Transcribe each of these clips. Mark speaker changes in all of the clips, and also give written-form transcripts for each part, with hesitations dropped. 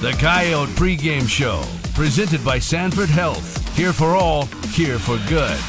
Speaker 1: The Coyote pregame show, presented by Sanford Health. Here for all, here for good.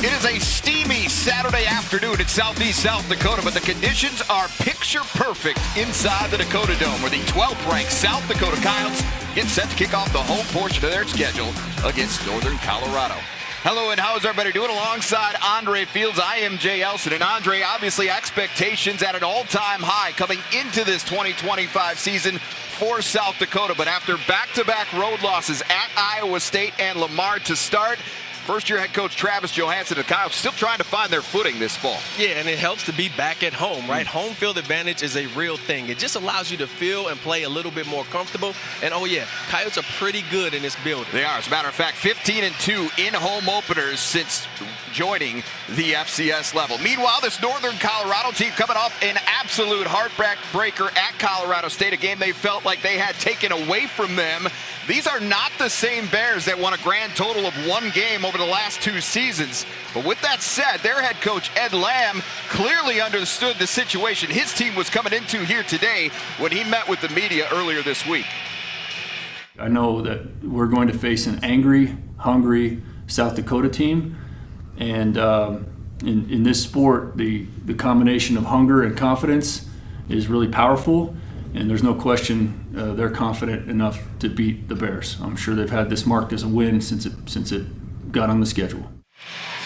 Speaker 2: It is a steamy Saturday afternoon in southeast South Dakota, but the conditions are picture perfect inside the Dakota Dome, where the 12th-ranked South Dakota Coyotes get set to kick off the home portion of their schedule against Northern Colorado. Hello, and how is everybody doing? Alongside Andre Fields, I am Jay Elson. And Andre, obviously expectations at an all-time high coming into this 2025 season for South Dakota. But after back-to-back road losses at Iowa State and Lamar to start, first-year head coach Travis Johansson and the Coyotes still trying to find their footing this fall.
Speaker 3: Yeah, and it helps to be back at home, right? Home field advantage is a real thing. It just allows you to feel and play a little bit more comfortable. And, oh, yeah, Coyotes are pretty good in this building.
Speaker 2: They are. As a matter of fact, 15-2 in home openers since joining the FCS level. Meanwhile, this Northern Colorado team coming off an absolute heartbreaker at Colorado State, a game they felt like they had taken away from them. These are not the same Bears that won a grand total of one game over the last two seasons. But with that said, their head coach Ed Lamb clearly understood the situation his team was coming into here today when he met with the media earlier this week.
Speaker 4: I know that we're going to face an angry, hungry South Dakota team. And in this sport, the combination of hunger and confidence is really powerful. And there's no question they're confident enough to beat the Bears. I'm sure they've had this marked as a win since it got on the schedule.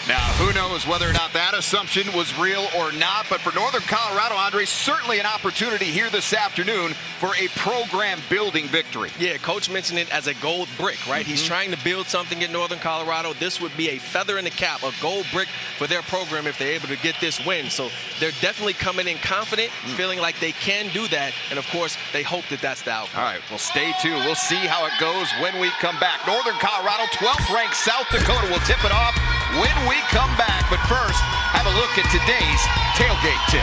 Speaker 2: Now, who knows whether or not that assumption was real or not, but for Northern Colorado, Andre, certainly an opportunity here this afternoon for a program-building victory.
Speaker 3: Yeah, Coach mentioned it as a gold brick, right? He's trying to build something in Northern Colorado. This would be a feather in the cap, a gold brick for their program if they're able to get this win. So they're definitely coming in confident, feeling like they can do that, and of course, they hope that that's the outcome.
Speaker 2: All right, well, stay tuned. We'll see how it goes when we come back. Northern Colorado, 12th-ranked South Dakota will tip it off when we come back. But first, have a look at today's tailgate tip.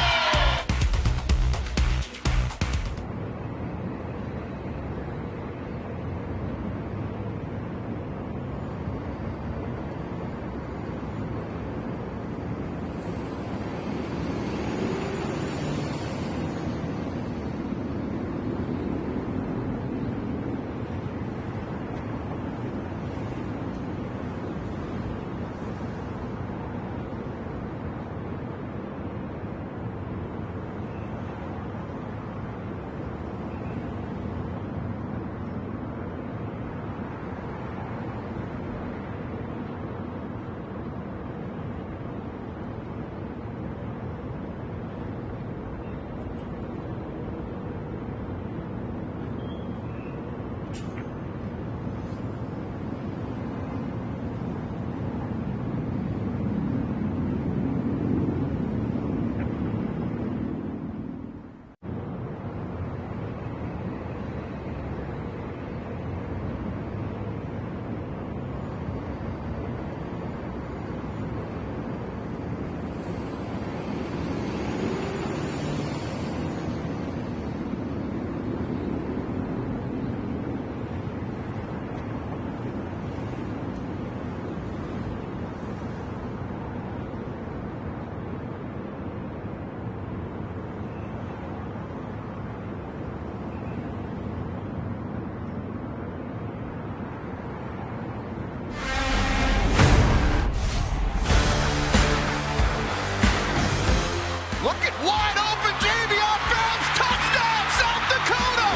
Speaker 2: Look at wide open Javion Phillips, touchdown, South Dakota!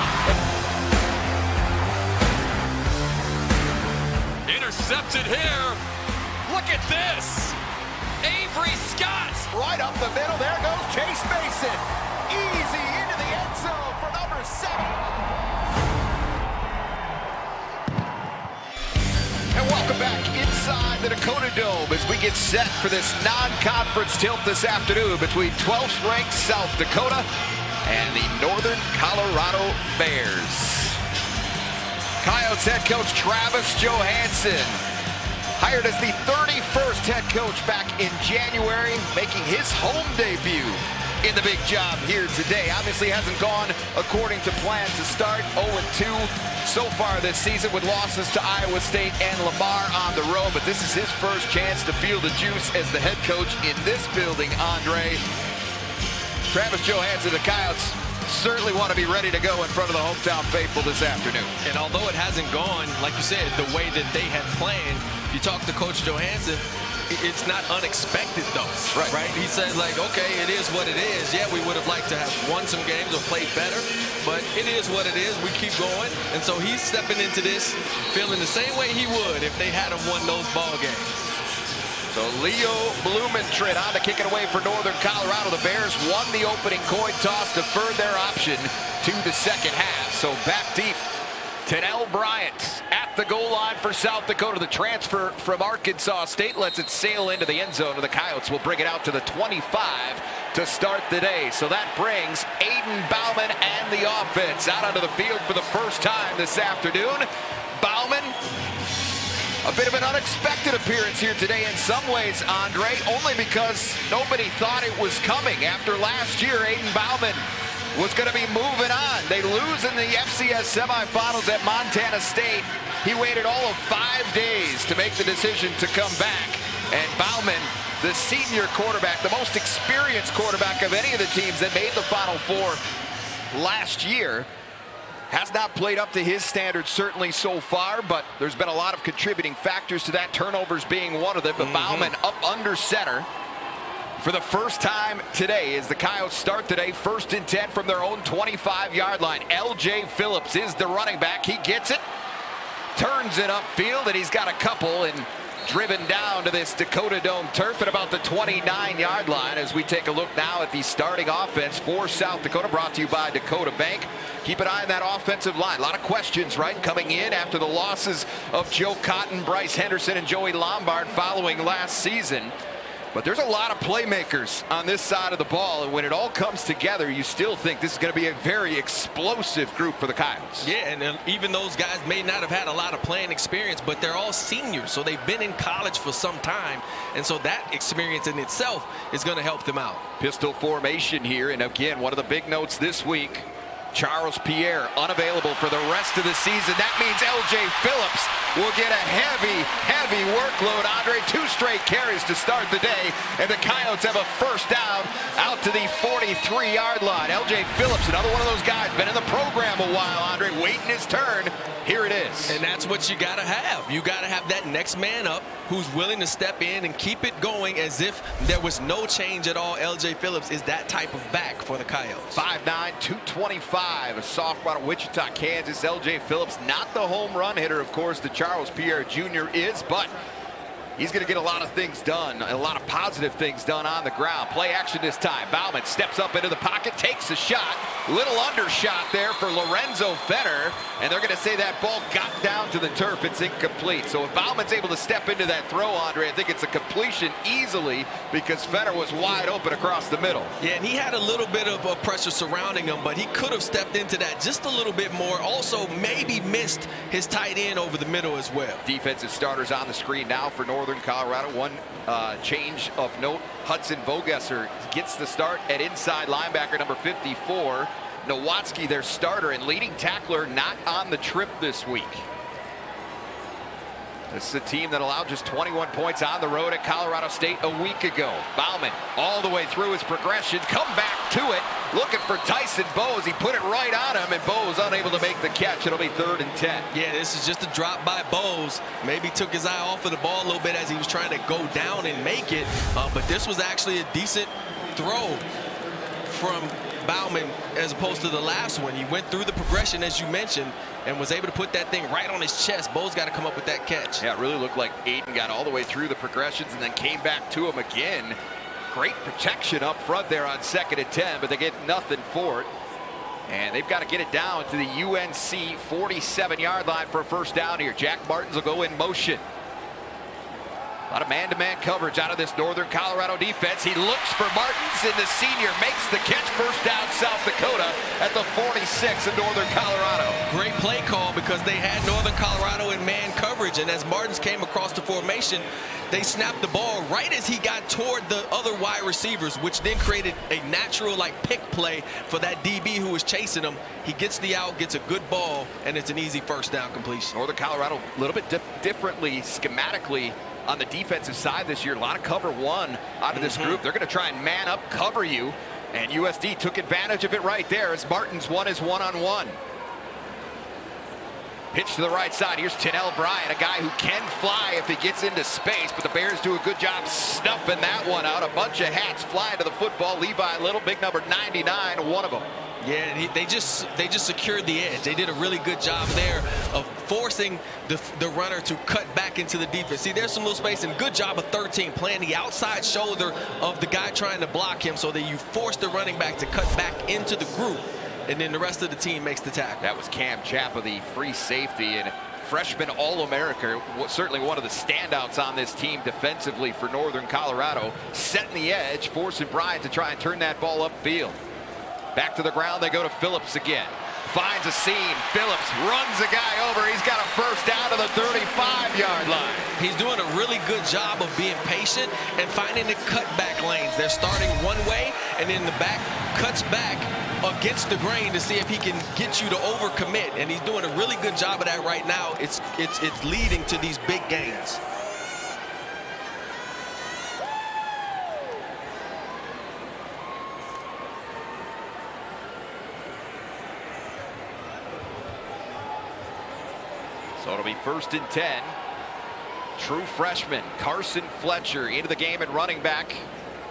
Speaker 5: Intercepted here. Look at this. Avery Scott.
Speaker 2: Right up the middle, there goes Chase Mason. Easy into the end zone for number 7. And welcome back inside the Dakota Dome as we get set for this non-conference tilt this afternoon between 12th-ranked South Dakota and the Northern Colorado Bears. Coyotes head coach Travis Johansson, hired as the 31st head coach back in January, making his home debut in the big job here today. Obviously hasn't gone according to plan to start. 0-2 so far this season with losses to Iowa State and Lamar on the road, but this is his first chance to feel the juice as the head coach in this building, Andre. Travis Johansson, the Coyotes certainly want to be ready to go in front of the hometown faithful this afternoon.
Speaker 3: And although it hasn't gone, like you said, the way that they had planned, you talk to Coach Johansson, it's not unexpected though, right? He says like, okay, it is what it is. Yeah, we would have liked to have won some games or played better, but it is what it is. We keep going, and so he's stepping into this feeling the same way he would if they had him won those ball games.
Speaker 2: So Leo Blumentritt on to kick it away for Northern Colorado. The Bears won the opening coin toss, deferred their option to the second half. So back deep, Tennell Bryant at the goal line for South Dakota. The transfer from Arkansas State lets it sail into the end zone, and the Coyotes will bring it out to the 25 to start the day. So that brings Aiden Bauman and the offense out onto the field for the first time this afternoon. Bauman, a bit of an unexpected appearance here today in some ways, Andre, only because nobody thought it was coming. After last year, Aiden Bauman was going to be moving on. They lose in the FCS semifinals at Montana State. He waited all of 5 days to make the decision to come back. And Bauman, the senior quarterback, the most experienced quarterback of any of the teams that made the Final Four last year, has not played up to his standards certainly so far, but there's been a lot of contributing factors to that, turnovers being one of them. But Bauman up under center for the first time today as the Coyotes start today, 1st and 10 from their own 25-yard line. LJ Phillips is the running back. He gets it, turns it upfield, and he's got a couple and driven down to this Dakota Dome turf at about the 29-yard line as we take a look now at the starting offense for South Dakota, brought to you by Dakota Bank. Keep an eye on that offensive line. A lot of questions, right, coming in after the losses of Joe Cotton, Bryce Henderson, and Joey Lombard following last season. But there's a lot of playmakers on this side of the ball, and when it all comes together, you still think this is going to be a very explosive group for the Coyotes.
Speaker 3: Yeah, and even those guys may not have had a lot of playing experience, but they're all seniors, so they've been in college for some time, and so that experience in itself is going to help them out.
Speaker 2: Pistol formation here, and again, one of the big notes this week, Charles Pierre unavailable for the rest of the season. That means LJ Phillips will get a heavy workload. Andre, 2 straight carries to start the day, and the Coyotes have a first down out to the 43-yard line. LJ Phillips, another one of those guys, been in the program a while, Andre, waiting his turn. Here it is.
Speaker 3: And that's what you got to have. You got to have that next man up who's willing to step in and keep it going as if there was no change at all. LJ Phillips is that type of back for the Coyotes.
Speaker 2: 5'9", 225, a sophomore out of Wichita, Kansas. LJ Phillips, not the home run hitter, of course, the Charles Pierre Jr. is, but he's going to get a lot of things done, a lot of positive things done on the ground. Play action this time. Bauman steps up into the pocket, takes a shot. Little undershot there for Lorenzo Fenner, and they're going to say that ball got down to the turf. It's incomplete. So if Bauman's able to step into that throw, Andre, I think it's a completion easily because Fenner was wide open across the middle.
Speaker 3: Yeah, and he had a little bit of pressure surrounding him, but he could have stepped into that just a little bit more. Also, maybe missed his tight end over the middle as well.
Speaker 2: Defensive starters on the screen now for Northern Colorado. One change of note, Hudson Vogesser gets the start at inside linebacker number 54. Nowatzki, their starter and leading tackler, not on the trip this week. This is a team that allowed just 21 points on the road at Colorado State a week ago. Bauman all the way through his progression, come back to it, looking for Tyson Bowes. He put it right on him, and Bowes unable to make the catch. It'll be 3rd and 10.
Speaker 3: Yeah, this is just a drop by Bowes. Maybe took his eye off of the ball a little bit as he was trying to go down and make it. But this was actually a decent throw from Bauman as opposed to the last one. He went through the progression, as you mentioned, and was able to put that thing right on his chest. Bowes got to come up with that catch.
Speaker 2: Yeah, it really looked like Aiden got all the way through the progressions and then came back to him again. Great protection up front there on 2nd and 10, but they get nothing for it. And they've got to get it down to the UNC 47-yard line for a first down here. Jack Martins will go in motion. A lot of man-to-man coverage out of this Northern Colorado defense. He looks for Martins, and the senior makes the catch. First down, South Dakota at the 46 of Northern Colorado.
Speaker 3: Great play call because they had Northern Colorado in man coverage, and as Martins came across the formation, they snapped the ball right as he got toward the other wide receivers, which then created a natural pick play for that DB who was chasing him. He gets the out, gets a good ball, and it's an easy first down completion.
Speaker 2: Northern Colorado a little bit differently schematically on the defensive side this year. A lot of cover one out of this group. They're going to try and man up, cover you, And USD took advantage of it right there as Martins won his one-on-one. Pitch to the right side. Here's Tennell Bryant, a guy who can fly if he gets into space, but the Bears do a good job snuffing that one out. A bunch of hats flying to the football. Levi Little, big number 99, one of them.
Speaker 3: Yeah, they just secured the edge. They did a really good job there of forcing the runner to cut back into the defense. See, there's some little space, and good job of 13 playing the outside shoulder of the guy trying to block him so that you force the running back to cut back into the group, and then the rest of the team makes the tackle.
Speaker 2: That was Cam Chappa, the free safety, and freshman All-America, certainly one of the standouts on this team defensively for Northern Colorado, setting the edge, forcing Bryant to try and turn that ball upfield. Back to the ground, they go to Phillips again. Finds a seam. Phillips runs a guy over. He's got a first down to the 35-yard line.
Speaker 3: He's doing a really good job of being patient and finding the cutback lanes. They're starting one way, and then the back cuts back against the grain to see if he can get you to overcommit. And he's doing a really good job of that right now. It's leading to these big gains.
Speaker 2: So it'll be 1st and 10. True freshman Carson Fletcher into the game and running back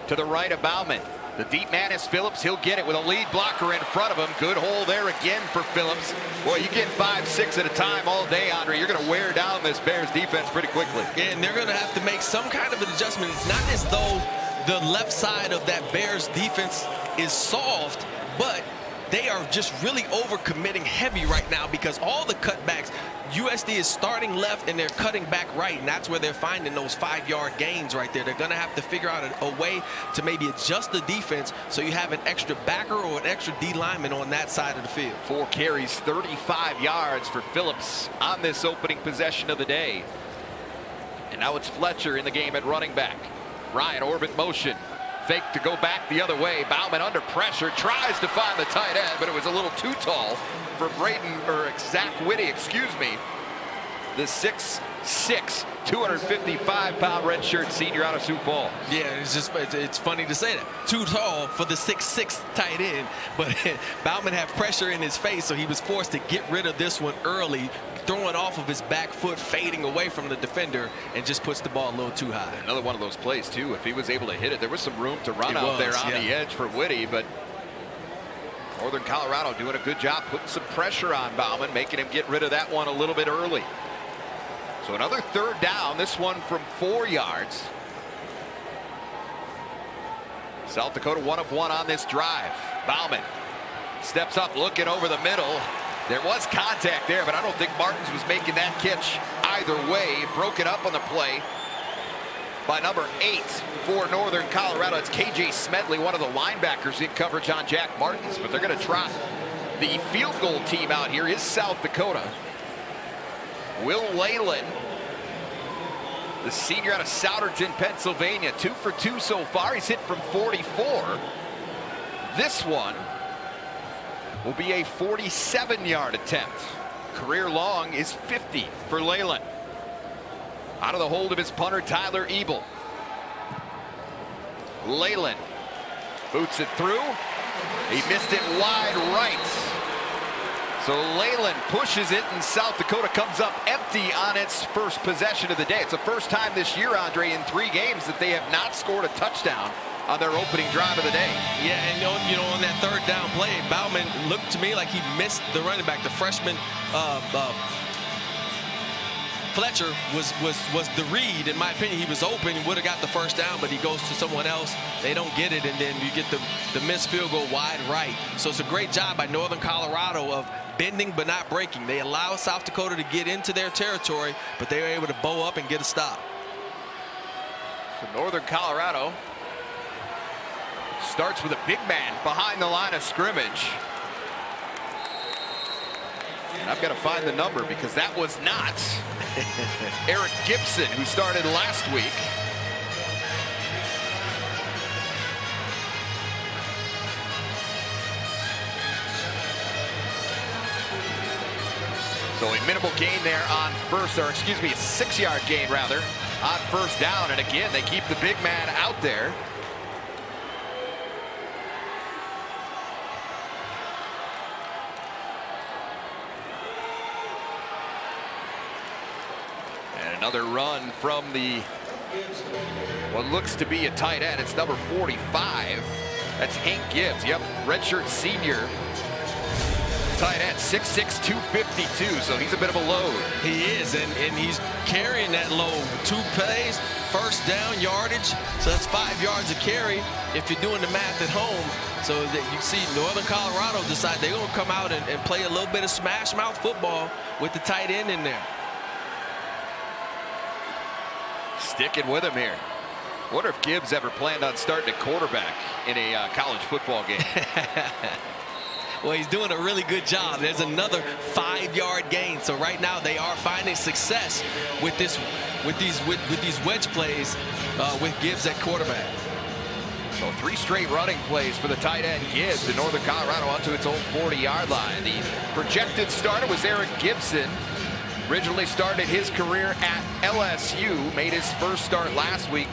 Speaker 2: to the right of Bauman. The deep man is Phillips. He'll get it with a lead blocker in front of him. Good hole there again for Phillips. Boy, you get 5, 6 at a time all day, Andre. You're going to wear down this Bears defense pretty quickly.
Speaker 3: And they're going to have to make some kind of an adjustment. It's not as though the left side of that Bears defense is soft, but they are just really overcommitting heavy right now because all the cutbacks, USD is starting left and they're cutting back right, and that's where they're finding those 5-yard gains right there. They're going to have to figure out a way to maybe adjust the defense so you have an extra backer or an extra D lineman on that side of the field.
Speaker 2: 4 carries, 35 yards for Phillips on this opening possession of the day. And now it's Fletcher in the game at running back. Ryan orbit motion. Fake to go back the other way. Bauman under pressure, tries to find the tight end, but it was a little too tall for Zach Whitty, excuse me. The 6'6", 255-pound redshirt senior out of Sioux Falls.
Speaker 3: Yeah, it's funny to say that. Too tall for the 6'6" tight end, but Bauman had pressure in his face, so he was forced to get rid of this one early, throwing off of his back foot, fading away from the defender, and just puts the ball a little too high.
Speaker 2: Another one of those plays, too. If he was able to hit it, there was some room to run out there on the edge for Whitty, but Northern Colorado doing a good job putting some pressure on Bauman, making him get rid of that one a little bit early. So another 3rd down, this one from 4 yards. South Dakota 1 of 1 on this drive. Bauman steps up, looking over the middle. There was contact there, but I don't think Martins was making that catch either way. Broken up on the play by number 8 for Northern Colorado. It's KJ Smedley, one of the linebackers in coverage on Jack Martins, but they're going to try. The field goal team out here is South Dakota. Will Leyland, the senior out of Souderton, Pennsylvania, 2 for 2 so far. He's hit from 44. This one will be a 47-yard attempt. Career long is 50 for Leyland. Out of the hold of his punter, Tyler Ebel. Leyland boots it through. He missed it wide right. So Leyland pushes it, and South Dakota comes up empty on its first possession of the day. It's the first time this year, Andre, in 3 games that they have not scored a touchdown on their opening drive of the day.
Speaker 3: Yeah, and on that 3rd down play, Bauman looked to me like he missed the running back. The freshman Fletcher was the read. In my opinion, he was open. He would have got the first down, but he goes to someone else. They don't get it, and then you get the missed field goal wide right. So it's a great job by Northern Colorado of bending but not breaking. They allow South Dakota to get into their territory, but they were able to bow up and get a stop.
Speaker 2: So Northern Colorado starts with a big man behind the line of scrimmage. And I've got to find the number because that was not Eric Gibson, who started last week. So a minimal gain there on a 6-yard gain rather, on 1st down. And again, they keep the big man out there. Another run from what looks to be a tight end. It's number 45. That's Hank Gibbs. Yep, redshirt senior. Tight end, 6'6", 252, so he's a bit of a load.
Speaker 3: He is, and he's carrying that load. 2 plays, first down yardage, so that's 5 yards a carry if you're doing the math at home. So that you see Northern Colorado decide they're going to come out and play a little bit of smash mouth football with the tight end in there.
Speaker 2: Sticking with him here. Wonder if Gibbs ever planned on starting a quarterback in a college football game.
Speaker 3: Well, he's doing a really good job. There's another 5-yard gain. So right now they are finding success with these wedge plays with Gibbs at quarterback.
Speaker 2: So 3 straight running plays for the tight end Gibbs in Northern Colorado onto its own 40-yard line. The projected starter was Eric Gibson. Originally started his career at LSU, made his first start last week.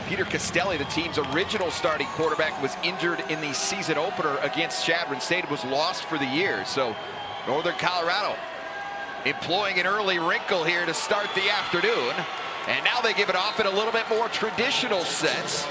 Speaker 2: Peter Castelli, the team's original starting quarterback, was injured in the season opener against Chadron State, was lost for the year. So Northern Colorado employing an early wrinkle here to start the afternoon. And now they give it off in a little bit more traditional sense.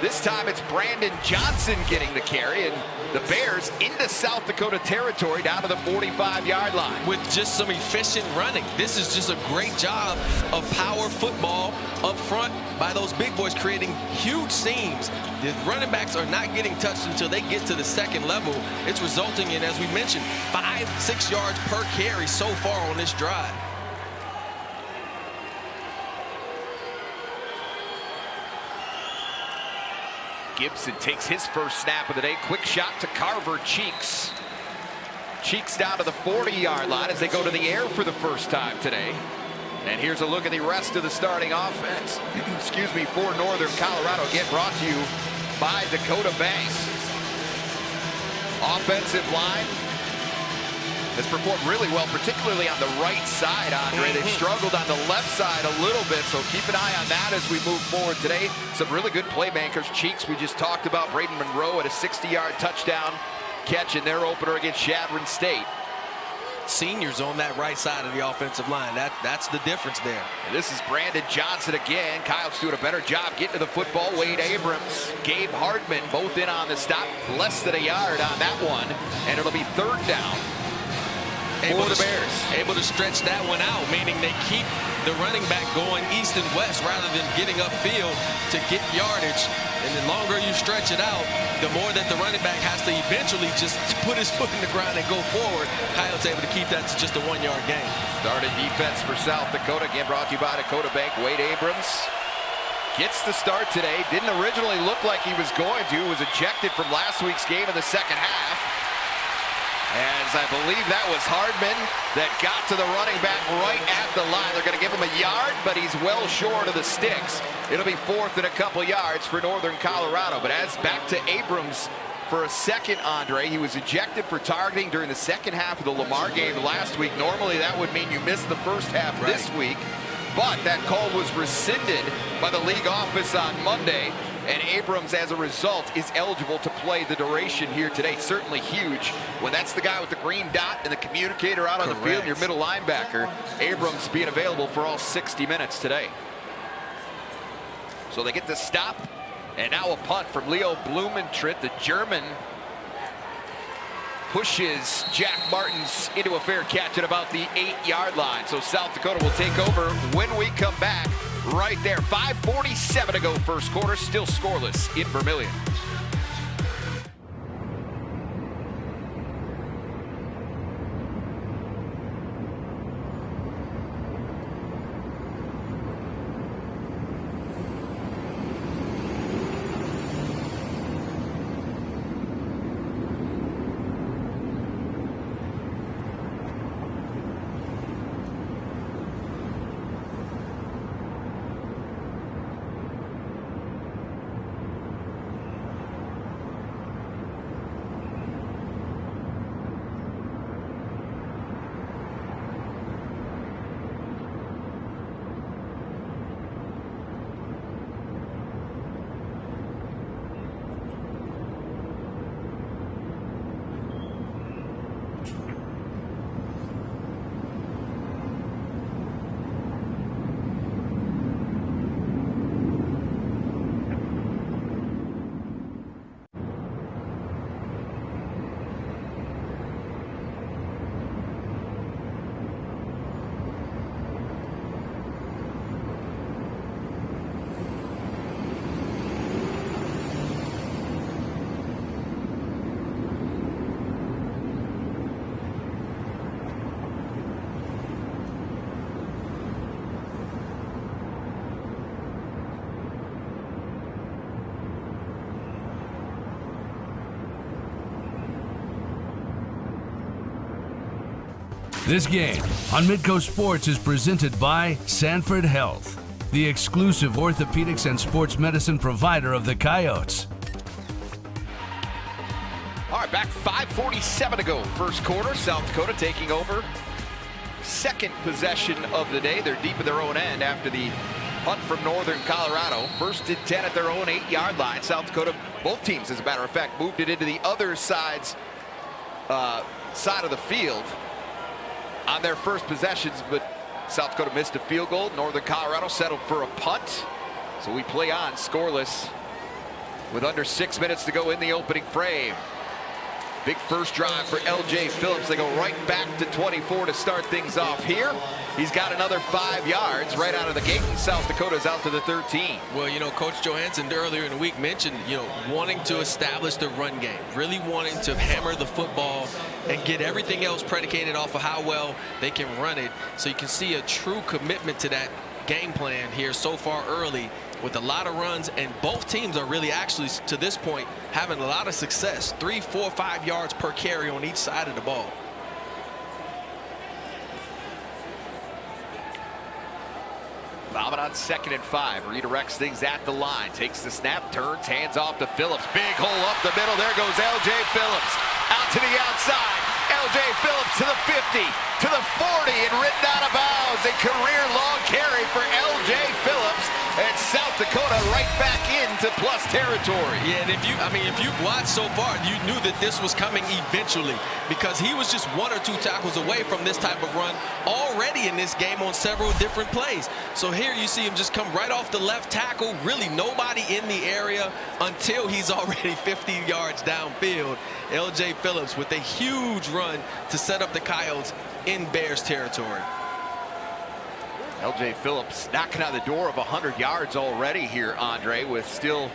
Speaker 2: This time it's Brandon Johnson getting the carry, and the Bears into South Dakota territory down to the 45-yard line.
Speaker 3: With just some efficient running. This is just a great job of power football up front by those big boys, creating huge seams. The running backs are not getting touched until they get to the second level. It's resulting in, as we mentioned, 5-6 yards per carry so far on this drive.
Speaker 2: Gibson takes his first snap of the day. Quick shot to Carver Cheeks. Cheeks down to the 40-yard line as they go to the air for the first time today. And here's a look at the rest of the starting offense. Excuse me, for Northern Colorado. Again, brought to you by Dakota Bank. Offensive line has performed really well, particularly on the right side, Andre. They've struggled on the left side a little bit, so keep an eye on that as we move forward today. Some really good playmakers. Cheeks, we just talked about. Braden Monroe at a 60-yard touchdown catch in their opener against Chadron State.
Speaker 3: Seniors on that right side of the offensive line. That's the difference there.
Speaker 2: And this is Brandon Johnson again. Kyle's doing a better job getting to the football. Wade Abrams, Gabe Hardman, both in on the stop. Less than a yard on that one, and it'll be 3rd down. For the Bears.
Speaker 3: Able to stretch that one out, meaning they keep the running back going east and west rather than getting upfield to get yardage. And the longer you stretch it out, the more that the running back has to eventually just put his foot in the ground and go forward. Coyote's able to keep that to just a 1-yard gain.
Speaker 2: Starting defense for South Dakota, again brought to you by Dakota Bank. Wade Abrams gets the start today. Didn't originally look like he was going to. Was ejected from last week's game in the second half. As I believe that was Hardman that got to the running back right at the line. They're going to give him a yard, but he's well short of the sticks. It'll be 4th and a couple yards for Northern Colorado. But as back to Abrams for a second, Andre. He was ejected for targeting during the second half of the Lamar game last week. Normally that would mean you missed the first half this week. But that call was rescinded by the league office on Monday. And Abrams, as a result, is eligible to play the duration here today. Certainly huge when that's the guy with the green dot and the communicator out on the field, your middle linebacker. Abrams being available for all 60 minutes today. So they get the stop, and now a punt from Leo Blumentritt. The German pushes Jack Martins into a fair catch at about the 8-yard line. So South Dakota will take over when we come back. Right there, 5:47 to go first quarter, still scoreless in Vermillion.
Speaker 1: This game on Midco Sports is presented by Sanford Health, the exclusive orthopedics and sports medicine provider of the Coyotes.
Speaker 2: All right, back 5:47 to go. First quarter, South Dakota taking over. Second possession of the day. They're deep in their own end after the punt from Northern Colorado. First and 10 at their own 8-yard line. South Dakota, both teams, as a matter of fact, moved it into the other side of the field on their first possessions, but South Dakota missed a field goal. Northern Colorado settled for a punt. So we play on scoreless with under 6 minutes to go in the opening frame. Big first drive for L.J. Phillips. They go right back to 24 to start things off here. He's got another 5 yards right out of the gate, and South Dakota's out to the 13.
Speaker 3: Well, you know, Coach Johansson earlier in the week mentioned, you know, wanting to establish the run game, really wanting to hammer the football and get everything else predicated off of how well they can run it. So you can see a true commitment to that game plan here so far early, with a lot of runs, and both teams are really actually to this point having a lot of success. 3, 4, 5 yards per carry on each side of the ball.
Speaker 2: Bauman on 2nd and 5. Redirects things at the line. Takes the snap, turns, hands off to Phillips. Big hole up the middle. There goes L.J. Phillips. Out to the outside. L.J. Phillips to the 50, to the 40, and written out of bounds. A career long carry for L.J. Phillips. And South Dakota right back into plus territory.
Speaker 3: Yeah, and if you've watched so far, you knew that this was coming eventually, because he was just 1 or 2 tackles away from this type of run already in this game on several different plays. So here you see him just come right off the left tackle, really nobody in the area until he's already 50 yards downfield. L.J. Phillips with a huge run to set up the Coyotes in Bears territory.
Speaker 2: L.J. Phillips knocking on the door of 100 yards already here, Andre, with still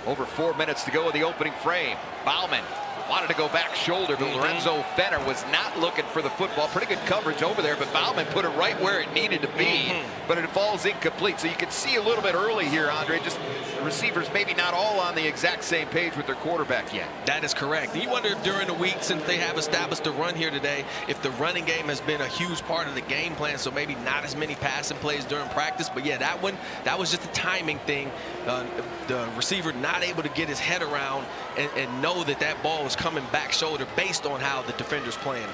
Speaker 2: over 4 minutes to go in the opening frame. Bauman wanted to go back shoulder, but Lorenzo Fenner was not looking for the football. Pretty good coverage over there, but Bauman put it right where it needed to be, but it falls incomplete. So you can see a little bit early here, Andre, just the receivers maybe not all on the exact same page with their quarterback yet.
Speaker 3: That is correct. You wonder if during the week, since they have established the run here today, if the running game has been a huge part of the game plan, so maybe not as many passing plays during practice. But yeah, that was just a timing thing. The receiver not able to get his head around and know that that ball was coming back shoulder based on how the defender's playing.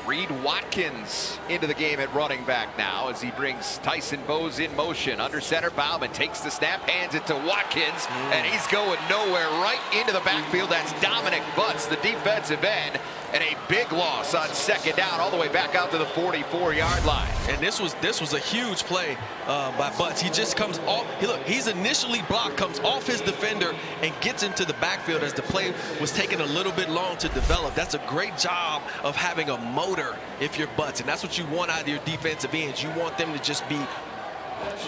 Speaker 2: Reed Watkins into the game at running back now as he brings Tyson Bowes in motion. Under center, Bauman takes the snap, hands it to Watkins, and he's going nowhere, right into the backfield. That's Dominic Butts, the defensive end, and a big loss on 2nd down, all the way back out to the 44-yard line.
Speaker 3: And this was a huge play by Butts. He just comes off. He's initially blocked, comes off his defender, and gets into the backfield as the play was taking a little bit long to develop. That's a great job of having a motor if you're Butts, and that's what you want out of your defensive ends. You want them to just be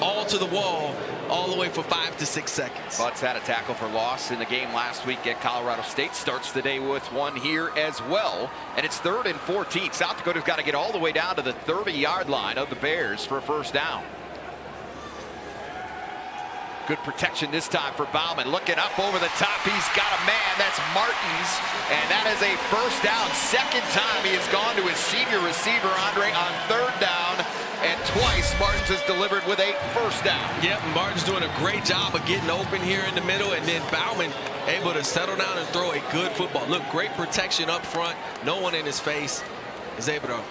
Speaker 3: all to the wall all the way for 5 to 6 seconds.
Speaker 2: Butts had a tackle for loss in the game last week at Colorado State. Starts the day with one here as well, and it's 3rd and 14. South Dakota's got to get all the way down to the 30-yard line of the Bears for a first down. Good protection this time for Bauman. Looking up over the top. He's got a man. That's Martins. And that is a first down. 2nd time he has gone to his senior receiver, Andre, on 3rd down. And twice Martins has delivered with a first down.
Speaker 3: Yep, Martin's doing a great job of getting open here in the middle. And then Bauman able to settle down and throw a good football. Look, great protection up front. No one in his face. Is able to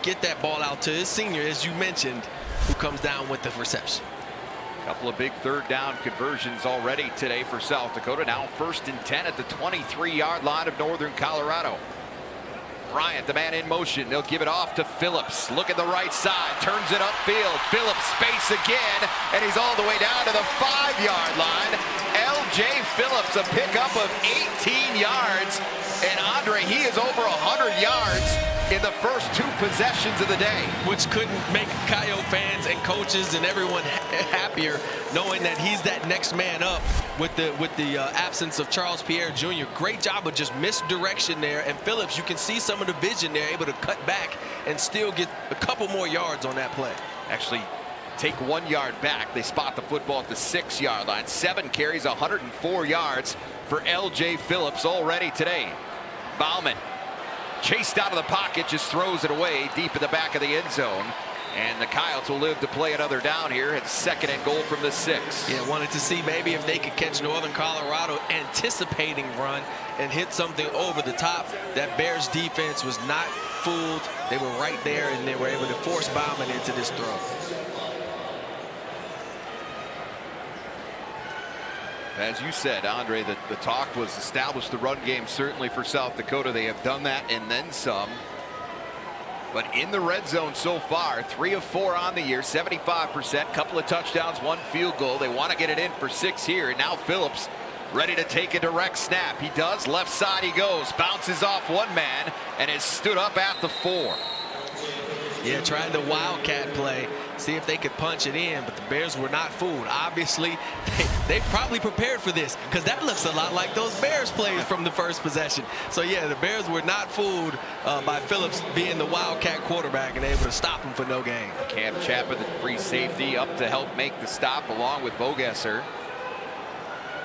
Speaker 3: get that ball out to his senior, as you mentioned, who comes down with the reception.
Speaker 2: Couple of big 3rd down conversions already today for South Dakota. Now 1st and 10 at the 23-yard line of Northern Colorado. Bryant, the man in motion. They'll give it off to Phillips. Look at the right side. Turns it upfield. Phillips space again. And he's all the way down to the 5-yard line. L.J. Phillips, a pickup of 18 yards. And Andre, he is over 100 yards in the first 2 possessions of the day.
Speaker 3: Which couldn't make Coyote fans and coaches and everyone happier, knowing that he's that next man up with the absence of Charles Pierre Jr. Great job of just misdirection there. And Phillips, you can see some of the vision there, able to cut back and still get a couple more yards on that play.
Speaker 2: Actually take 1 yard back. They spot the football at the 6-yard line. 7 carries, 104 yards for L.J. Phillips already today. Bauman chased out of the pocket, just throws it away deep in the back of the end zone. And the Coyotes will live to play another down here at 2nd and goal from the 6.
Speaker 3: Yeah, wanted to see maybe if they could catch Northern Colorado anticipating run and hit something over the top. That Bears defense was not fooled. They were right there, and they were able to force Bauman into this throw.
Speaker 2: As you said, Andre, the talk was establish the run game certainly for South Dakota. They have done that and then some. But in the red zone so far, 3 of 4 on the year, 75%, couple of touchdowns, 1 field goal. They want to get it in for 6 here. And now Phillips ready to take a direct snap. He does. Left side he goes. Bounces off one man and is stood up at the 4.
Speaker 3: Yeah, tried the wildcat play, see if they could punch it in, but the Bears were not fooled. Obviously, they probably prepared for this, because that looks a lot like those Bears plays from the first possession. So yeah, the Bears were not fooled by Phillips being the wildcat quarterback and able to stop him for no gain.
Speaker 2: Cam Chapman, the free safety, up to help make the stop along with Bogesser,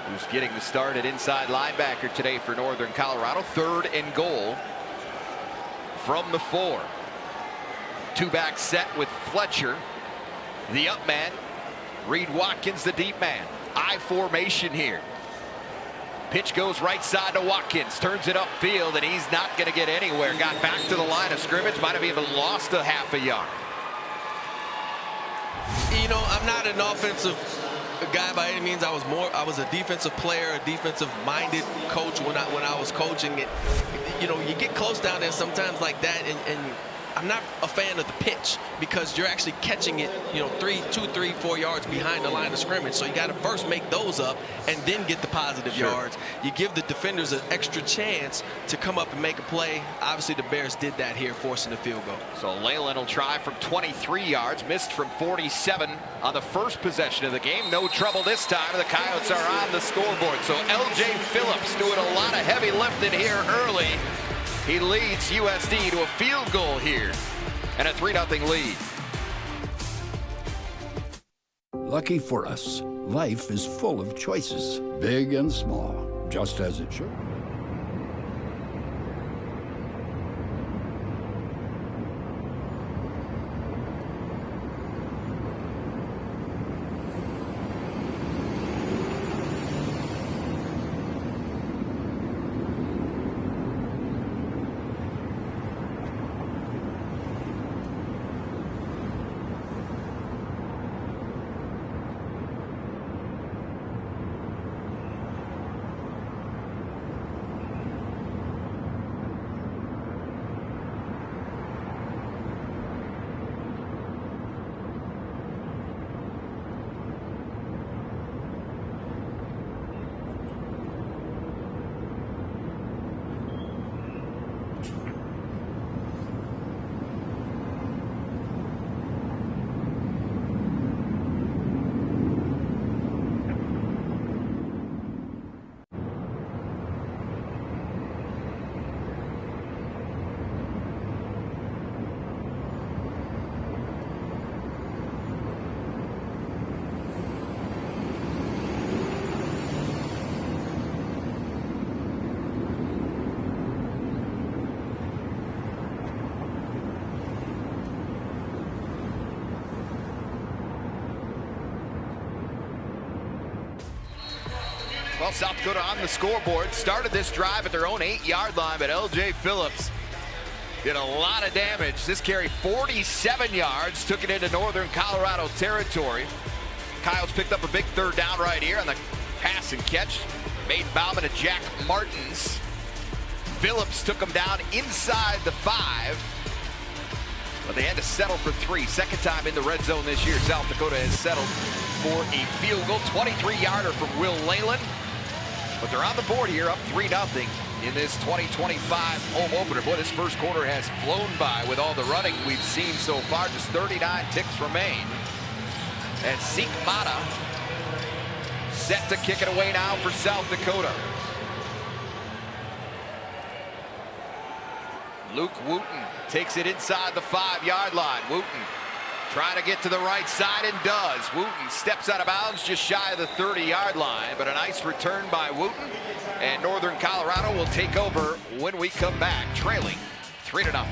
Speaker 2: who's getting the start at inside linebacker today for Northern Colorado. 3rd and goal from the 4. 2-back set with Fletcher, the up man, Reed Watkins, the deep man. I formation here. Pitch goes right side to Watkins, turns it upfield, and he's not going to get anywhere. Got back to the line of scrimmage, might have even lost a half a yard.
Speaker 3: You know, I'm not an offensive guy by any means. I was a defensive player, a defensive minded coach when I was coaching it. You know, you get close down there sometimes like that, and I'm not a fan of the pitch, because you're actually catching it, you know, 2, 3, 4 yards behind the line of scrimmage. So you got to first make those up and then get the positive yards. You give the defenders an extra chance to come up and make a play. Obviously, the Bears did that here, forcing the field goal.
Speaker 2: So Leyland will try from 23 yards, missed from 47 on the first possession of the game. No trouble this time. The Coyotes are on the scoreboard. So L.J. Phillips doing a lot of heavy lifting here early. He leads USD to a field goal here and a 3-0 lead.
Speaker 6: Lucky for us, life is full of choices, big and small, just as it should.
Speaker 2: Well, South Dakota on the scoreboard. Started this drive at their own 8-yard line, but L.J. Phillips did a lot of damage. This carry 47 yards, took it into Northern Colorado territory. Coyotes picked up a big 3rd down right here on the pass and catch. Made Bauman to Jack Martins. Phillips took him down inside the 5. But they had to settle for 3. Second time in the red zone this year. South Dakota has settled for a field goal. 23-yarder from Will Leyland. But they're on the board here, up 3-0 in this 2025 home opener. Boy, this first quarter has flown by with all the running we've seen so far. Just 39 ticks remain. And Zeke Mata set to kick it away now for South Dakota. Luke Wooten takes it inside the 5-yard line. Wooten trying to get to the right side and does. Wooten steps out of bounds just shy of the 30-yard line, but a nice return by Wooten. And Northern Colorado will take over when we come back, trailing 3-0.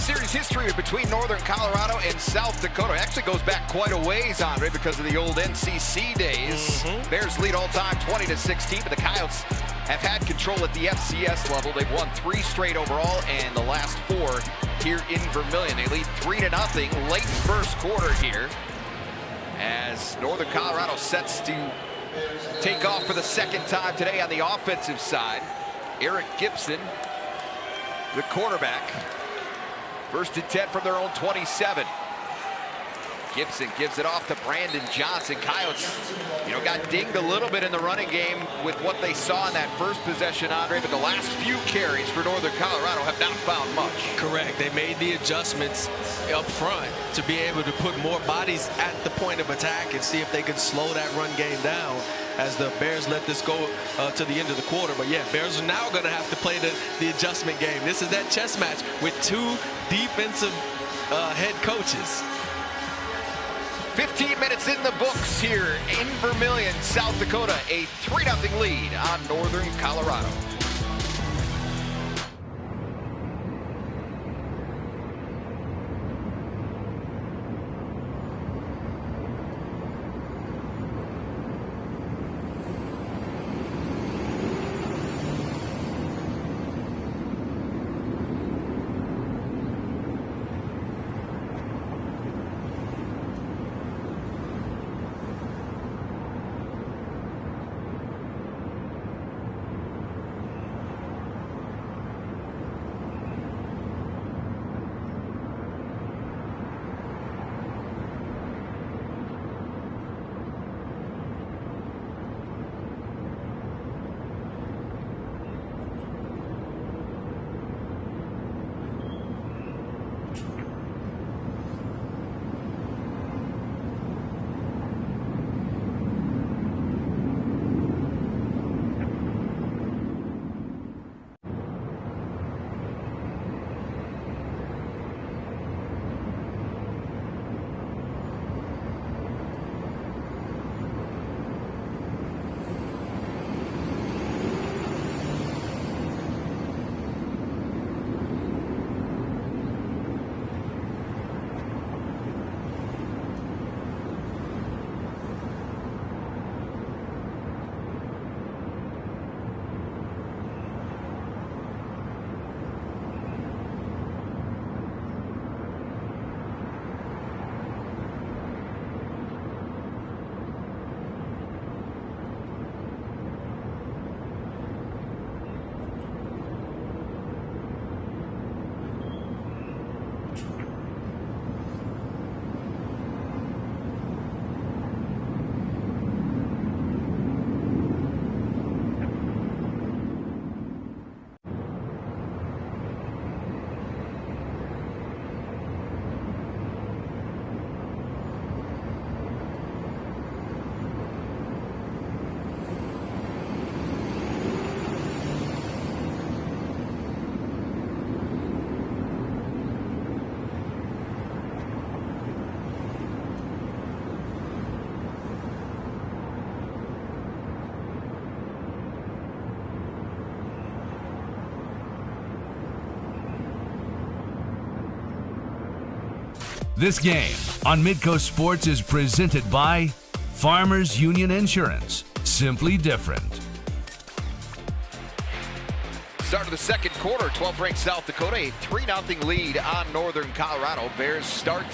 Speaker 2: Series history between Northern Colorado and South Dakota actually goes back quite a ways, Andre, because of the old NCC days. Bears lead all time 20-16, but the Coyotes have had control at the FCS level. They've won 3 straight overall, and the last 4 here in Vermillion. They lead 3-0 late first quarter here, as Northern Colorado sets to take off for the second time today on the offensive side. Eric Gibson, the quarterback. 1st and 10 from their own 27. Gibson gives it off to Brandon Johnson. Coyotes, got dinged a little bit in the running game with what they saw in that first possession, Andre, but the last few carries for Northern Colorado have not found much.
Speaker 3: Correct. They made the adjustments up front to be able to put more bodies at the point of attack and see if they could slow that run game down as the Bears let this go to the end of the quarter. But yeah, Bears are now going to have to play the adjustment game. This is that chess match with 2 defensive head coaches.
Speaker 2: 15 minutes in the books here in Vermillion, South Dakota. A 3-0 lead on Northern Colorado.
Speaker 1: This game on Midcoast Sports is presented by Farmers Union Insurance. Simply different.
Speaker 2: Start of the second quarter, 12th ranked South Dakota, a 3-0 lead on Northern Colorado. Bears start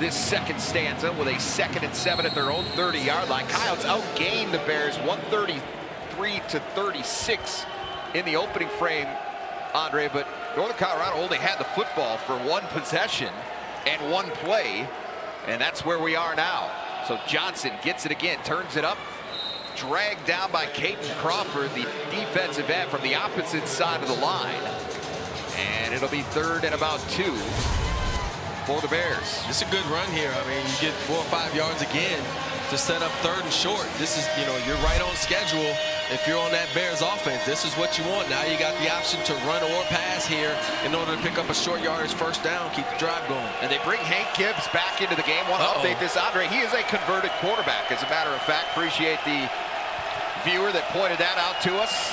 Speaker 2: this second stanza with a 2nd and 7 at their own 30-yard line. Coyotes outgained the Bears 133-36 in the opening frame, Andre, but Northern Colorado only had the football for one possession and one play, and that's where we are now. So Johnson gets it again, turns it up, dragged down by Caden Crawford, the defensive end from the opposite side of the line. And it'll be 3rd and about 2 for the Bears.
Speaker 3: It's a good run here. I mean, you get 4 or 5 yards again to set up 3rd and short. This is, you're right on schedule. If you're on that Bears offense, this is what you want. Now you got the option to run or pass here in order to pick up a short yardage first down, keep the drive going. And they bring Hank Gibbs back into the game. Want to update this, Andre. He is a converted quarterback, as a matter of fact. Appreciate the viewer that pointed that out to us,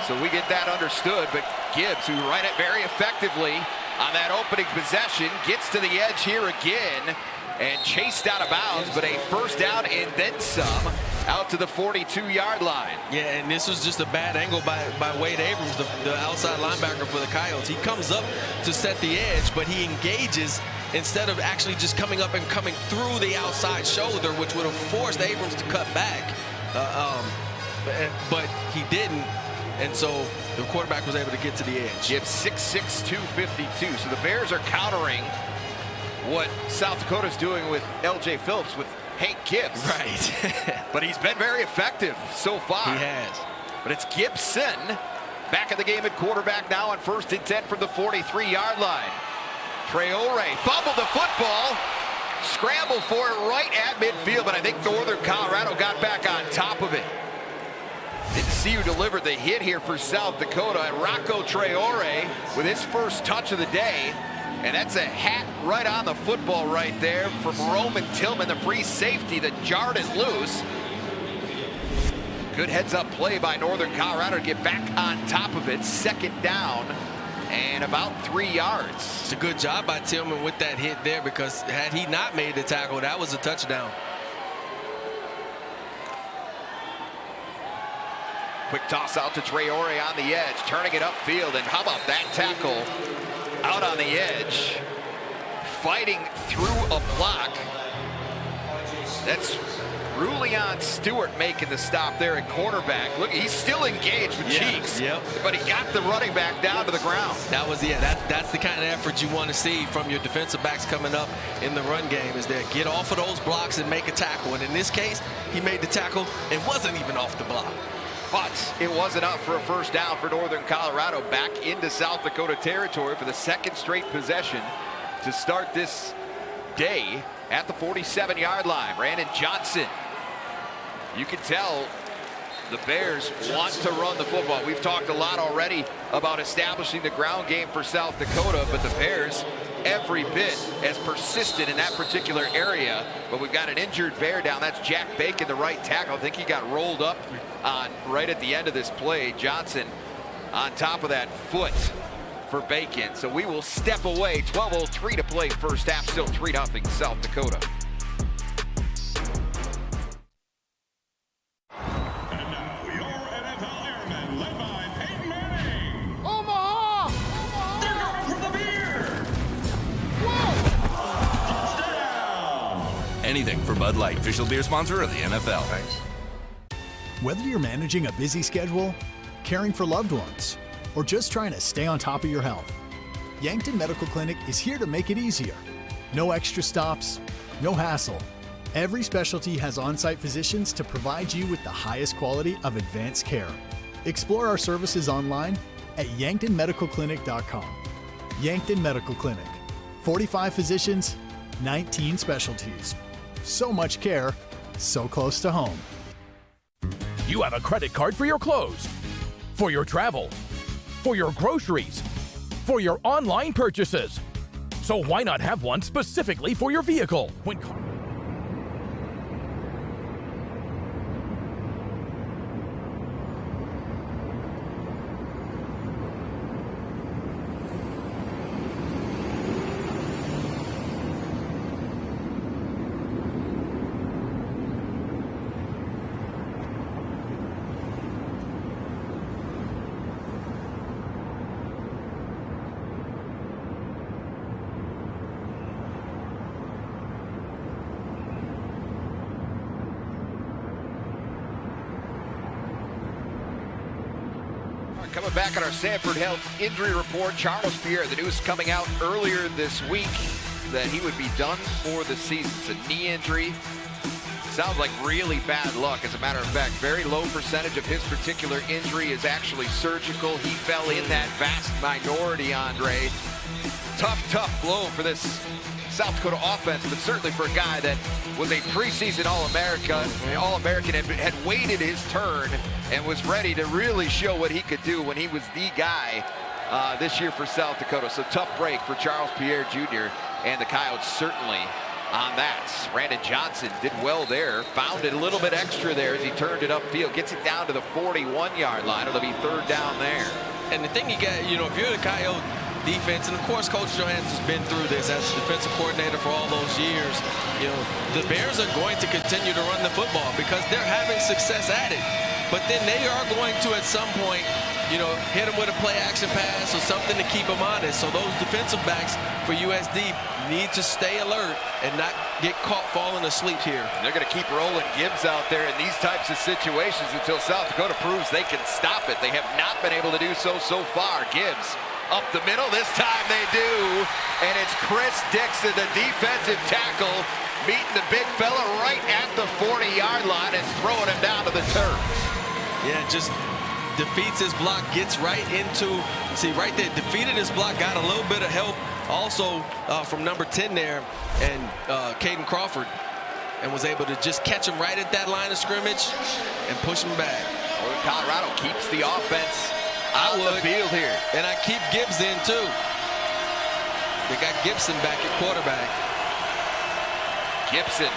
Speaker 3: so we get that understood. But Gibbs, who ran it very effectively on that opening possession, gets to the edge here again and chased out of bounds, but a first down and then some out to the 42-yard line. Yeah, and this was just a bad angle by Wade Abrams, the outside linebacker for the Coyotes. He comes up to set the edge, but he engages instead of actually just coming up and coming through the outside shoulder, which would have forced Abrams to cut back. But he didn't, and so the quarterback was able to get to the edge. Gibbs 6'6", 252. So the Bears are countering what South Dakota's doing with L.J. Phillips with Hank Gibbs. Right. But he's been very effective so far. He has. But it's Gibson back in the game at quarterback now on 1st and 10 from the 43-yard line. Traore fumbled the football, scrambled for it right at midfield, but I think Northern Colorado got back on top of it. Didn't see who delivered the hit here for South Dakota. And Rocco Traore with his first touch of the day. And that's a hat right on the football right there from Roman Tillman, the free safety that jarred it loose. Good heads-up play by Northern Colorado to get back on top of it. 2nd down and about 3 yards. It's a good job by Tillman with that hit there, because had he not made the tackle, that was a touchdown. Quick toss out to Traore on the edge, turning it upfield, and how about that tackle out on the edge, fighting through a block. That's Rulian Stewart making the stop there at cornerback. Look, he's still engaged with Cheeks, but he got the running back down to the ground. That was, that's the kind of effort you want to see from your defensive backs coming up in the run game, is that get off of those blocks and make a tackle. And in this case, he made the tackle and wasn't even off the block. But it wasn't enough for a first down for Northern Colorado, back into South Dakota territory for the 2nd straight possession to start this day at the 47-yard line. Brandon Johnson. You can tell the Bears want to run the football. We've talked a lot already about establishing the ground game for South Dakota, but the Bears every bit as persistent in that particular area. But we've got an injured Bear down. That's Jack Bacon, the right tackle. I think he got rolled up on right at the end of this play. Johnson on top of that foot for Bacon. So we will step away. 12:03 to play first half. Still 3-0 South Dakota.
Speaker 7: Anything for Bud Light, official beer sponsor of the NFL. Thanks.
Speaker 8: Whether you're managing a busy schedule, caring for loved ones, or just trying to stay on top of your health, Yankton Medical Clinic is here to make it easier. No extra stops, no hassle. Every specialty has on-site physicians to provide you with the highest quality of advanced care. Explore our services online at yanktonmedicalclinic.com. Yankton Medical Clinic. 45 physicians, 19 specialties. So much care, so close to home.
Speaker 9: You have a credit card for your clothes, for your travel, for your groceries, for your online purchases. So why not have one specifically for your vehicle?
Speaker 2: Coming back on our Sanford Health injury report, Charles Pierre, the news coming out earlier this week that he would be done for the season. It's a knee injury. Sounds like really bad luck. As a matter of fact, very low percentage of his particular injury is actually surgical. He fell in that vast minority, Andre. Tough blow for this South Dakota offense, but certainly for a guy that was a preseason All-American, had waited his turn and was ready to really show what he could do when he was the guy this year for South Dakota. So tough break for Charles Pierre Jr. and the Coyotes certainly on that. Brandon Johnson did well there, found it a little bit extra there as he turned it upfield, gets it down to the 41-yard line. It'll be third down there.
Speaker 3: And the thing you got, if you're the Coyote defense, and of course Coach Johansson's been through this as a defensive coordinator for all those years, the Bears are going to continue to run the football because they're having success at it. But then they are going to, at some point, hit them with a play action pass or something to keep them honest. So those defensive backs for USD need to stay alert and not get caught falling asleep here.
Speaker 2: And they're going to keep rolling Gibbs out there in these types of situations until South Dakota proves they can stop it. They have not been able to do so far. Gibbs up the middle, this time they do, and it's Chris Dixon, the defensive tackle, meeting the big fella right at the 40-yard line and throwing him down to the turf.
Speaker 3: Yeah, just defeats his block, gets right into, see right there, defeated his block, got a little bit of help also from number 10 there, and Caden Crawford, and was able to just catch him right at that line of scrimmage and push him back.
Speaker 2: Northern Colorado keeps the offense out the field here.
Speaker 3: And I keep Gibbs in too. They got Gibson back at quarterback.
Speaker 2: Gibson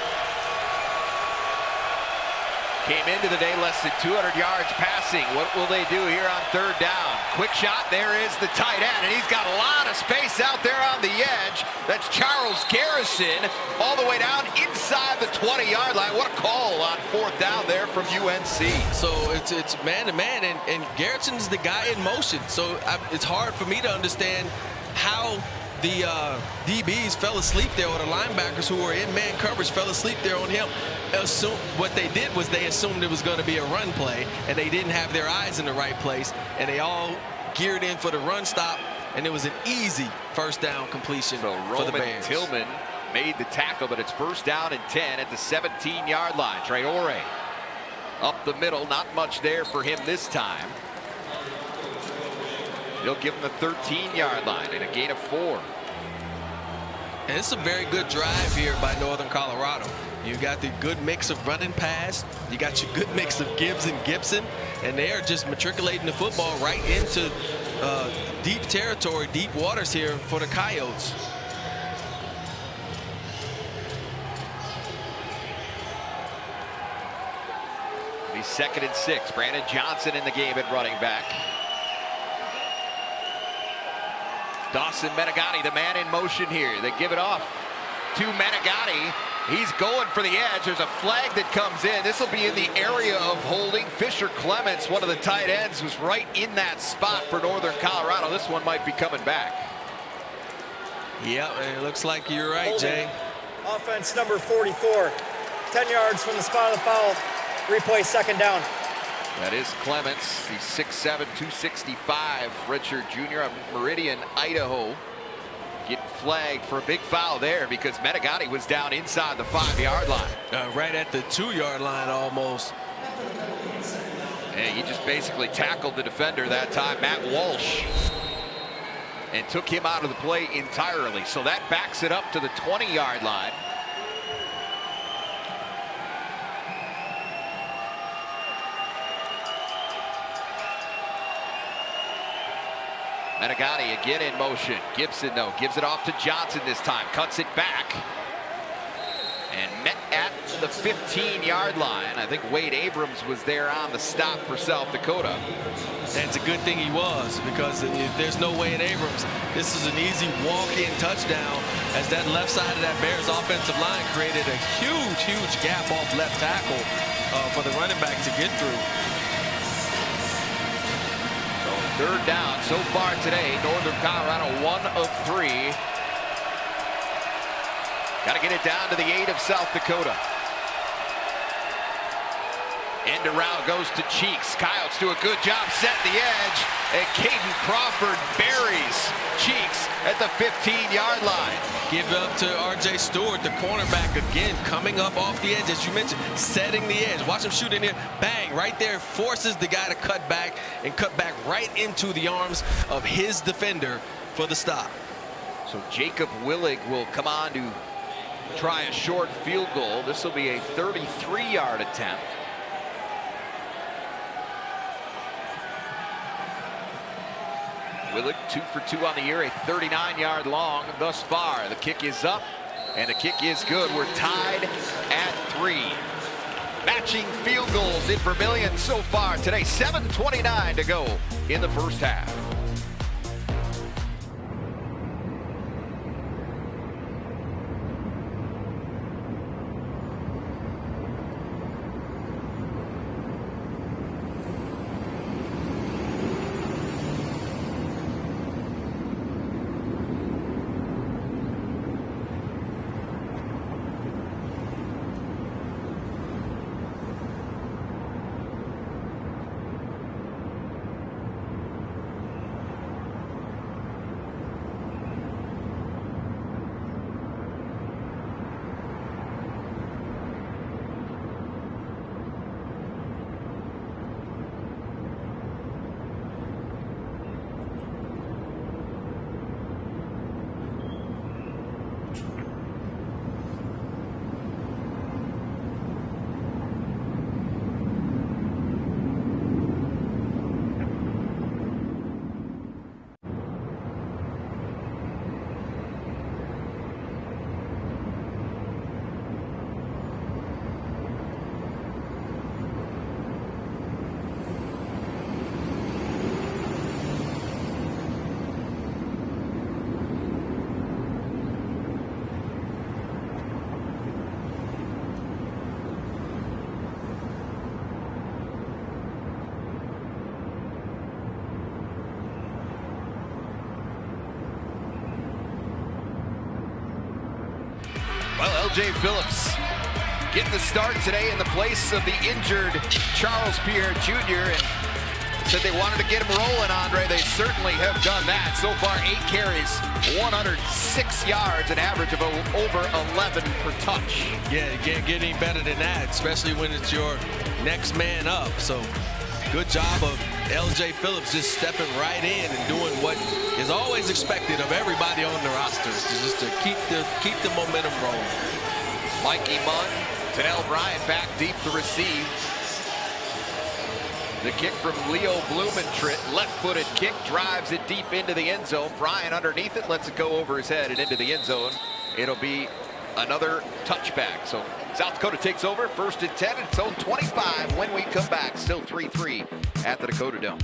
Speaker 2: came into the day less than 200 yards passing. What will they do here on third down? Quick shot, there is the tight end, and he's got a lot of space out there on the edge. That's Charles Garrison all the way down inside the 20-yard line. What a call on fourth down there from UNC.
Speaker 3: So it's man-to-man, and Garrison's the guy in motion. So it's hard for me to understand how the DBs fell asleep there, or the linebackers who were in man coverage fell asleep there on him. What they did was they assumed it was going to be a run play, and they didn't have their eyes in the right place, and they all geared in for the run stop, and it was an easy first down completion for the Bears.
Speaker 2: Tillman made the tackle, but it's first down and 10 at the 17-yard line. Traore up the middle, not much there for him this time. They'll give him the 13-yard line and a gain of 4.
Speaker 3: And it's a very good drive here by Northern Colorado. You got the good mix of run and pass. You got your good mix of Gibbs and Gibson, and they are just matriculating the football right into deep territory, deep waters here for the Coyotes.
Speaker 2: It'll be 2nd and 6. Brandon Johnson in the game at running back. Dawson Menegatti, the man in motion here. They give it off to Menegatti. He's going for the edge. There's a flag that comes in. This will be in the area of holding. Fisher Clements, one of the tight ends, was right in that spot for Northern Colorado. This one might be coming back.
Speaker 3: Yep, it looks like you're right,
Speaker 10: holding.
Speaker 3: Jay.
Speaker 10: Offense number 44. 10 yards from the spot of the foul. Replay, second down.
Speaker 2: That is Clements, the 6'7", 265 redshirt junior of Meridian, Idaho. Getting flagged for a big foul there because Menegatti was down inside the 5-yard line.
Speaker 3: Right at the 2-yard line almost.
Speaker 2: And he just basically tackled the defender that time, Matt Walsh, and took him out of the play entirely. So that backs it up to the 20-yard line. Menegatti again in motion. Gibson, though, gives it off to Johnson this time. Cuts it back. And met at the 15-yard line. I think Wade Abrams was there on the stop for South Dakota.
Speaker 3: That's a good thing he was, because if there's no Wade Abrams, this is an easy walk-in touchdown, as that left side of that Bears offensive line created a huge gap off left tackle for the running back to get through.
Speaker 2: Third down so far today. Northern Colorado 1 of 3. Got to get it down to the 8 of South Dakota. End around goes to Cheeks. Coyotes do a good job setting the edge, and Caden Crawford buries Cheeks at the 15-yard line.
Speaker 3: Give it up to R.J. Stewart, the cornerback, again, coming up off the edge, as you mentioned, setting the edge. Watch him shoot in there. Bang, right there, forces the guy to cut back and cut back right into the arms of his defender for the stop.
Speaker 2: So Jacob Willig will come on to try a short field goal. This will be a 33-yard attempt. Willig 2 for 2 on the year, a 39-yard long thus far. The kick is up, and the kick is good. We're tied at 3. Matching field goals in Vermillion so far today. 7:29 to go in the first half. Well, L.J. Phillips getting the start today in the place of the injured Charles Pierre Jr. and said they wanted to get him rolling, Andre. They certainly have done that. So far, 8 carries, 106 yards, an average of over 11 per touch.
Speaker 3: Yeah, you can't get any better than that, especially when it's your next man up. So good job of L.J. Phillips just stepping right in and doing what is always expected of everybody on the roster, just to keep the momentum rolling.
Speaker 2: Mikey Munn, Tanel Bryant back deep to receive. The kick from Leo Blumentritt, left-footed kick, drives it deep into the end zone. Bryant underneath it, lets it go over his head and into the end zone. It'll be another touchback. So South Dakota takes over, 1st and 10, its own 25 when we come back. Still 3-3 at the Dakota Dome.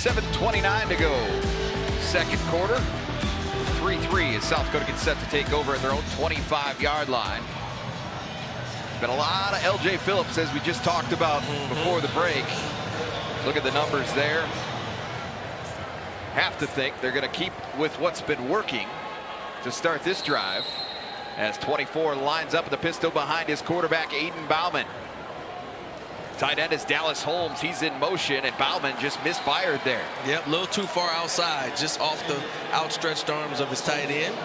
Speaker 2: .29 to go. Second quarter. 3-3 as South Dakota gets set to take over at their own 25-yard line. Been a lot of LJ Phillips, as we just talked about before the break. Look at the numbers there. Have to think they're going to keep with what's been working to start this drive, as 24 lines up in the pistol behind his quarterback, Aiden Bauman. Tight end is Dallas Holmes. He's in motion, and Bauman just misfired there.
Speaker 3: Yep, a little too far outside, just off the outstretched arms of his tight end.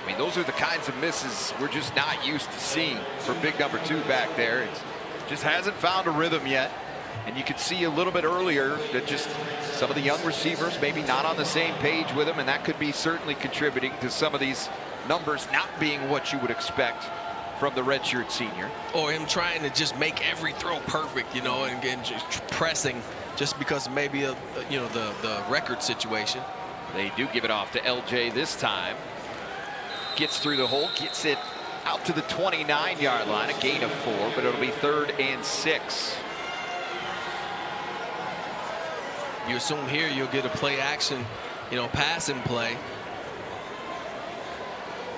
Speaker 2: I mean, those are the kinds of misses we're just not used to seeing from big number 2 back there. It just hasn't found a rhythm yet. And you could see a little bit earlier that just some of the young receivers maybe not on the same page with him, and that could be certainly contributing to some of these numbers not being what you would expect from the redshirt senior.
Speaker 3: Or him trying to just make every throw perfect, you know, and just pressing just because maybe you know, the record situation.
Speaker 2: They do give it off to LJ this time. Gets through the hole, gets it out to the 29-yard line, a gain of 4, but it'll be 3rd and 6.
Speaker 3: You assume here you'll get a play action, you know, passing play,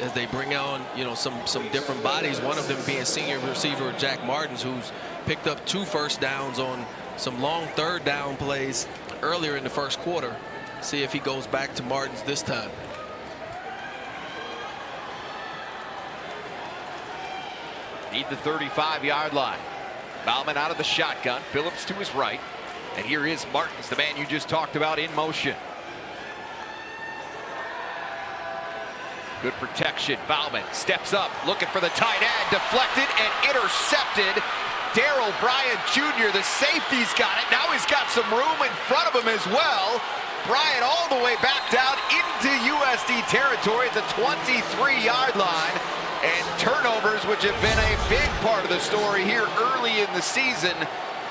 Speaker 3: as they bring on, you know, some different bodies. One of them being senior receiver Jack Martins, who's picked up 2 first downs on some long 3rd down plays earlier in the first quarter. See if he goes back to Martins this time.
Speaker 2: Need the 35-yard line. Bauman out of the shotgun. Phillips to his right. And here is Martins, the man you just talked about, in motion. Good protection. Bauman steps up, looking for the tight end. Deflected and intercepted. Darrell Bryant Jr., the safety's got it. Now he's got some room in front of him as well. Bryant all the way back down into USD territory at the 23-yard line. And turnovers, which have been a big part of the story here early in the season,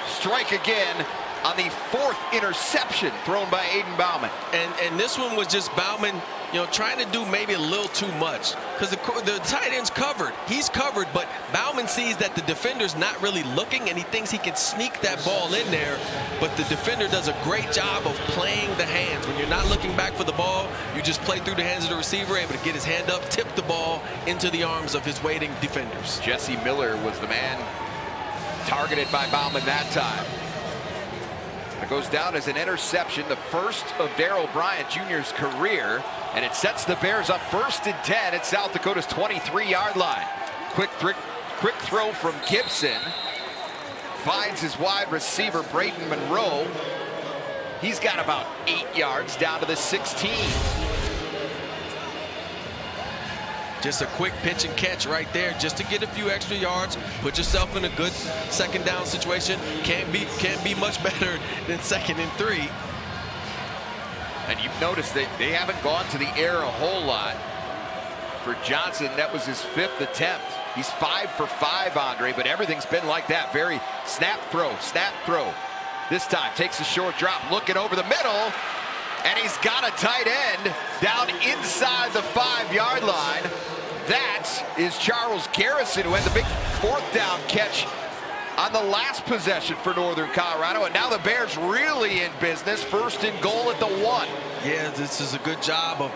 Speaker 2: strike again on the 4th interception thrown by Aiden Bauman.
Speaker 3: And this one was just Bauman, you know, trying to do maybe a little too much, because the tight end's covered. He's covered, but Bauman sees that the defender's not really looking, and he thinks he can sneak that ball in there. But the defender does a great job of playing the hands. When you're not looking back for the ball, you just play through the hands of the receiver, able to get his hand up, tip the ball into the arms of his waiting defenders.
Speaker 2: Jesse Miller was the man targeted by Bauman that time. It goes down as an interception, the first of Darrell Bryant Jr.'s career, and it sets the Bears up 1st and 10 at South Dakota's 23-yard line. Quick throw from Gibson. Finds his wide receiver, Braden Monroe. He's got about 8 yards down to the 16.
Speaker 3: Just a quick pitch and catch right there, just to get a few extra yards, put yourself in a good 2nd down situation. Can't be much better than 2nd and 3.
Speaker 2: And you've noticed that they haven't gone to the air a whole lot. For Johnson, that was his 5th attempt. He's 5 for 5, Andre, but everything's been like that. Very snap, throw, snap, throw. This time takes a short drop, looking over the middle, and he's got a tight end down inside the 5-yard line. That is Charles Garrison, who had the big 4th down catch on the last possession for Northern Colorado. And now the Bears really in business. 1st and goal at the 1.
Speaker 3: Yeah, this is a good job of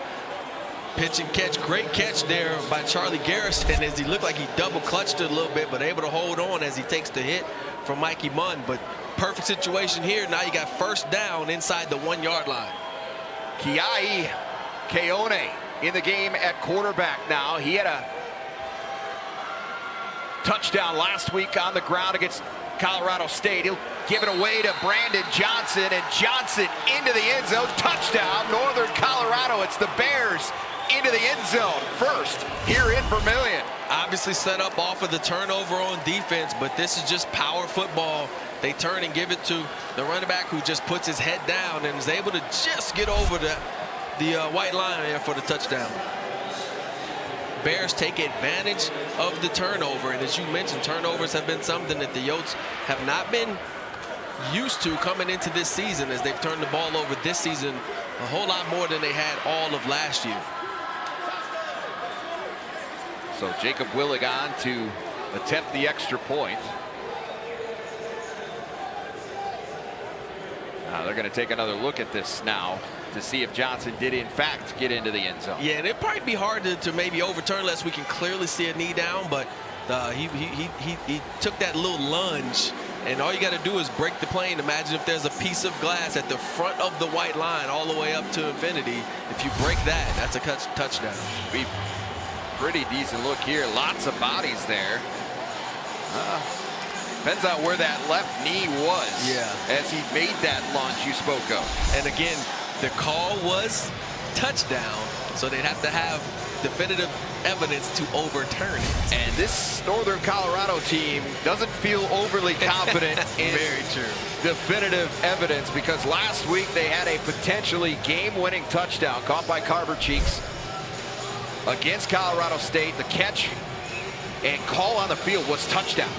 Speaker 3: pitch and catch. Great catch there by Charlie Garrison, as he looked like he double clutched it a little bit, but able to hold on as he takes the hit from Mikey Munn. But perfect situation here. Now you got 1st down inside the 1-yard line.
Speaker 2: Kiai Keone in the game at quarterback now. He had a touchdown last week on the ground against Colorado State. He'll give it away to Brandon Johnson, and Johnson into the end zone. Touchdown, Northern Colorado. It's the Bears into the end zone first here in Vermillion.
Speaker 3: Obviously set up off of the turnover on defense, but this is just power football. They turn and give it to the running back, who just puts his head down and is able to just get over the white line there for the touchdown. Bears take advantage of the turnover, and as you mentioned, turnovers have been something that the Yotes have not been used to coming into this season, as they've turned the ball over this season a whole lot more than they had all of last year.
Speaker 2: So Jacob Willig on to attempt the extra point. They're going to take another look at this now to to see if Johnson did in fact get into the end zone.
Speaker 3: Yeah, and it'd probably be hard to maybe overturn unless we can clearly see a knee down, but he took that little lunge, and all you got to do is break the plane. Imagine if there's a piece of glass at the front of the white line all the way up to infinity. If you break that, that's a touchdown.
Speaker 2: Pretty decent look here. Lots of bodies there. Depends on where that left knee was.
Speaker 3: Yeah. As
Speaker 2: he made that launch you spoke of.
Speaker 3: And again, the call was touchdown, so they'd have to have definitive evidence to overturn it.
Speaker 2: And this Northern Colorado team doesn't feel overly confident in
Speaker 3: Very true.
Speaker 2: definitive evidence, because last week they had a potentially game-winning touchdown caught by Carver Cheeks against Colorado State. The catch and call on the field was touchdown.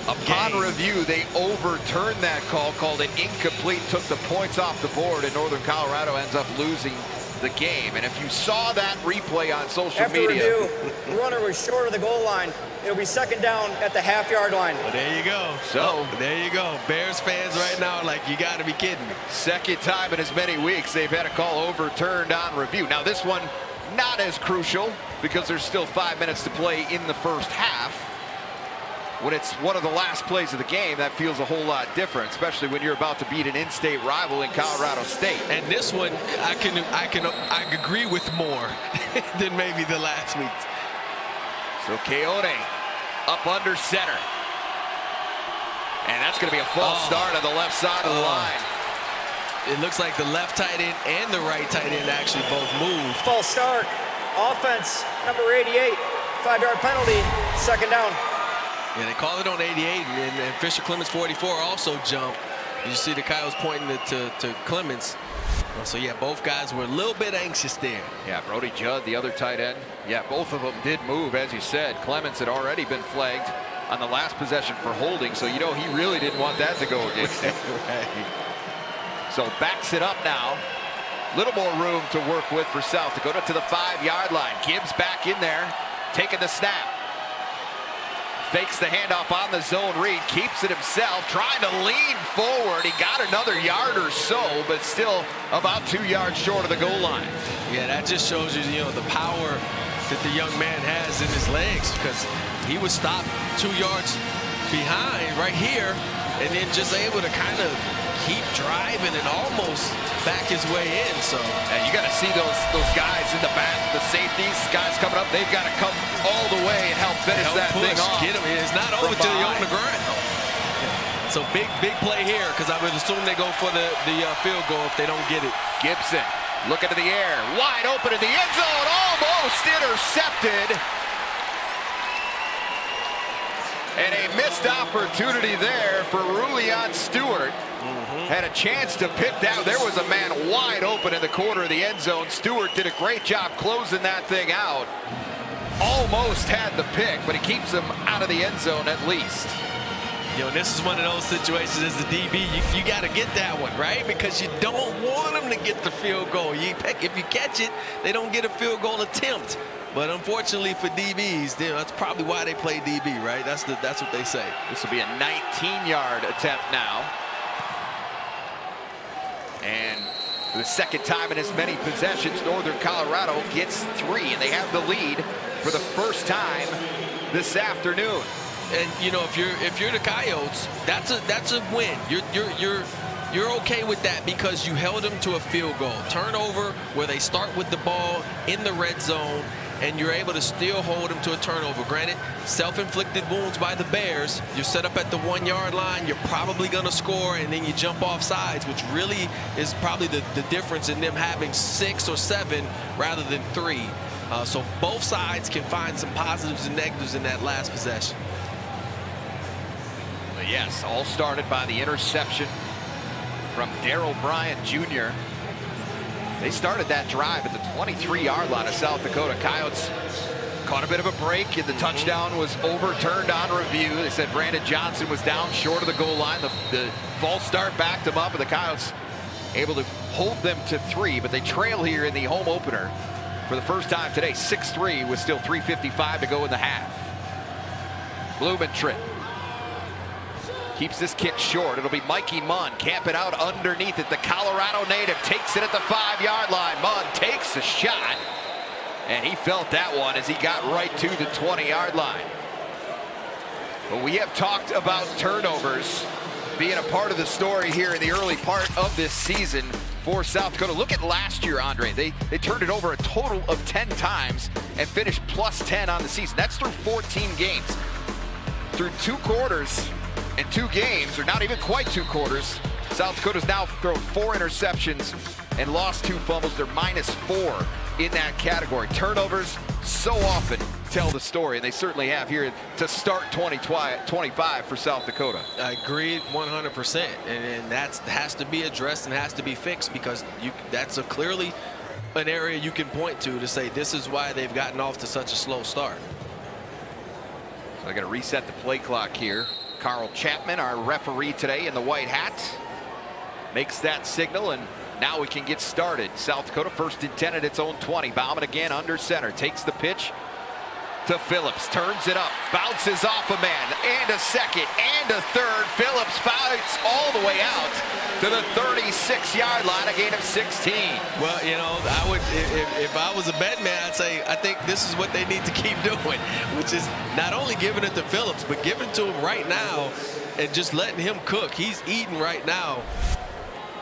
Speaker 2: Upon review, they overturned that call, called it incomplete, took the points off the board, and Northern Colorado ends up losing the game. And if you saw that replay on social media,
Speaker 10: review, the runner was short of the goal line. It'll be second down at the half-yard line.
Speaker 3: Well, there you go.
Speaker 2: So
Speaker 3: there you go. Bears fans right now are like, you got to be kidding me.
Speaker 2: Second time in as many weeks they've had a call overturned on review. Now this one not as crucial because there's still 5 minutes to play in the first half. When it's one of the last plays of the game, that feels a whole lot different, especially when you're about to beat an in-state rival in Colorado State.
Speaker 3: And this one, I agree with more than maybe the last week.
Speaker 2: So Keone up under center. And that's going to be a false start on the left side of the line.
Speaker 3: It looks like the left tight end and the right tight end actually both moved.
Speaker 10: False start. Offense, number 88. 5-yard penalty. Second down.
Speaker 3: Yeah, they call it on 88, and Fisher Clemens 44 also jumped. You see the Coyotes pointing to Clemens. So yeah, both guys were a little bit anxious there.
Speaker 2: Yeah, Brody Judd, the other tight end. Yeah, both of them did move, as you said. Clemens had already been flagged on the last possession for holding, so you know he really didn't want that to go against him.
Speaker 3: Right.
Speaker 2: So backs it up now. Little more room to work with for South Dakota to the 5-yard line. Gibbs back in there, taking the snap. Fakes the handoff on the zone read, keeps it himself, trying to lean forward. He got another yard or so, but still about 2 yards short of the goal line.
Speaker 3: Yeah, that just shows you, the power that the young man has in his legs, because he was stopped 2 yards behind right here, and then just able to kind of keep driving and almost back his way in. So
Speaker 2: and you got to see those guys in the back, the safeties, guys coming up. They've got to come all the way and help finish that thing off.
Speaker 3: Get him. It's not over till you're on the ground. So big play here, because I would assume they go for the field goal if they don't get it.
Speaker 2: Gibson looking to the air, wide open in the end zone, almost intercepted. And a missed opportunity there for Rulian Stewart. Had a chance to pick that. There was a man wide open in the corner of the end zone. Stewart did a great job closing that thing out. Almost had the pick, but he keeps him out of the end zone at least.
Speaker 3: And this is one of those situations as the DB, you got to get that one, right? Because you don't want them to get the field goal. If you catch it, they don't get a field goal attempt. But unfortunately for DBs, that's probably why they play DB, right? That's what they say.
Speaker 2: This will be a 19-yard attempt now. And for the second time in as many possessions, Northern Colorado gets 3, and they have the lead for the first time this afternoon.
Speaker 3: And if you're the Coyotes, that's a win. You're okay with that because you held them to a field goal. Turnover where they start with the ball in the red zone, and you're able to still hold them to a turnover. Granted, self-inflicted wounds by the Bears. You're set up at the 1-yard line. You're probably going to score, and then you jump off sides, which really is probably the difference in them having 6 or 7 rather than 3. So both sides can find some positives and negatives in that last possession.
Speaker 2: But yes, all started by the interception from Darryl Bryant Jr. They started that drive at the 23-yard line of South Dakota. Coyotes caught a bit of a break, and the touchdown was overturned on review. They said Brandon Johnson was down short of the goal line. The false start backed them up, and the Coyotes able to hold them to 3, but they trail here in the home opener for the first time today, 6-3, with still 3:55 to go in the half. Blumentritt Keeps this kick short. It'll be Mikey Munn camping out underneath it. The Colorado native takes it at the 5-yard line. Munn takes a shot, and he felt that one as he got right to the 20-yard line. But we have talked about turnovers being a part of the story here in the early part of this season for South Dakota. Look at last year, Andre. They turned it over a total of 10 times and finished plus 10 on the season. That's through 14 games. Through 2 quarters and 2 games, or not even quite 2 quarters, South Dakota's now thrown 4 interceptions and lost 2 fumbles. They're -4 in that category. Turnovers so often tell the story, and they certainly have here to start 2025 for South Dakota.
Speaker 3: I agree 100%, and that has to be addressed and has to be fixed, because that's clearly an area you can point to say this is why they've gotten off to such a slow start.
Speaker 2: So they're going to reset the play clock here. Carl Chapman, our referee today in the white hat, makes that signal, and now we can get started. South Dakota first and 10 at its own 20. Bauman again under center, takes the pitch to Phillips, turns it up, bounces off a man, and a second, and a third. Phillips fights all the way out to the 36-yard line, a gain of 16.
Speaker 3: Well, you know, I would, if I was a betting man, I'd say I think this is what they need to keep doing, which is not only giving it to Phillips, but giving it to him right now and just letting him cook. He's eating right now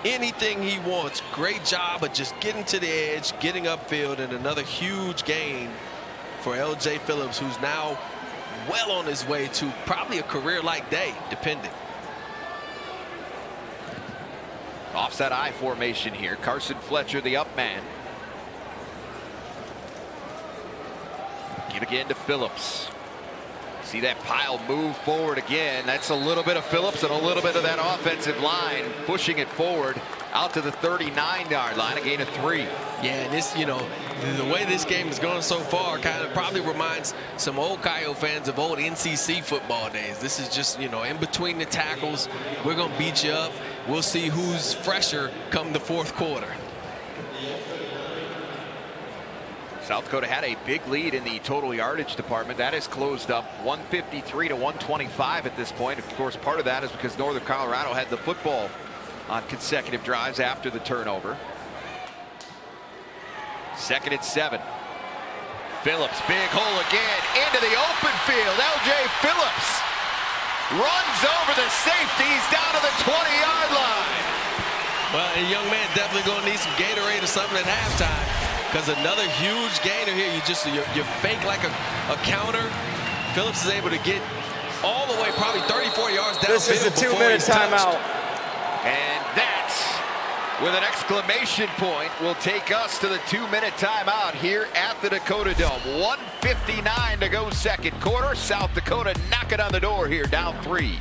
Speaker 3: anything he wants. Great job of just getting to the edge, getting upfield, and another huge gain for L.J. Phillips, who's now well on his way to probably a career-like day, depending.
Speaker 2: Offset I formation here. Carson Fletcher, the up man. Give again to Phillips. See that pile move forward again. That's a little bit of Phillips and a little bit of that offensive line pushing it forward out to the 39-yard line, a gain of 3.
Speaker 3: Yeah, and this, you know, the way this game is going so far kind of probably reminds some old Coyote fans of old NCC football days. This is just, you know, in between the tackles, we're going to beat you up. We'll see who's fresher come the 4th quarter.
Speaker 2: South Dakota had a big lead in the total yardage department. That is closed up 153 to 125 at this point. Of course, part of that is because Northern Colorado had the football on consecutive drives after the turnover. 2nd and 7. Phillips, big hole again into the open field. L.J. Phillips runs over the safeties down to the 20-yard line.
Speaker 3: Well, a young man definitely going to need some Gatorade or something at halftime, because another huge gainer here. You fake like a counter. Phillips is able to get all the way probably 34 yards downfield.
Speaker 10: This is a 2-minute timeout.
Speaker 2: And that, with an exclamation point, will take us to the 2-minute timeout here at the Dakota Dome. 1:59 to go 2nd quarter. South Dakota knocking on the door here, down 3.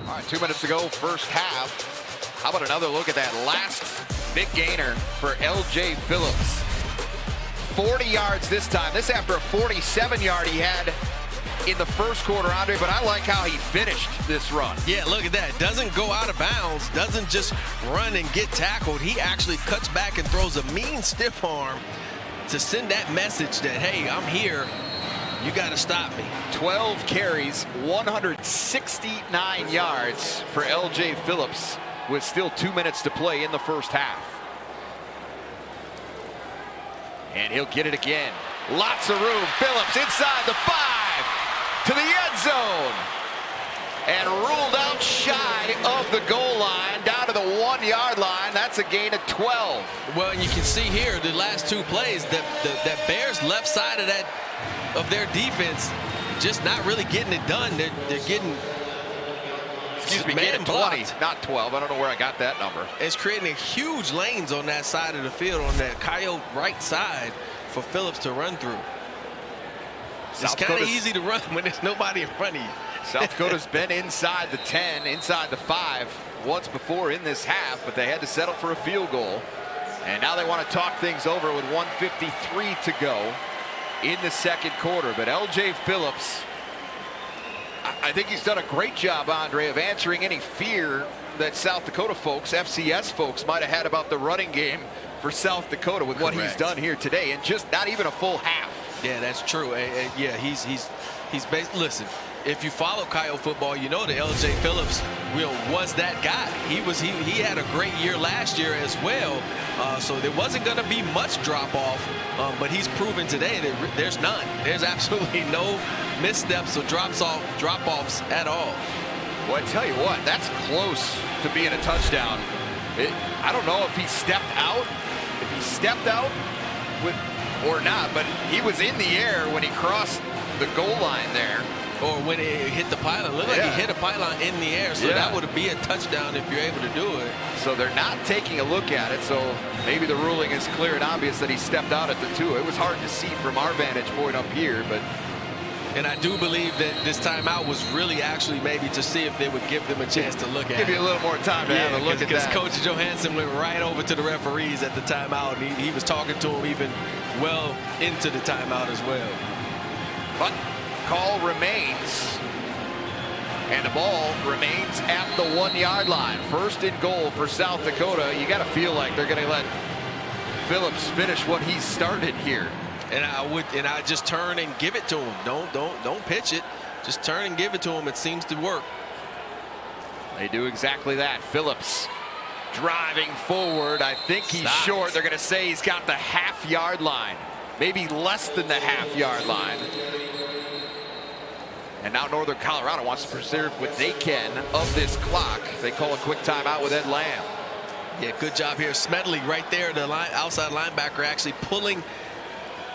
Speaker 2: All right, 2 minutes to go, first half. How about another look at that last big gainer for L.J. Phillips? 40 yards this time. This after a 47-yard he had in the first quarter, Andre, but I like how he finished this run.
Speaker 3: Yeah, look at that. Doesn't go out of bounds, doesn't just run and get tackled. He actually cuts back and throws a mean stiff arm to send that message that, hey, I'm here. You got to stop me.
Speaker 2: 12 carries, 169 yards for L.J. Phillips with still 2 minutes to play in the first half. And he'll get it again. Lots of room. Phillips inside the 5 to the end zone. And ruled out shy of the goal line, down to the 1-yard line. That's a gain of 12.
Speaker 3: Well, and you can see here the last two plays that Bears left side of their defense just not really getting it done. They're getting,
Speaker 2: getting 20, not 12. I don't know where I got that number.
Speaker 3: It's creating huge lanes on that side of the field, on that Coyote right side for Phillips to run through. It's kind of easy to run when there's nobody in front of you.
Speaker 2: South Dakota's been inside the 10, inside the 5 once before in this half, but they had to settle for a field goal. And now they want to talk things over with 1:53 to go in the second quarter. But L.J. Phillips, I think he's done a great job, Andre, of answering any fear that South Dakota folks, FCS folks, might have had about the running game for South Dakota with what he's done here today, and just not even a full half.
Speaker 3: Yeah, that's true. Yeah, he's listen, if you follow Coyote football, you know that L.J. Phillips was that guy. He had a great year last year as well, so there wasn't going to be much drop off, but he's proven today that there's none. There's absolutely no missteps or drop-offs at all.
Speaker 2: Well, I tell you what, that's close to being a touchdown. I don't know if he stepped out, or not, but he was in the air when he crossed the goal line there.
Speaker 3: Or when it hit the pylon. Looked like he hit a pylon in the air, so that would be a touchdown if you're able to do it.
Speaker 2: So they're not taking a look at it, so maybe the ruling is clear and obvious that he stepped out at the 2. It was hard to see from our vantage point up here, but...
Speaker 3: And I do believe that this timeout was really actually maybe to see if they would give them a chance to look at it.
Speaker 2: Give you a little more time to have a look at that.
Speaker 3: Because Coach Johansson went right over to the referees at the timeout, and he was talking to him even well into the timeout as well.
Speaker 2: But call remains, and the ball remains at the 1-yard line. First and goal for South Dakota. You got to feel like they're going to let Phillips finish what he started here.
Speaker 3: And I just turn and give it to him. Don't pitch it. Just turn and give it to him. It seems to work.
Speaker 2: They do exactly that. Phillips driving forward. I think he's short. They're going to say he's got the half-yard line, maybe less than the half-yard line. And now Northern Colorado wants to preserve what they can of this clock. They call a quick timeout with Ed Lamb.
Speaker 3: Yeah, good job here. Smedley right there, the outside linebacker, actually pulling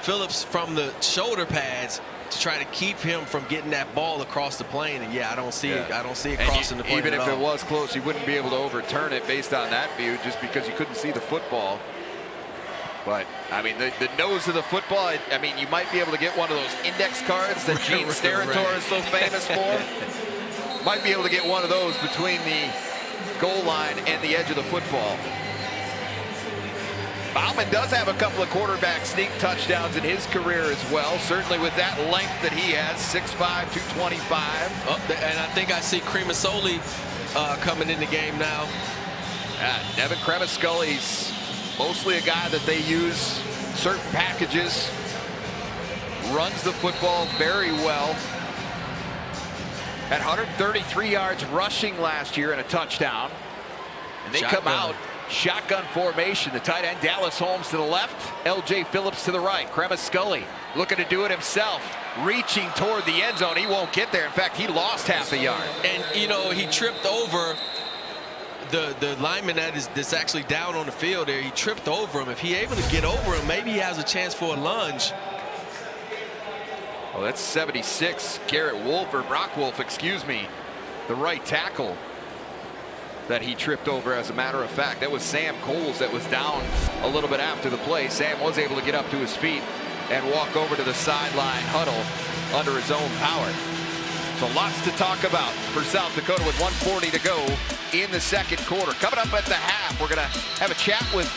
Speaker 3: Phillips from the shoulder pads to try to keep him from getting that ball across the plane. And I don't see it. I don't see it crossing the plane.
Speaker 2: Even if it was close, you wouldn't be able to overturn it based on that view, just because you couldn't see the football. But I mean, the nose of the football. I mean, you might be able to get one of those index cards that Gene Steratore is so famous for. Might be able to get one of those between the goal line and the edge of the football. Bauman does have a couple of quarterback sneak touchdowns in his career as well. Certainly with that length that he has, 6'5", 225.
Speaker 3: And I think I see Cremasoli coming in the game now.
Speaker 2: Devin Cremasoli's mostly a guy that they use certain packages. Runs the football very well. Had 133 yards rushing last year and a touchdown. And they come out. Shotgun formation. The tight end Dallas Holmes to the left, L.J. Phillips to the right. Cremasoli looking to do it himself, reaching toward the end zone. He won't get there. In fact, he lost half a yard.
Speaker 3: And he tripped over the lineman that's actually down on the field there. He tripped over him. If he's able to get over him, maybe he has a chance for a lunge.
Speaker 2: Well, that's 76. Brock Wolf, excuse me, the right tackle that he tripped over. As a matter of fact, that was Sam Coles that was down a little bit after the play. Sam was able to get up to his feet and walk over to the sideline huddle under his own power. So lots to talk about for South Dakota with 1:40 to go in the second quarter. Coming up at the half, we're going to have a chat with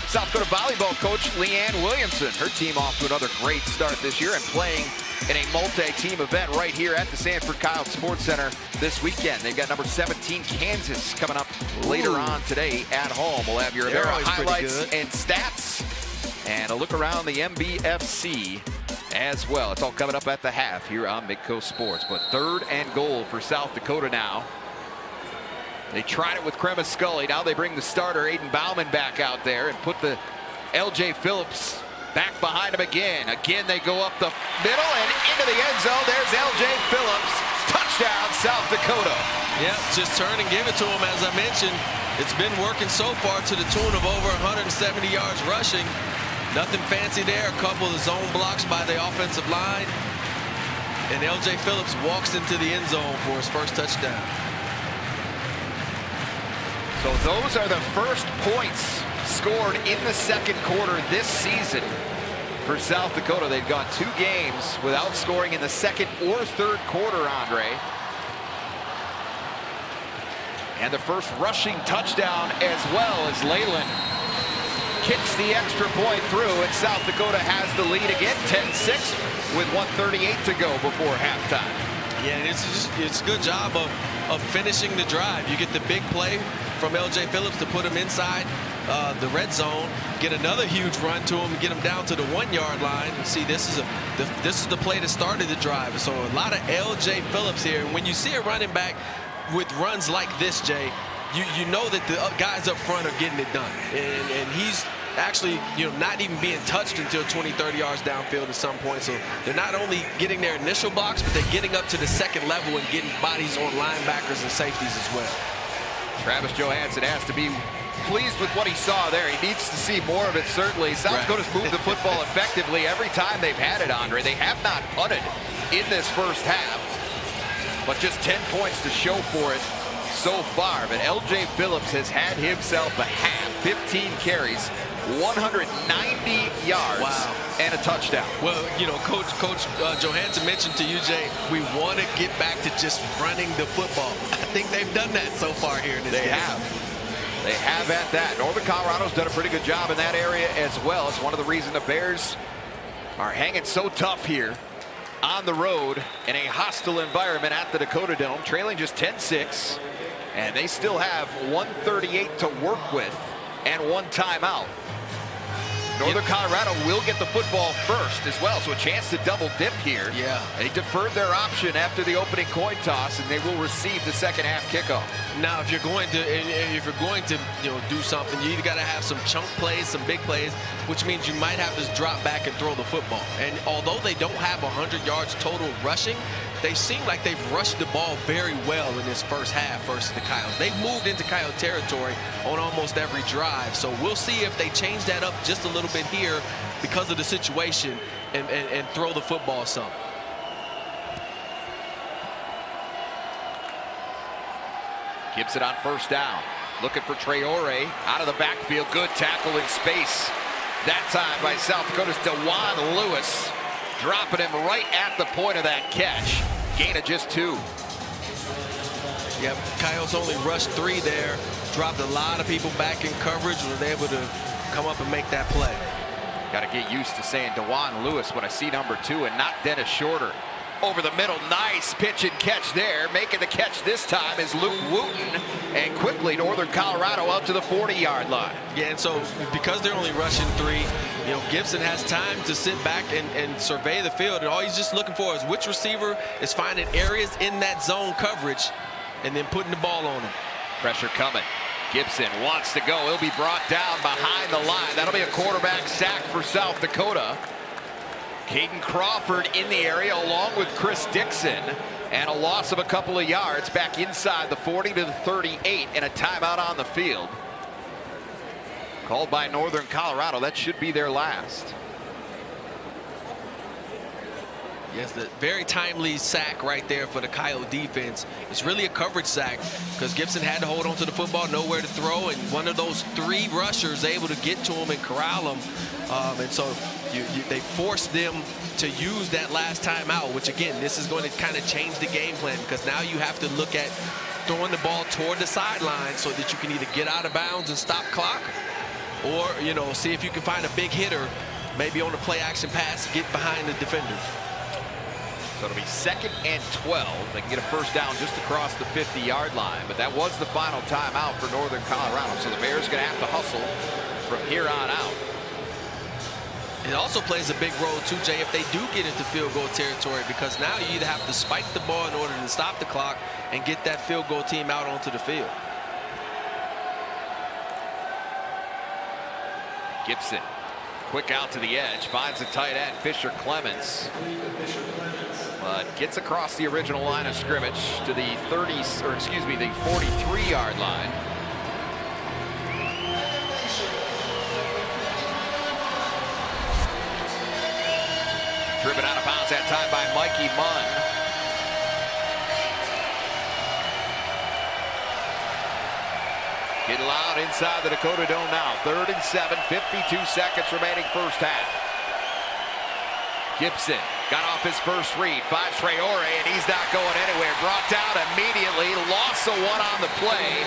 Speaker 2: South Dakota volleyball coach Leanne Williamson. Her team off to another great start this year and playing in a multi-team event right here at the Sanford Kyle Sports Center this weekend. They've got number 17 Kansas coming up later on today at home. We'll have your highlights and stats and a look around the MBFC as well. It's all coming up at the half here on Midco Sports. But 3rd and goal for South Dakota now. They tried it with Kremis Scully. Now they bring the starter Aiden Bauman back out there and put the LJ Phillips back behind him again. Again, they go up the middle and into the end zone. There's LJ Phillips. Touchdown, South Dakota.
Speaker 3: Yep, just turn and give it to him. As I mentioned, it's been working so far to the tune of over 170 yards rushing. Nothing fancy there. A couple of zone blocks by the offensive line. And LJ Phillips walks into the end zone for his first touchdown.
Speaker 2: So those are the first points scored in the second quarter this season for South Dakota. They've gone 2 games without scoring in the second or third quarter, Andre. And the first rushing touchdown as well as Leyland kicks the extra point through, and South Dakota has the lead again, 10-6 with 1:38 to go before halftime.
Speaker 3: Yeah, it's a good job of finishing the drive. You get the big play from LJ Phillips to put him inside the red zone, get another huge run to him, get him down to the 1-yard line. See, this is the play that started the drive. So a lot of LJ Phillips here. And when you see a running back with runs like this, Jay, you know that the guys up front are getting it done. And he's actually, not even being touched until 20-30 yards downfield at some point. So they're not only getting their initial blocks, but they're getting up to the second level and getting bodies on linebackers and safeties as well.
Speaker 2: Travis Johansson has to be pleased with what he saw there. He needs to see more of it, certainly. South Dakota's moved the football effectively every time they've had it, Andre. They have not punted in this first half, but just 10 points to show for it so far. But LJ Phillips has had himself a half, 15 carries, 190 yards, and a touchdown.
Speaker 3: Well, Coach Johansson mentioned to you, Jay, we want to get back to just running the football. I think they've done that so far here in this game.
Speaker 2: They have at that. Northern Colorado's done a pretty good job in that area as well. It's one of the reasons the Bears are hanging so tough here on the road in a hostile environment at the Dakota Dome, trailing just 10-6, and they still have 1:38 to work with and 1 timeout. Northern Colorado will get the football first as well, so a chance to double dip here.
Speaker 3: Yeah.
Speaker 2: They deferred their option after the opening coin toss, and they will receive the second half kickoff.
Speaker 3: Now, if you're going to do something, you either got to have some chunk plays, some big plays, which means you might have to drop back and throw the football. And although they don't have 100 yards total rushing, they seem like they've rushed the ball very well in this first half versus the Coyotes. They've moved into Coyote territory on almost every drive. So we'll see if they change that up just a little bit here because of the situation and throw the football some.
Speaker 2: Gibson on first down. Looking for Traore out of the backfield. Good tackle in space. That time by South Dakota's DeJuan Lewis. Dropping him right at the point of that catch. Gain of just 2.
Speaker 3: Yep, Coyotes only rushed 3 there. Dropped a lot of people back in coverage. Was able to come up and make that play.
Speaker 2: Got to get used to saying DeJuan Lewis when I see number 2 and not Dennis Shorter. Over the middle, nice pitch and catch there. Making the catch this time is Luke Wooten, and quickly Northern Colorado up to the 40-yard line.
Speaker 3: Yeah, and so because they're only rushing 3, Gibson has time to sit back and survey the field, and all he's just looking for is which receiver is finding areas in that zone coverage and then putting the ball on them.
Speaker 2: Pressure coming. Gibson wants to go. He'll be brought down behind the line. That'll be a quarterback sack for South Dakota. Caden Crawford in the area along with Chris Dixon, and a loss of a couple of yards back inside the 40 to the 38 and a timeout on the field. Called by Northern Colorado. That should be their last.
Speaker 3: Yes, the very timely sack right there for the Coyote defense. It's really a coverage sack because Gibson had to hold on to the football, nowhere to throw, and one of those 3 rushers able to get to him and corral him. And so they forced them to use that last timeout, which again, this is going to kind of change the game plan because now you have to look at throwing the ball toward the sideline so that you can either get out of bounds and stop clock, or, you know, see if you can find a big hitter, maybe on the play action pass, get behind the defenders.
Speaker 2: So it'll be 2nd and 12. They can get a first down just across the 50-yard line, but that was the final timeout for Northern Colorado. So the Bears are going to have to hustle from here on out.
Speaker 3: It also plays a big role too, Jay, if they do get into field goal territory, because now you either have to spike the ball in order to stop the clock and get that field goal team out onto the field.
Speaker 2: Gibson, quick out to the edge, finds the tight end, Fisher Clemens. But gets across the original line of scrimmage to the the 43-yard line. Driven out of bounds that time by Mikey Munn. Get loud inside the Dakota Dome now. 3rd and 7, 52 seconds remaining first half. Gibson got off his first read, finds Traore, and he's not going anywhere. Brought down immediately, lost the one on the play.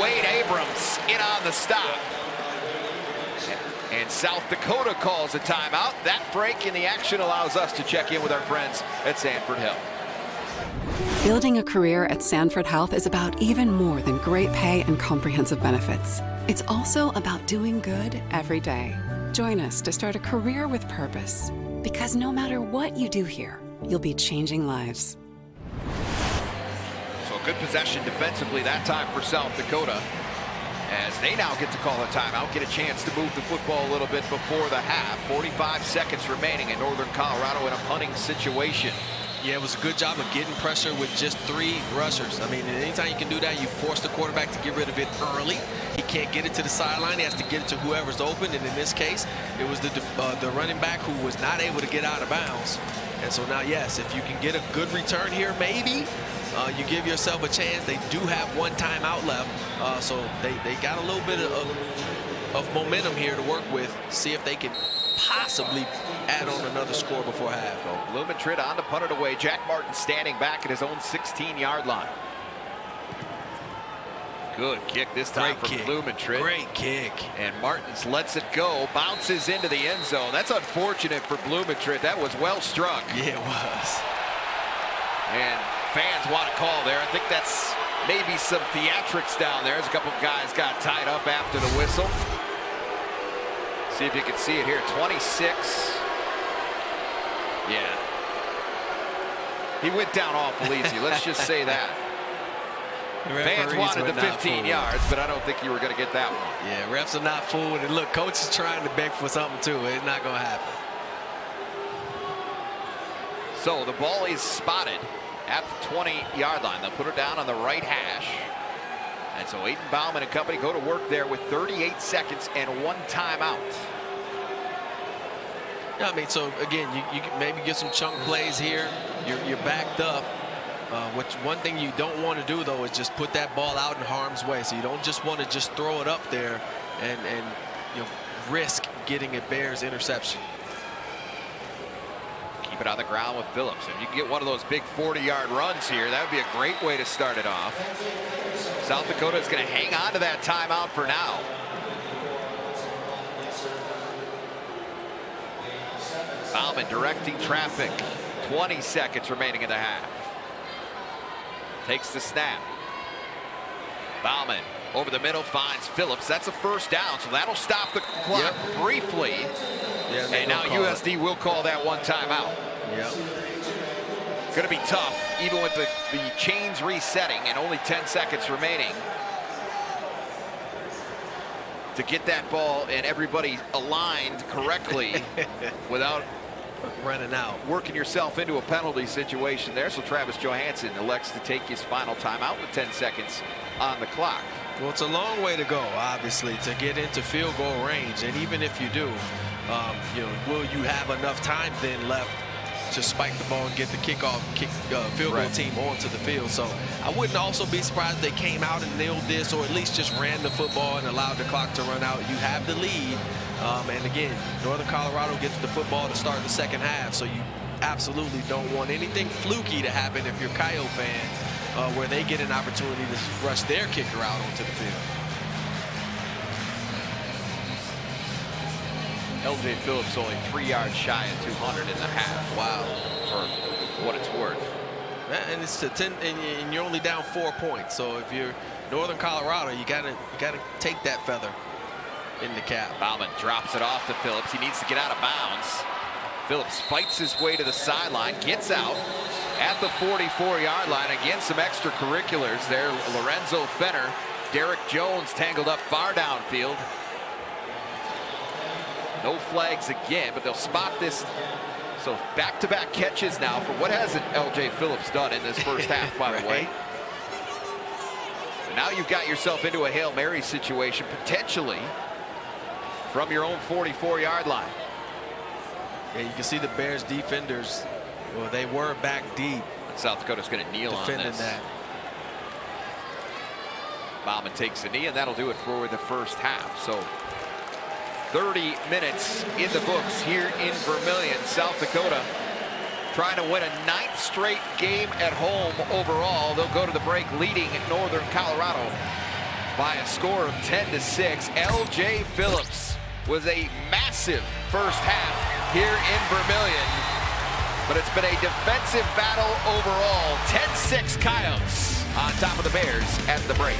Speaker 2: Wade Abrams in on the stop. And South Dakota calls a timeout. That break in the action allows us to check in with our friends at Sanford Health.
Speaker 11: Building a career at Sanford Health is about even more than great pay and comprehensive benefits. It's also about doing good every day. Join us to start a career with purpose. Because no matter what you do here, you'll be changing lives.
Speaker 2: So good possession defensively that time for South Dakota, as they now get to call a timeout, get a chance to move the football a little bit before the half. 45 seconds remaining in Northern Colorado in a punting situation.
Speaker 3: Yeah, it was a good job of getting pressure with just 3 rushers. I mean, anytime you can do that, you force the quarterback to get rid of it early. He can't get it to the sideline. He has to get it to whoever's open. And in this case, it was the running back who was not able to get out of bounds. And so now, yes, if you can get a good return here, maybe you give yourself a chance. They do have 1 timeout left. So they got a little bit of momentum here to work with. See if they can possibly add on another score before half.
Speaker 2: So Blumentritt on to punt it away. Jack Martin standing back at his own 16-yard line. Good kick this time from Blumentritt.
Speaker 3: Great kick.
Speaker 2: And Martins lets it go, bounces into the end zone. That's unfortunate for Blumentritt. That was well struck.
Speaker 3: Yeah, it was.
Speaker 2: And fans want to call there. I think that's maybe some theatrics down there as a couple of guys got tied up after the whistle. See if you can see it here. 26. Yeah. He went down awful easy. Let's just say that. Fans wanted the 15 yards, but I don't think you were going to get that one.
Speaker 3: Yeah, refs are not fooled. And look, coach is trying to beg for something too. It's not going to happen.
Speaker 2: So the ball is spotted at the 20-yard line. They'll put it down on the right hash. And so Aiden Bauman and company go to work there with 38 seconds and 1 timeout.
Speaker 3: Yeah, I mean, so again, you can maybe get some chunk plays here. You're backed up. One thing you don't want to do, though, is just put that ball out in harm's way. So you don't just want to just throw it up there and you know, risk getting a Bears interception.
Speaker 2: Keep it on the ground with Phillips. If you can get one of those big 40-yard runs here, that would be a great way to start it off. South Dakota is going to hang on to that timeout for now. Bauman directing traffic. 20 seconds remaining in the half. Takes the snap. Bauman over the middle finds Phillips. That's a first down, so that'll stop the clock briefly.
Speaker 3: Yeah,
Speaker 2: and now USD will call that 1 timeout.
Speaker 3: Yeah.
Speaker 2: Going to be tough, even with the chains resetting and only 10 seconds remaining, to get that ball and everybody aligned correctly without
Speaker 3: running out,
Speaker 2: working yourself into a penalty situation there. So Travis Johansson elects to take his final timeout with 10 seconds on the clock.
Speaker 3: Well, it's a long way to go, obviously, to get into field goal range. And even if you do, you know, will you have enough time then left to spike the ball and get the field goal team onto the field? So I wouldn't also be surprised if they came out and nailed this, or at least just ran the football and allowed the clock to run out. You have the lead. And again, Northern Colorado gets the football to start the second half. So you absolutely don't want anything fluky to happen if you're Coyote fans, where they get an opportunity to rush their kicker out onto the field.
Speaker 2: L.J. Phillips only 3 yards shy of 200 in the half.
Speaker 3: Wow.
Speaker 2: For what it's worth.
Speaker 3: And it's to 10, and you're only down 4 points. So if you're Northern Colorado, you gotta take that feather in the cap.
Speaker 2: Bauman drops it off to Phillips. He needs to get out of bounds. Phillips fights his way to the sideline, gets out at the 44-yard line. Again, some extracurriculars there. Lorenzo Fenner, Derek Jones tangled up far downfield. No flags again, but they'll spot this. So back-to-back catches now for what hasn't L.J. Phillips done in this first half, by the way. Now you've got yourself into a Hail Mary situation, potentially from your own 44-yard line.
Speaker 3: Yeah, you can see the Bears defenders, well, they were back deep.
Speaker 2: South Dakota's going to kneel on this.
Speaker 3: Defending that.
Speaker 2: Bauman takes a knee, and that'll do it for the first half. So 30 minutes in the books here in Vermillion. South Dakota trying to win a 9th straight game at home overall. They'll go to the break leading Northern Colorado by a score of 10-6. L.J. Phillips was a massive first half here in Vermillion, but it's been a defensive battle overall. 10-6 Coyotes on top of the Bears at the break.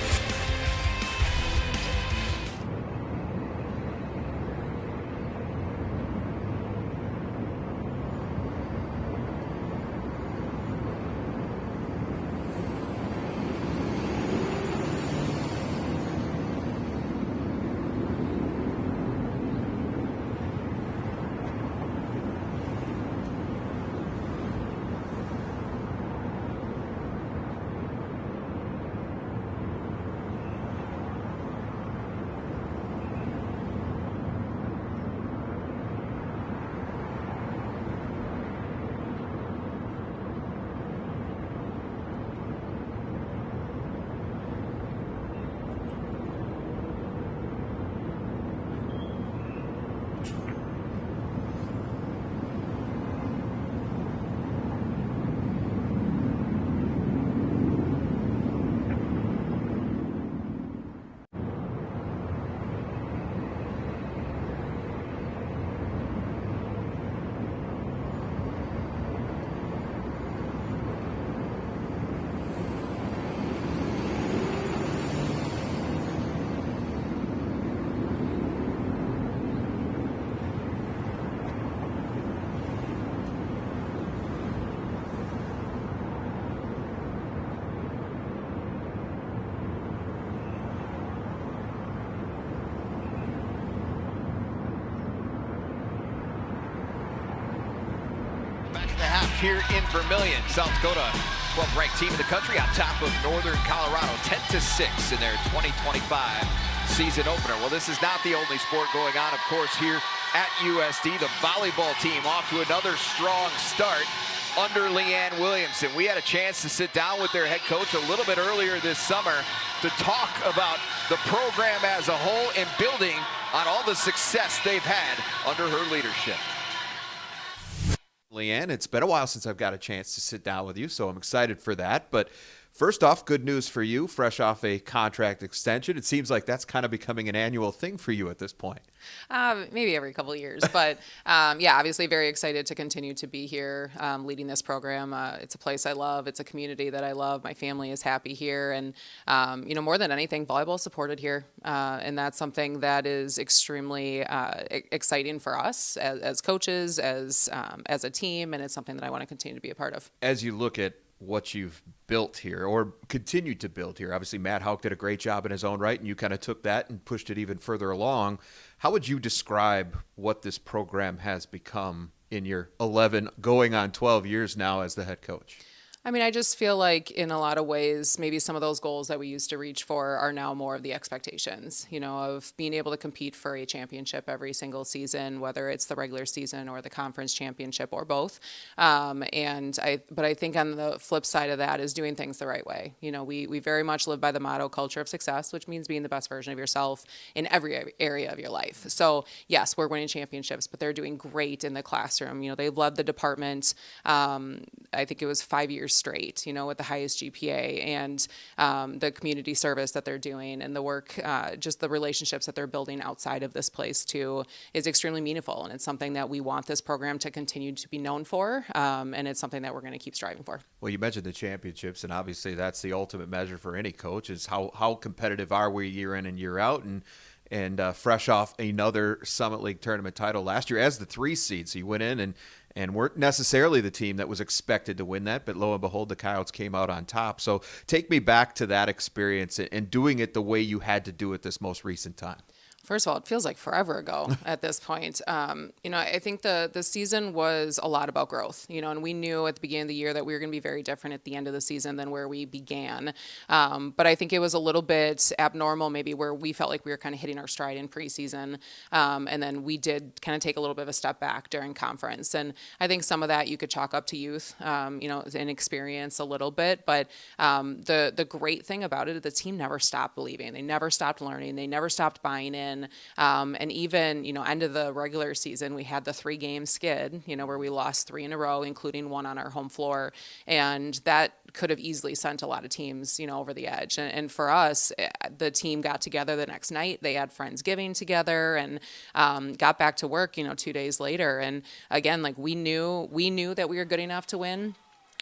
Speaker 2: Here in Vermillion, South Dakota, 12th ranked team in the country on top of Northern Colorado, 10-6 in their 2025 season opener. Well, this is not the only sport going on, of course, here at USD. The volleyball team off to another strong start under Leanne Williamson. We had a chance to sit down with their head coach a little bit earlier this summer to talk about the program as a whole and building on all the success they've had under her leadership.
Speaker 12: Leanne, it's been a while since I've got a chance to sit down with you, so I'm excited for that. But first off, good news for you, fresh off a contract extension. It seems like that's kind of becoming an annual thing for you at this point.
Speaker 13: Maybe every couple of years, but yeah, obviously very excited to continue to be here leading this program. It's a place I love. It's a community that I love. My family is happy here. And, more than anything, volleyball is supported here. And that's something that is extremely exciting for us as coaches, as a team. And it's something that I want to continue to be a part of.
Speaker 12: As you look at what you've built here or continued to build here, obviously Matt Houck did a great job in his own right, and you kind of took that and pushed it even further along. How would you describe what this program has become in your 11, going on 12 years now as the head coach?
Speaker 13: I mean, I just feel like in a lot of ways, maybe some of those goals that we used to reach for are now more of the expectations, of being able to compete for a championship every single season, whether it's the regular season or the conference championship or both. But I think on the flip side of that is doing things the right way. We very much live by the motto, culture of success, which means being the best version of yourself in every area of your life. So yes, we're winning championships, but they're doing great in the classroom. They've led the department. I think it was 5 years straight, with the highest GPA, and the community service that they're doing and the work, just the relationships that they're building outside of this place too is extremely meaningful. And it's something that we want this program to continue to be known for. And it's something that we're going to keep striving for.
Speaker 12: Well, you mentioned the championships, and obviously that's the ultimate measure for any coach is how competitive are we year in and year out. And fresh off another Summit League tournament title last year as the 3 seed. So you went in and weren't necessarily the team that was expected to win that, but lo and behold, the Coyotes came out on top. So take me back to that experience and doing it the way you had to do it this most recent time.
Speaker 13: First of all, it feels like forever ago at this point. I think the season was a lot about growth, and we knew at the beginning of the year that we were going to be very different at the end of the season than where we began. But I think it was a little bit abnormal maybe where we felt like we were kind of hitting our stride in preseason. And then we did kind of take a little bit of a step back during conference. And I think some of that you could chalk up to youth, and experience a little bit. But the great thing about it, the team never stopped believing. They never stopped learning. They never stopped buying in. And even, end of the regular season, we had the 3-game skid, where we lost 3 in a row, including 1 on our home floor. And that could have easily sent a lot of teams, over the edge. And for us, the team got together the next night. They had Friendsgiving together and got back to work, 2 days later. And again, we knew that we were good enough to win.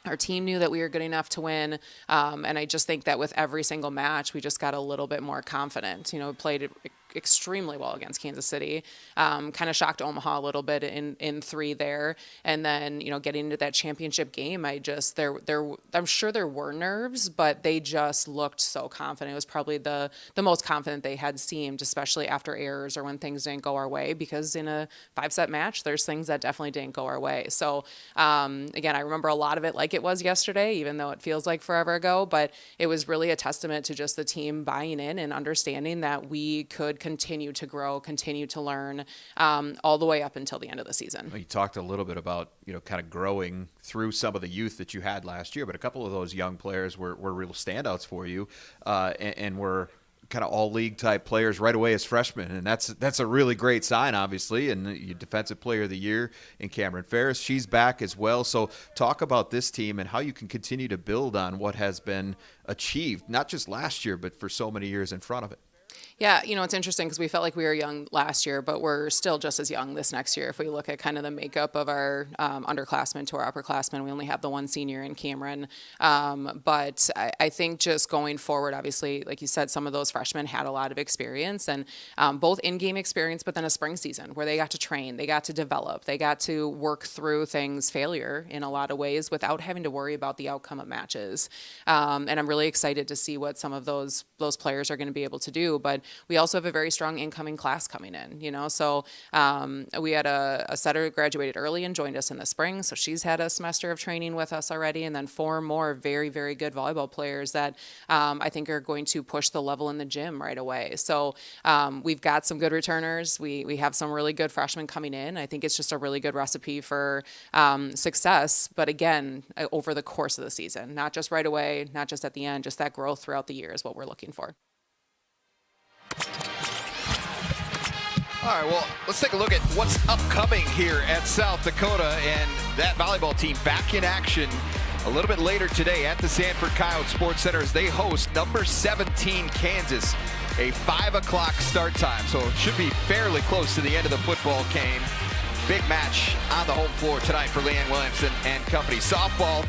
Speaker 13: Our team knew that we were good enough to win. And I just think that with every single match, we just got a little bit more confident. We played extremely well against Kansas City, kind of shocked Omaha a little bit in 3 there. And then, getting into that championship game, I'm sure there were nerves, but they just looked so confident. It was probably the most confident they had seemed, especially after errors or when things didn't go our way, because in a 5-set match, there's things that definitely didn't go our way. So, again, I remember a lot of it like it was yesterday, even though it feels like forever ago, but it was really a testament to just the team buying in and understanding that we could continue to grow, continue to learn, all the way up until the end of the season.
Speaker 12: You talked a little bit about, kind of growing through some of the youth that you had last year, but a couple of those young players were real standouts for you, and were kind of all-league type players right away as freshmen, and that's a really great sign, obviously. And your Defensive Player of the Year in Cameron Ferris, she's back as well. So talk about this team and how you can continue to build on what has been achieved, not just last year, but for so many years in front of it.
Speaker 13: Yeah, it's interesting because we felt like we were young last year, but we're still just as young this next year. If we look at kind of the makeup of our underclassmen to our upperclassmen, we only have the 1 senior in Cameron. But I think just going forward, obviously, like you said, some of those freshmen had a lot of experience, and both in-game experience, but then a spring season where they got to train, they got to develop, they got to work through things, failure in a lot of ways, without having to worry about the outcome of matches. And I'm really excited to see what some of those players are going to be able to do. But we also have a very strong incoming class coming in, so we had a setter who graduated early and joined us in the spring. So she's had a semester of training with us already, and then 4 more very, very good volleyball players that I think are going to push the level in the gym right away. So we've got some good returners. We have some really good freshmen coming in. I think it's just a really good recipe for success. But again, over the course of the season, not just right away, not just at the end, just that growth throughout the year is what we're looking for.
Speaker 2: All right, well, let's take a look at what's upcoming here at South Dakota, and that volleyball team back in action a little bit later today at the Sanford Coyote Sports Center as they host number 17 Kansas, a 5 o'clock start time, so it should be fairly close to the end of the football game. Big match on the home floor tonight for Leanne Williamson and company. Softball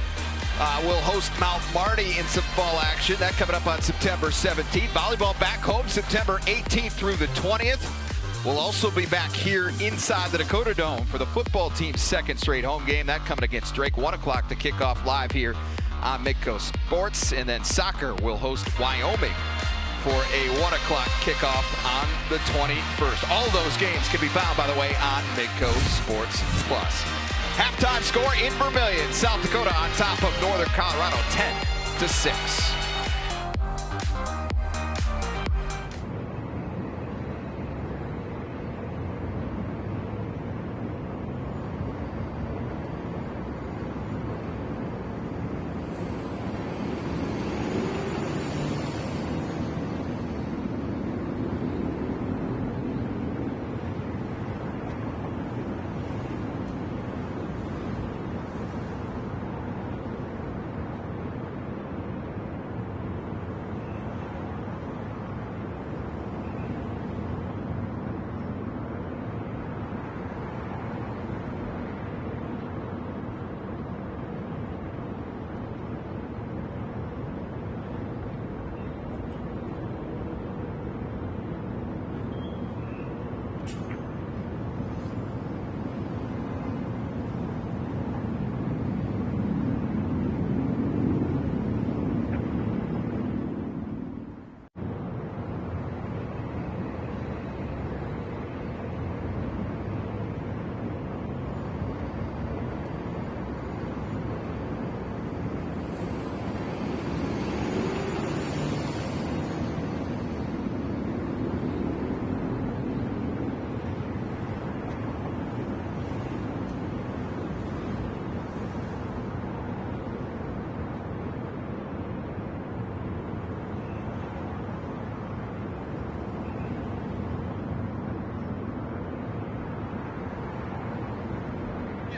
Speaker 2: will host Mount Marty in some fall action. That coming up on September 17th. Volleyball back home September 18th through the 20th. We'll also be back here inside the Dakota Dome for the football team's 2nd straight home game. That coming against Drake, 1 o'clock to kick off live here on Midco Sports. And then soccer will host Wyoming for a 1 o'clock kickoff on the 21st. All those games can be found, by the way, on Midco Sports Plus. Halftime score in Vermillion. South Dakota on top of Northern Colorado, 10-6.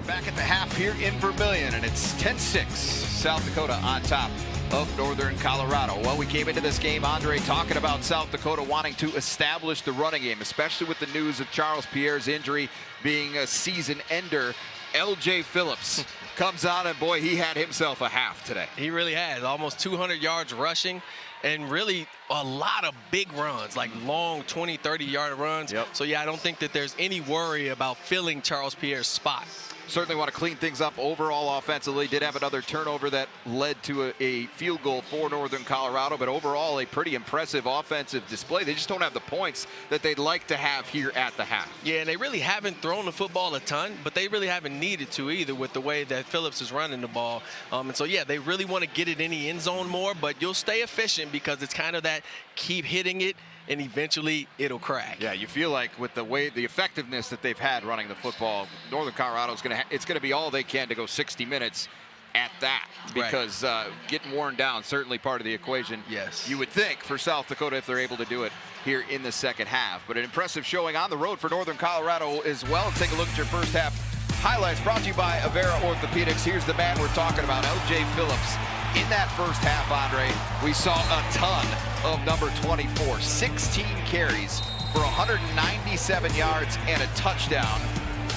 Speaker 2: Back at the half here in Vermillion, and it's 10-6, South Dakota on top of Northern Colorado. Well, we came into this game, Andre, talking about South Dakota wanting to establish the running game, especially with the news of Charles Pierre's injury being a season ender. L.J. Phillips comes on, and boy, he had himself a half today.
Speaker 3: He really had almost 200 yards rushing, and really a lot of big runs, like long 20, 30-yard runs.
Speaker 2: Yep.
Speaker 3: So, yeah, I don't think that there's any worry about filling Charles Pierre's spot.
Speaker 2: Certainly want to clean things up overall offensively. Did have another turnover that led to a field goal for Northern Colorado, but overall a pretty impressive offensive display. They just don't have the points that they'd like to have here at the half.
Speaker 3: Yeah, and they really haven't thrown the football a ton, but they really haven't needed to either with the way that Phillips is running the ball. And so, yeah, they really want to get it in the end zone more, but you'll stay efficient because it's kind of that keep hitting it, and eventually it'll crack.
Speaker 2: Yeah, you feel like with the effectiveness that they've had running the football, Northern Colorado is it's going to be all they can to go 60 minutes at that, because getting worn down certainly part of the equation.
Speaker 3: Yes,
Speaker 2: you would think for South Dakota if they're able to do it here in the second half. But an impressive showing on the road for Northern Colorado as well. Let's take a look at your first half highlights brought to you by Avera Orthopedics. Here's the man we're talking about, L.J. Phillips. In that first half, Andre, we saw a ton of number 24. 16 carries for 197 yards and a touchdown.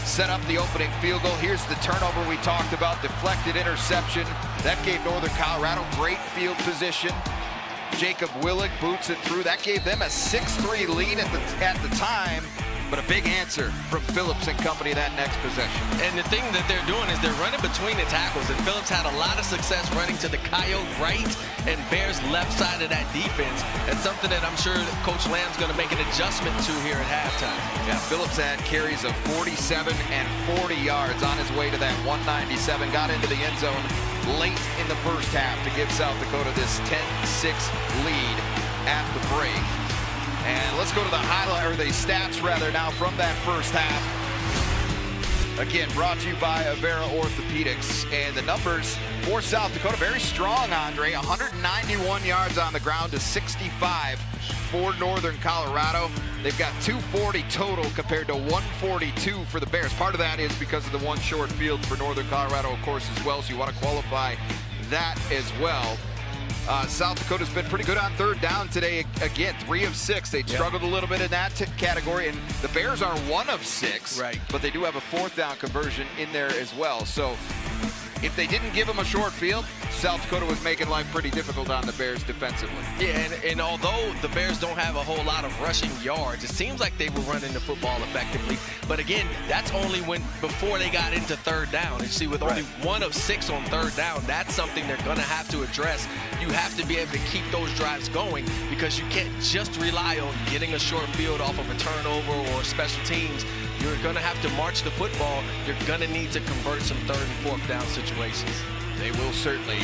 Speaker 2: Set up the opening field goal. Here's the turnover we talked about, deflected interception. That gave Northern Colorado great field position. Jacob Willig boots it through. That gave them a 6-3 lead at the time. But a big answer from Phillips and company that next possession.
Speaker 3: And the thing that they're doing is they're running between the tackles. And Phillips had a lot of success running to the Coyote right and Bears left side of that defense. That's something that I'm sure that Coach Lamb's going to make an adjustment to here at halftime.
Speaker 2: Yeah, Phillips had carries of 47 and 40 yards on his way to that 197. Got into the end zone late in the first half to give South Dakota this 10-6 lead at the break. And let's go to the highlight, or the stats rather, now from that first half. Again, brought to you by Avera Orthopedics. And the numbers for South Dakota, very strong, Andre. 191 yards on the ground to 65 for Northern Colorado. They've got 240 total compared to 142 for the Bears. Part of that is because of the one short field for Northern Colorado, of course, as well. So you want to qualify that as well. South Dakota's been pretty good on third down today. Again, 3 of 6. They struggled a little bit in that category, and the Bears are 1 of 6.
Speaker 3: Right.
Speaker 2: But they do have a fourth down conversion in there as well. So if they didn't give them a short field, South Dakota was making life pretty difficult on the Bears defensively.
Speaker 3: Yeah, and although the Bears don't have a whole lot of rushing yards, it seems like they were running the football effectively. But again, that's only before they got into third down. And see, with only 1 of 6 on third down, that's something they're going to have to address. You have to be able to keep those drives going because you can't just rely on getting a short field off of a turnover or special teams. You're going to have to march the football. You're going to need to convert some third and fourth down situations.
Speaker 2: They will certainly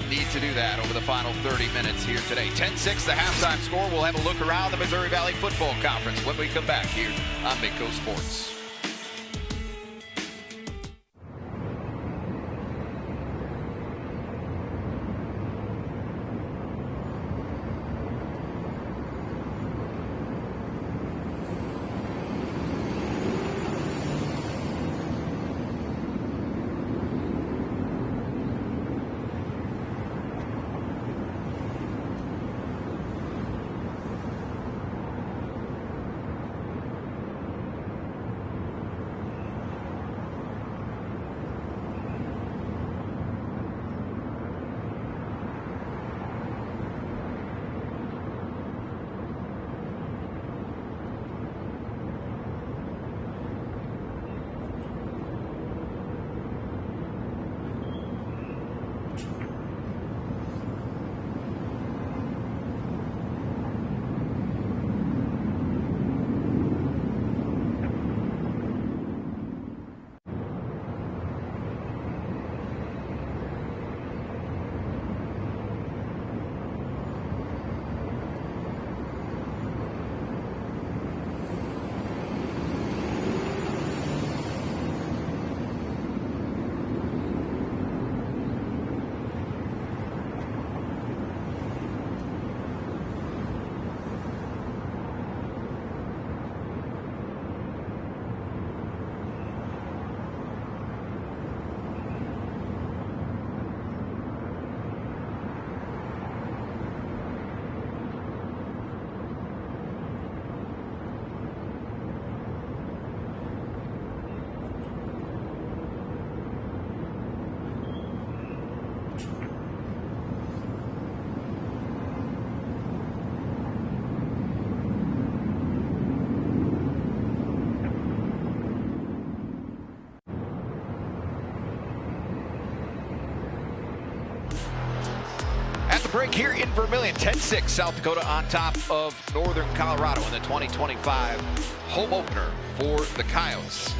Speaker 2: need to do that over the final 30 minutes here today. 10-6 the halftime score. We'll have a look around the Missouri Valley Football Conference when we come back here on Midco Sports. here in Vermilion. 10-6 South Dakota on top of Northern Colorado in the 2025 home opener for the Coyotes.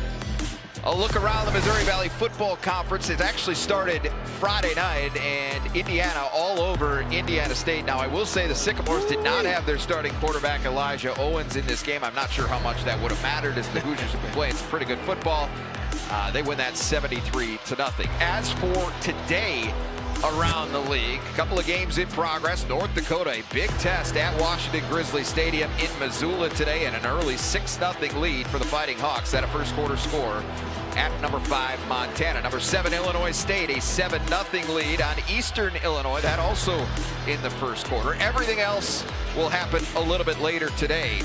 Speaker 2: A look around the Missouri Valley Football Conference. It actually started Friday night, and Indiana all over Indiana State. Now, I will say the Sycamores did not have their starting quarterback Elijah Owens in this game. I'm not sure how much that would have mattered, as the Hoosiers have been playing some pretty good football. They win that 73-0. As for today around the league, a couple of games in progress. North Dakota, a big test at Washington Grizzly Stadium in Missoula today, and an early 6-0 lead for the Fighting Hawks at a first quarter score at number 5 Montana. Number 7 Illinois State, a 7-0 lead on Eastern Illinois. That also in the first quarter. Everything else will happen a little bit later today.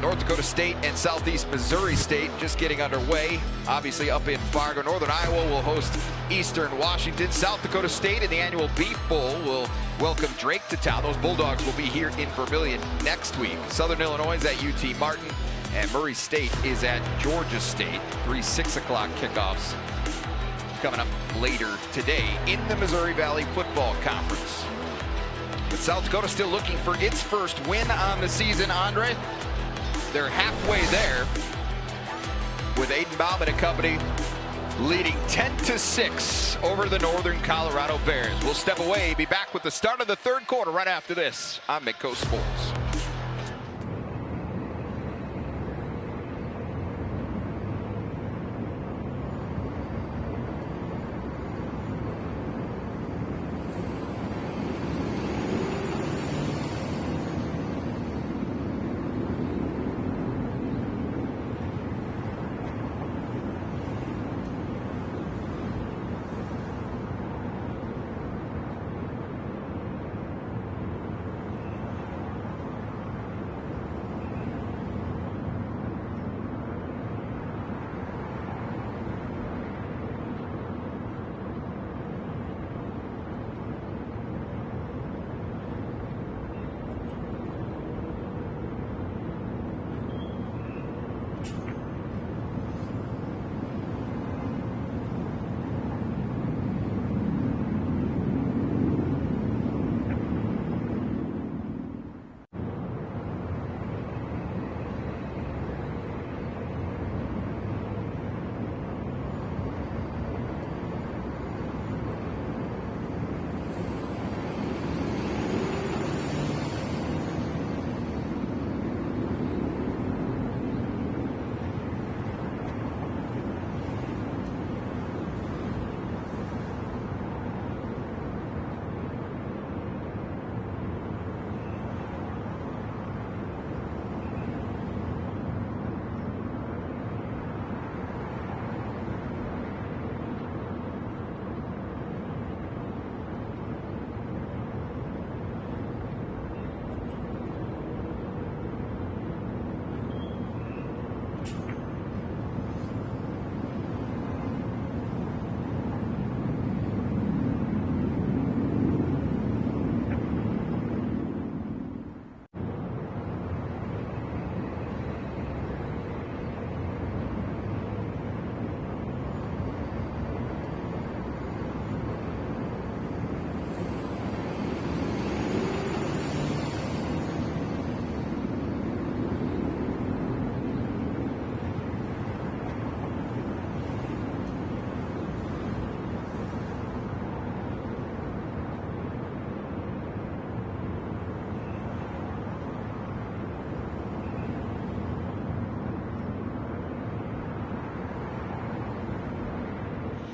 Speaker 2: North Dakota State and Southeast Missouri State just getting underway. Obviously up in Fargo. Northern Iowa will host Eastern Washington. South Dakota State in the annual Beef Bowl will welcome Drake to town. Those Bulldogs will be here in Vermilion next week. Southern Illinois is at UT Martin, and Murray State is at Georgia State. 3 6 o'clock kickoffs coming up later today in the Missouri Valley Football Conference. But South Dakota still looking for its first win on the season, Andre. They're halfway there with Aiden Bauman and company leading 10-6 over the Northern Colorado Bears. We'll step away, be back with the start of the third quarter right after this on Midco Sports.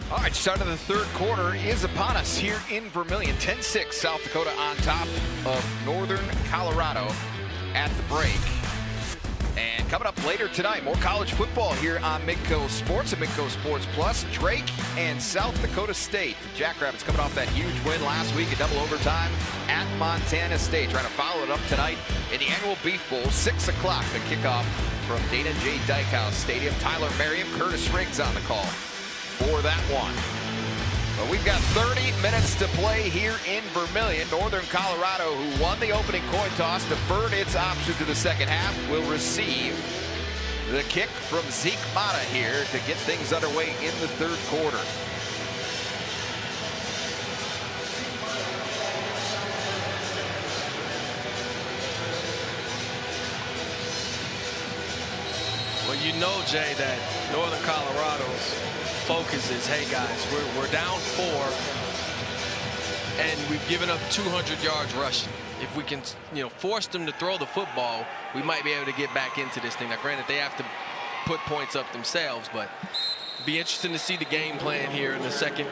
Speaker 2: All right, start of the third quarter is upon us here in Vermilion. 10-6 South Dakota on top of Northern Colorado at the break. And coming up later tonight, more college football here on Midco Sports and Midco Sports Plus. Drake and South Dakota State. The Jackrabbits coming off that huge win last week in double overtime at Montana State. Trying to follow it up tonight in the annual Beef Bowl. 6 o'clock, the kickoff from Dana J. Dykehouse Stadium. Tyler Merriam, Curtis Riggs on the call for that one. But we've got 30 minutes to play here in Vermilion. Northern Colorado, who won the opening coin toss, deferred its option to the second half, will receive the kick from Zeke Mata here to get things underway in the third quarter.
Speaker 3: Well, you know, Jay, that Northern Colorado's focus is, hey, guys, we're down 4, and we've given up 200 yards rushing. If we can, force them to throw the football, we might be able to get back into this thing. Now, granted, they have to put points up themselves, but it'd be interesting to see the game plan here in the second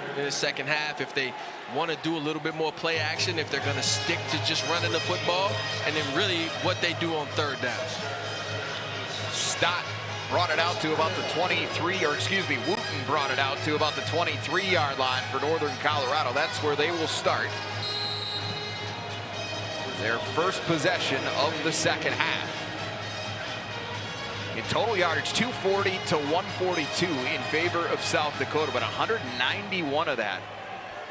Speaker 3: half. If they want to do a little bit more play action, if they're going to stick to just running the football, and then really what they do on third down.
Speaker 2: Stott brought it out to about the 23, or excuse me, Wooten brought it out to about the 23-yard line for Northern Colorado. That's where they will start their first possession of the second half. In total yardage, 240 to 142 in favor of South Dakota, but 191 of that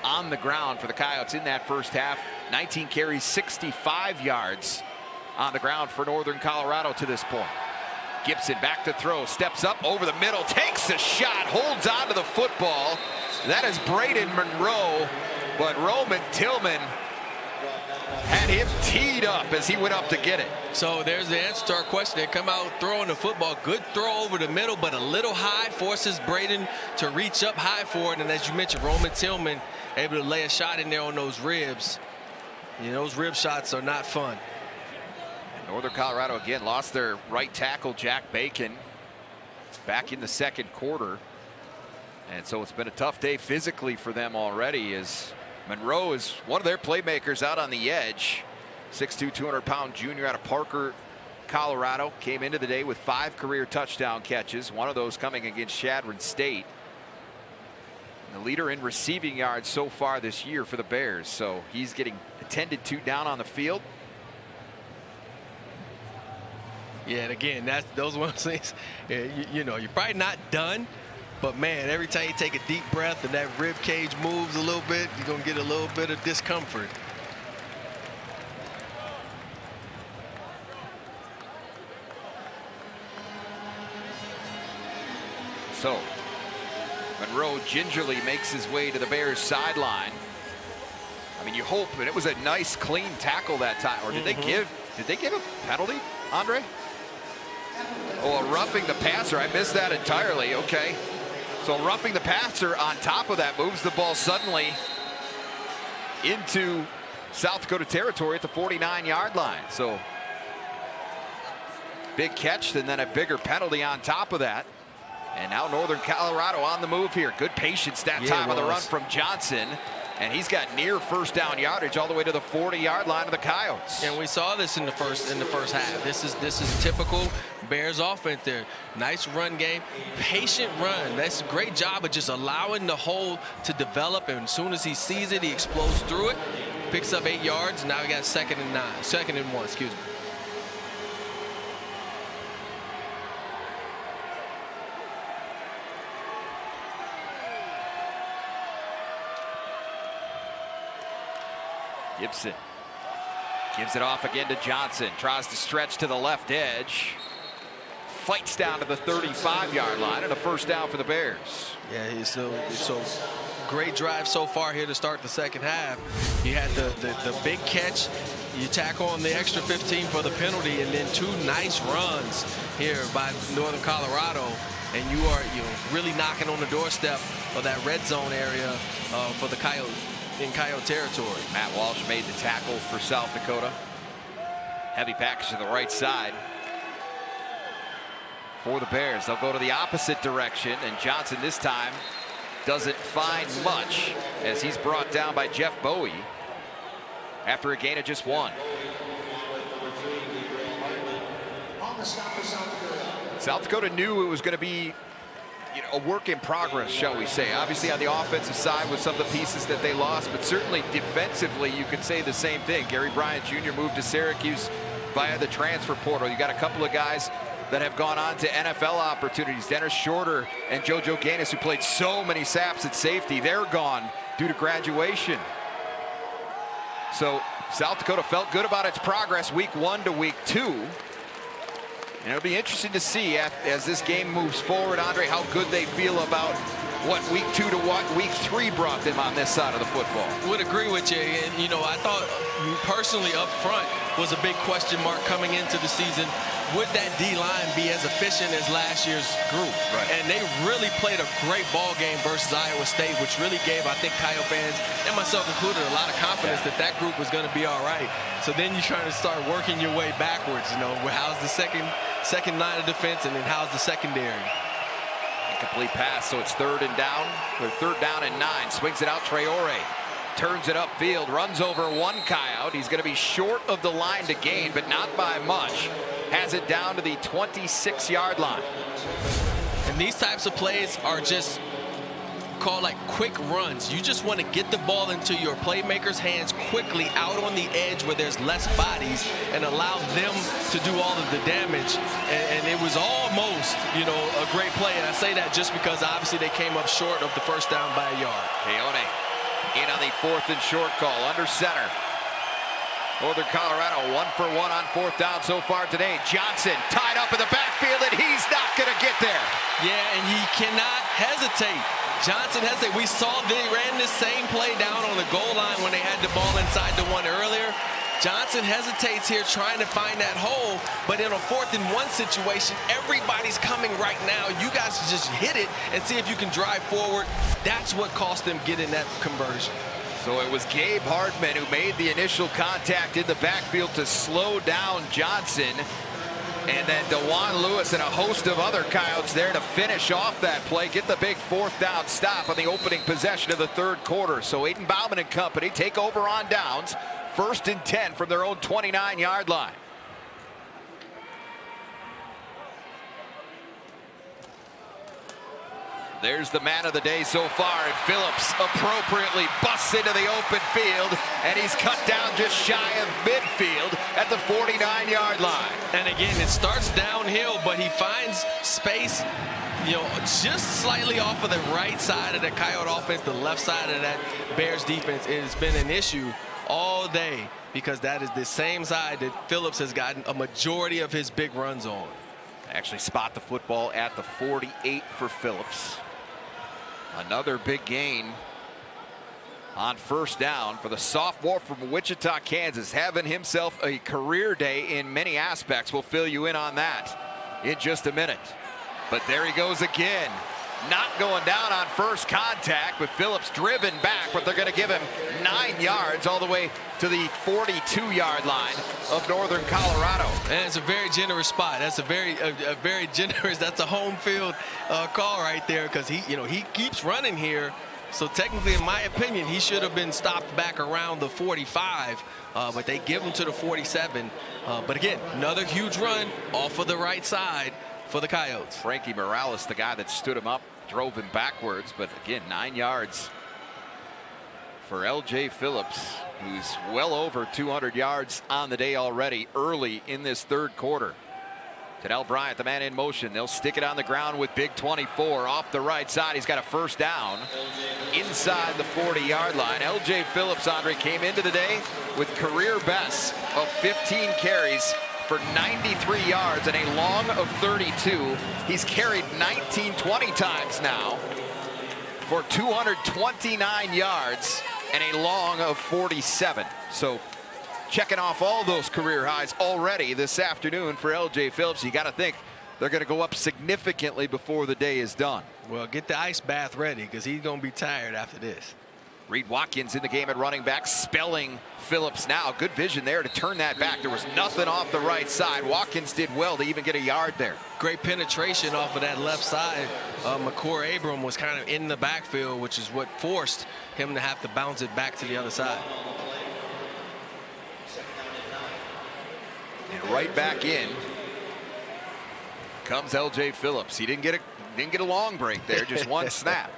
Speaker 2: on the ground for the Coyotes in that first half. 19 carries, 65 yards on the ground for Northern Colorado to this point. Gibson back to throw, steps up over the middle, takes a shot, holds on to the football. That is Braden Monroe, but Roman Tillman had him teed up as he went up to get it.
Speaker 3: So there's the answer to our question. They come out throwing the football. Good throw over the middle, but a little high, forces Braden to reach up high for it. And as you mentioned, Roman Tillman able to lay a shot in there on those ribs. Those rib shots are not fun.
Speaker 2: Northern Colorado again lost their right tackle, Jack Bacon, back in the second quarter. And so it's been a tough day physically for them already, as Monroe is one of their playmakers out on the edge. 6'2", 200-pound junior out of Parker, Colorado. Came into the day with 5 career touchdown catches, one of those coming against Chadron State. The leader in receiving yards so far this year for the Bears. So he's getting attended to down on the field.
Speaker 3: Yeah, and again, those one of those things, you're probably not done, but man, every time you take a deep breath and that rib cage moves a little bit, you're going to get a little bit of discomfort.
Speaker 2: So Monroe gingerly makes his way to the Bears sideline. I mean, you hope, and it was a nice clean tackle that time. Or did they give a penalty, Andre? Oh, a roughing the passer. I missed that entirely. Okay. So roughing the passer on top of that moves the ball suddenly into South Dakota territory at the 49-yard line. So big catch and then a bigger penalty on top of that. And now Northern Colorado on the move here. Good patience that time on the run from Johnson. And he's got near first down yardage all the way to the 40-yard line of the Coyotes.
Speaker 3: And we saw this in the first half. This is typical Bears offense there. Nice run game, patient run. That's a great job of just allowing the hole to develop, and as soon as he sees it, he explodes through it, picks up 8 yards, and now we got 2nd and 1, excuse me.
Speaker 2: Gibson gives it off again to Johnson. Tries to stretch to the left edge. Fights down to the 35-yard line and a first down for the Bears.
Speaker 3: Yeah, so great drive so far here to start the second half. You had the big catch. You tack on the extra 15 for the penalty, and then 2 nice runs here by Northern Colorado. And you're really knocking on the doorstep of that red zone area for the Coyotes. In Coyote territory.
Speaker 2: Matt Walsh made the tackle for South Dakota. Heavy package to the right side for the Bears. They'll go to the opposite direction, and Johnson this time doesn't find much as he's brought down by Jeff Bowie after a gain of just 1. South Dakota knew it was going to be a work in progress, shall we say. Obviously on the offensive side with some of the pieces that they lost, but certainly defensively you could say the same thing. Gary Bryant Jr. moved to Syracuse via the transfer portal. You got a couple of guys that have gone on to NFL opportunities. Dennis Shorter and JoJo Gaines, who played so many snaps at safety, they're gone due to graduation. So South Dakota felt good about its progress week 1 to week 2. And it'll be interesting to see as this game moves forward, Andre, how good they feel about what week 2 to what week 3 brought them on this side of the football.
Speaker 3: Would agree with you. And, I thought personally up front was a big question mark coming into the season. would that D-line be as efficient as last year's group?
Speaker 12: Right.
Speaker 3: And they really played a great ball game versus Iowa State, which really gave, I think, Coyote fans, and myself included, a lot of confidence that that group was going to be all right. So then you're trying to start working your way backwards. You know, how's the second line of defense, and then how's the secondary?
Speaker 2: Incomplete pass, so it's 3rd down and 9. Swings it out, Traore. Turns it upfield, runs over one Coyote. He's going to be short of the line to gain, but not by much. Has it down to the 26-yard line.
Speaker 3: And these types of plays are just called like quick runs. You just want to get the ball into your playmakers' hands quickly out on the edge where there's less bodies and allow them to do all of the damage. And it was almost, you know, a great play. And I say that just because obviously they came up short of the first down by a yard.
Speaker 2: Keone in on the 4th and short call, under center. Northern Colorado 1 for 1 on 4th down so far today. Johnson tied up in the backfield, and he's not going to get there.
Speaker 3: Yeah, and he cannot hesitate. Johnson hesitated. We saw they ran this same play down on the goal line when they had the ball inside the 1 earlier. Johnson hesitates here trying to find that hole, but in a 4th and 1 situation, everybody's coming right now. You guys just hit it and see if you can drive forward. That's what cost them getting that conversion.
Speaker 2: So it was Gabe Hardman who made the initial contact in the backfield to slow down Johnson. And then DeJuan Lewis and a host of other Coyotes there to finish off that play, get the big 4th down stop on the opening possession of the 3rd quarter. So Aiden Bauman and company take over on downs. 1st and 10 from their own 29-yard line. There's the man of the day so far, and Phillips appropriately busts into the open field, and he's cut down just shy of midfield at the 49-yard line.
Speaker 3: And again, it starts downhill, but he finds space, you know, just slightly off of the right side of the Coyote offense, the left side of that Bears defense. It has been an issue all day because that is the same side that Phillips has gotten a majority of his big runs on.
Speaker 2: Actually spot the football at the 48 for Phillips. Another big gain on 1st down for the sophomore from Wichita, Kansas, having himself a career day in many aspects. We'll fill you in on that in just a minute. But there he goes again. Not going down on first contact, but Phillips driven back, but they're going to give him 9 yards all the way to the 42-yard line of Northern Colorado.
Speaker 3: And it's a very generous spot. That's a very generous. That's a home field call right there because he keeps running here. So technically, in my opinion, he should have been stopped back around the 45, but they give him to the 47. But again, another huge run off of the right side for the Coyotes.
Speaker 2: Frankie Morales, the guy that stood him up, drove him backwards, but again, 9 yards for L.J. Phillips, who's well over 200 yards on the day already early in this 3rd quarter. Tennell Bryant, the man in motion. They'll stick it on the ground with big 24 off the right side. He's got a 1st down inside the 40-yard line. L.J. Phillips, Andre, came into the day with career bests of 15 carries for 93 yards and a long of 32. He's carried 20 times now for 229 yards and a long of 47. So checking off all those career highs already this afternoon for L.J. Phillips. You got to think they're going to go up significantly before the day is done.
Speaker 3: Well, get the ice bath ready because he's going to be tired after this.
Speaker 2: Reed Watkins in the game at running back, spelling Phillips now. Good vision there to turn that back. There was nothing off the right side. Watkins did well to even get a yard there.
Speaker 3: Great penetration off of that left side. McCord Abram was kind of in the backfield, which is what forced him to have to bounce it back to the other side.
Speaker 2: And right back in comes L.J. Phillips. He didn't get a long break there, just one snap.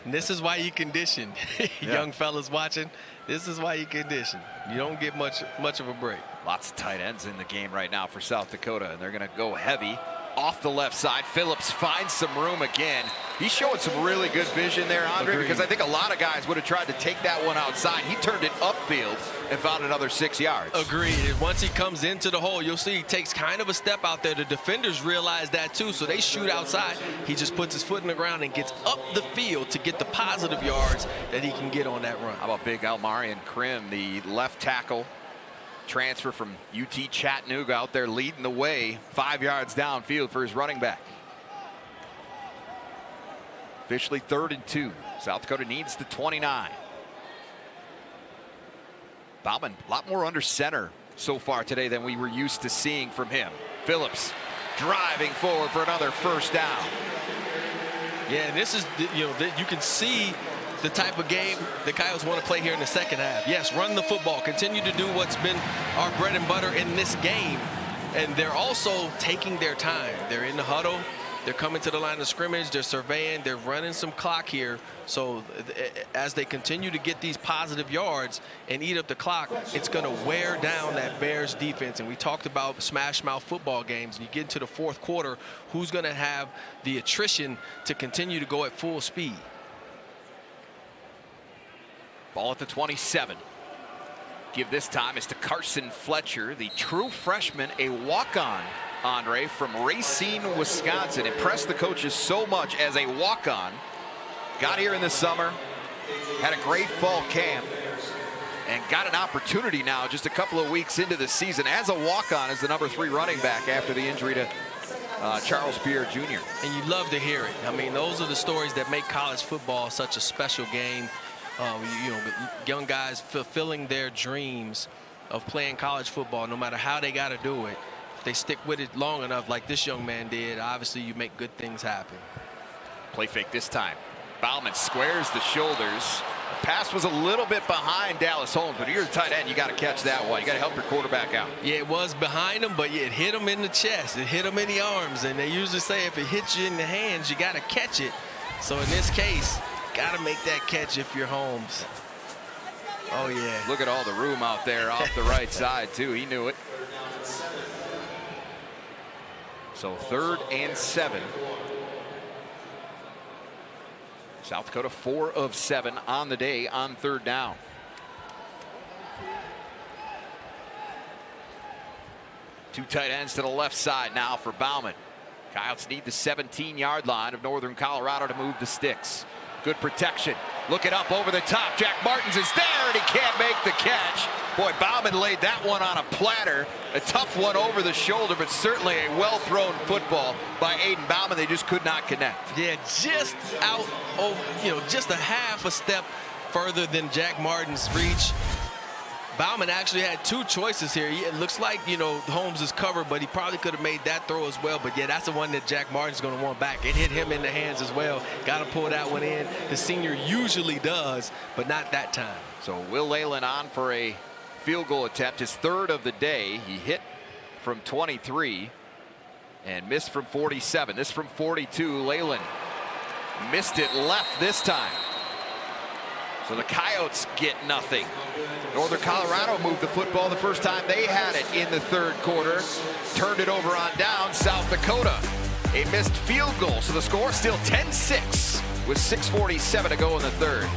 Speaker 3: And this is why you condition. Young fellas watching, this is why you condition. You don't get much of a break.
Speaker 2: Lots of tight ends in the game right now for South Dakota, and they're going to go heavy off the left side. Phillips finds some room again. He's showing some really good vision there, Andre, because I think a lot of guys would have tried to take that one outside. He turned it up upfield and found another 6 yards.
Speaker 3: Agreed. And once he comes into the hole, you'll see he takes kind of a step out there. The defenders realize that too, so they shoot outside. He just puts his foot in the ground and gets up the field to get the positive yards that he can get on that run.
Speaker 2: How about big Almarian Krim, the left tackle, transfer from UT Chattanooga, out there leading the way 5 yards downfield for his running back. Officially 3rd and 2. South Dakota needs the 29. Bauman, a lot more under center so far today than we were used to seeing from him. Phillips driving forward for another first down.
Speaker 3: Yeah, and this is, you can see the type of game the Coyotes want to play here in the second half. Yes, run the football, continue to do what's been our bread and butter in this game. And they're also taking their time. They're in the huddle. They're coming to the line of scrimmage. They're surveying. They're running some clock here. So as they continue to get these positive yards and eat up the clock, it's going to wear down that Bears defense. And we talked about smash mouth football games. And you get into the fourth quarter, who's going to have the attrition to continue to go at full speed?
Speaker 2: Ball at the 27. Give this time is to Carson Fletcher, the true freshman, a walk-on, Andre, from Racine, Wisconsin. Impressed the coaches so much as a walk-on. Got here in the summer, had a great fall camp, and got an opportunity now just a couple of weeks into the season as a walk-on as the number 3 running back after the injury to Charles Pierre Jr.
Speaker 3: And you love to hear it. I mean, those are the stories that make college football such a special game. Young guys fulfilling their dreams of playing college football, no matter how they got to do it. If they stick with it long enough, like this young man did, obviously you make good things happen.
Speaker 2: Play fake this time. Bauman squares the shoulders. The pass was a little bit behind Dallas Holmes, but you're the tight end, you got to catch that one. You got to help your quarterback out.
Speaker 3: Yeah, it was behind him, but it hit him in the chest. It hit him in the arms, and they usually say if it hits you in the hands, you got to catch it. So in this case, got to make that catch if you're Holmes. Oh, yeah.
Speaker 2: Look at all the room out there off the right side, too. He knew it. So 3rd and 7. South Dakota 4 of 7 on the day on 3rd down. Two tight ends to the left side now for Bauman. Coyotes need the 17-yard line of Northern Colorado to move the sticks. Good protection. Looking up over the top. Jack Martins is there, and he can't make the catch. Boy, Bauman laid that one on a platter. A tough one over the shoulder, but certainly a well-thrown football by Aiden Bauman. They just could not connect.
Speaker 3: Yeah, just out over, just a half a step further than Jack Martin's reach. Bauman actually had 2 choices here. It looks like, Holmes is covered, but he probably could have made that throw as well. But, yeah, that's the one that Jack Martin's going to want back. It hit him in the hands as well. Got to pull that one in. The senior usually does, but not that time.
Speaker 2: So Will Leyland on for a field goal attempt, his 3rd of the day. He hit from 23 and missed from 47. This from 42. Leyland missed it left this time. So the Coyotes get nothing. Northern Colorado moved the football the first time they had it in the 3rd quarter. Turned it over on down. South Dakota, a missed field goal. So the score still 10-6 with 6:47 to go in the 3rd.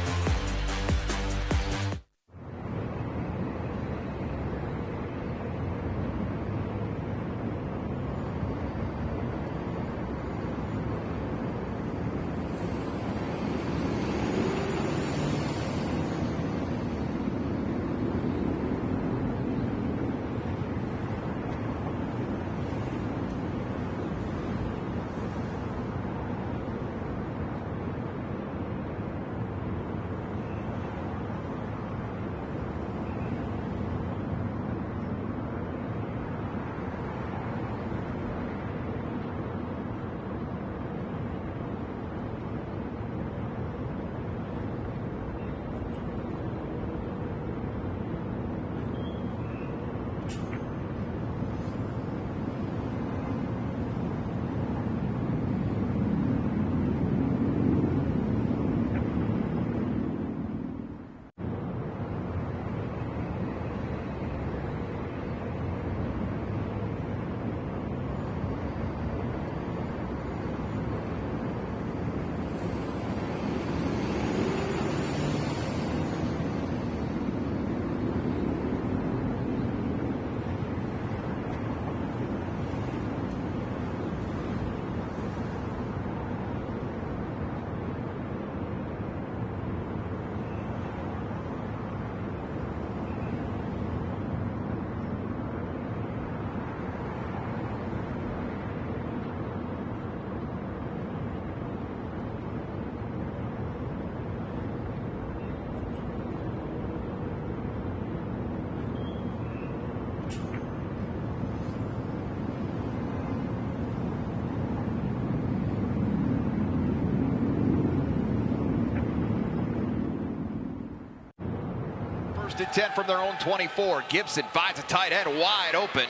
Speaker 2: First and 10 from their own 24. Gibson finds a tight end wide open.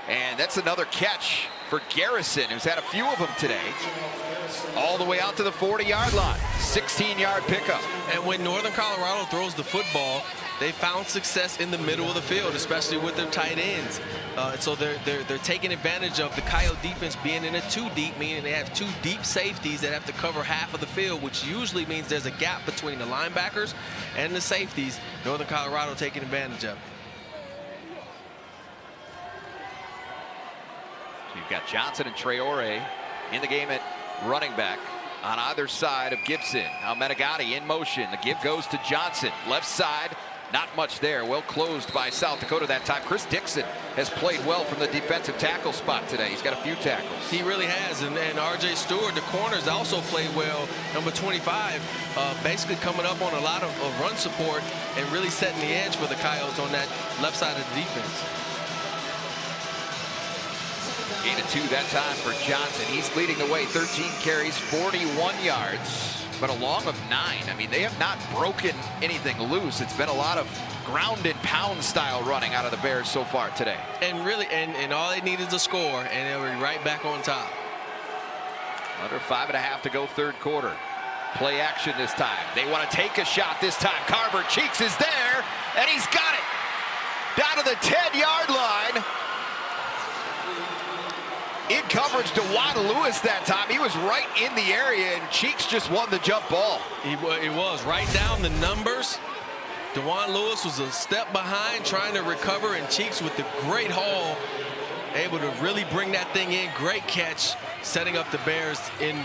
Speaker 2: And that's another catch for Garrison, who's had a few of them today. All the way out to the 40-yard line. 16-yard pickup.
Speaker 3: And when Northern Colorado throws the football, they found success in the middle of the field, especially with their tight ends. So they're taking advantage of the Coyote defense being in a 2-deep, meaning they have 2 deep safeties that have to cover half of the field, which usually means there's a gap between the linebackers and the safeties. Northern Colorado taking advantage of.
Speaker 2: So you've got Johnson and Traore in the game at running back on either side of Gibson. Now Menegatti in motion. The give goes to Johnson. Left side, not much there. Well closed by South Dakota that time. Chris Dixon has played well from the defensive tackle spot today. He's got a few tackles.
Speaker 3: He really has. And R.J. Stewart, the corners, also played well. Number 25, basically coming up on a lot of run support and really setting the edge for the Coyotes on that left side of the defense.
Speaker 2: Gain of 2 that time for Johnson. He's leading the way. 13 carries, 41 yards, but a long of 9. I mean, they have not broken anything loose. It's been a lot of ground and pound style running out of the Bears so far today.
Speaker 3: And really, and all they need is a score, and they'll be right back on top.
Speaker 2: Under 5.5 to go, third quarter. Play action this time. They want to take a shot this time. Carver Cheeks is there, and he's got it. Down to the 10-yard line. In coverage to Juan Lewis that time. He was right in the area, and Cheeks just won the jump ball.
Speaker 3: He was. Right down the numbers. DeJuan Lewis was a step behind trying to recover, and Cheeks with the great haul, able to really bring that thing in. Great catch, setting up the Bears in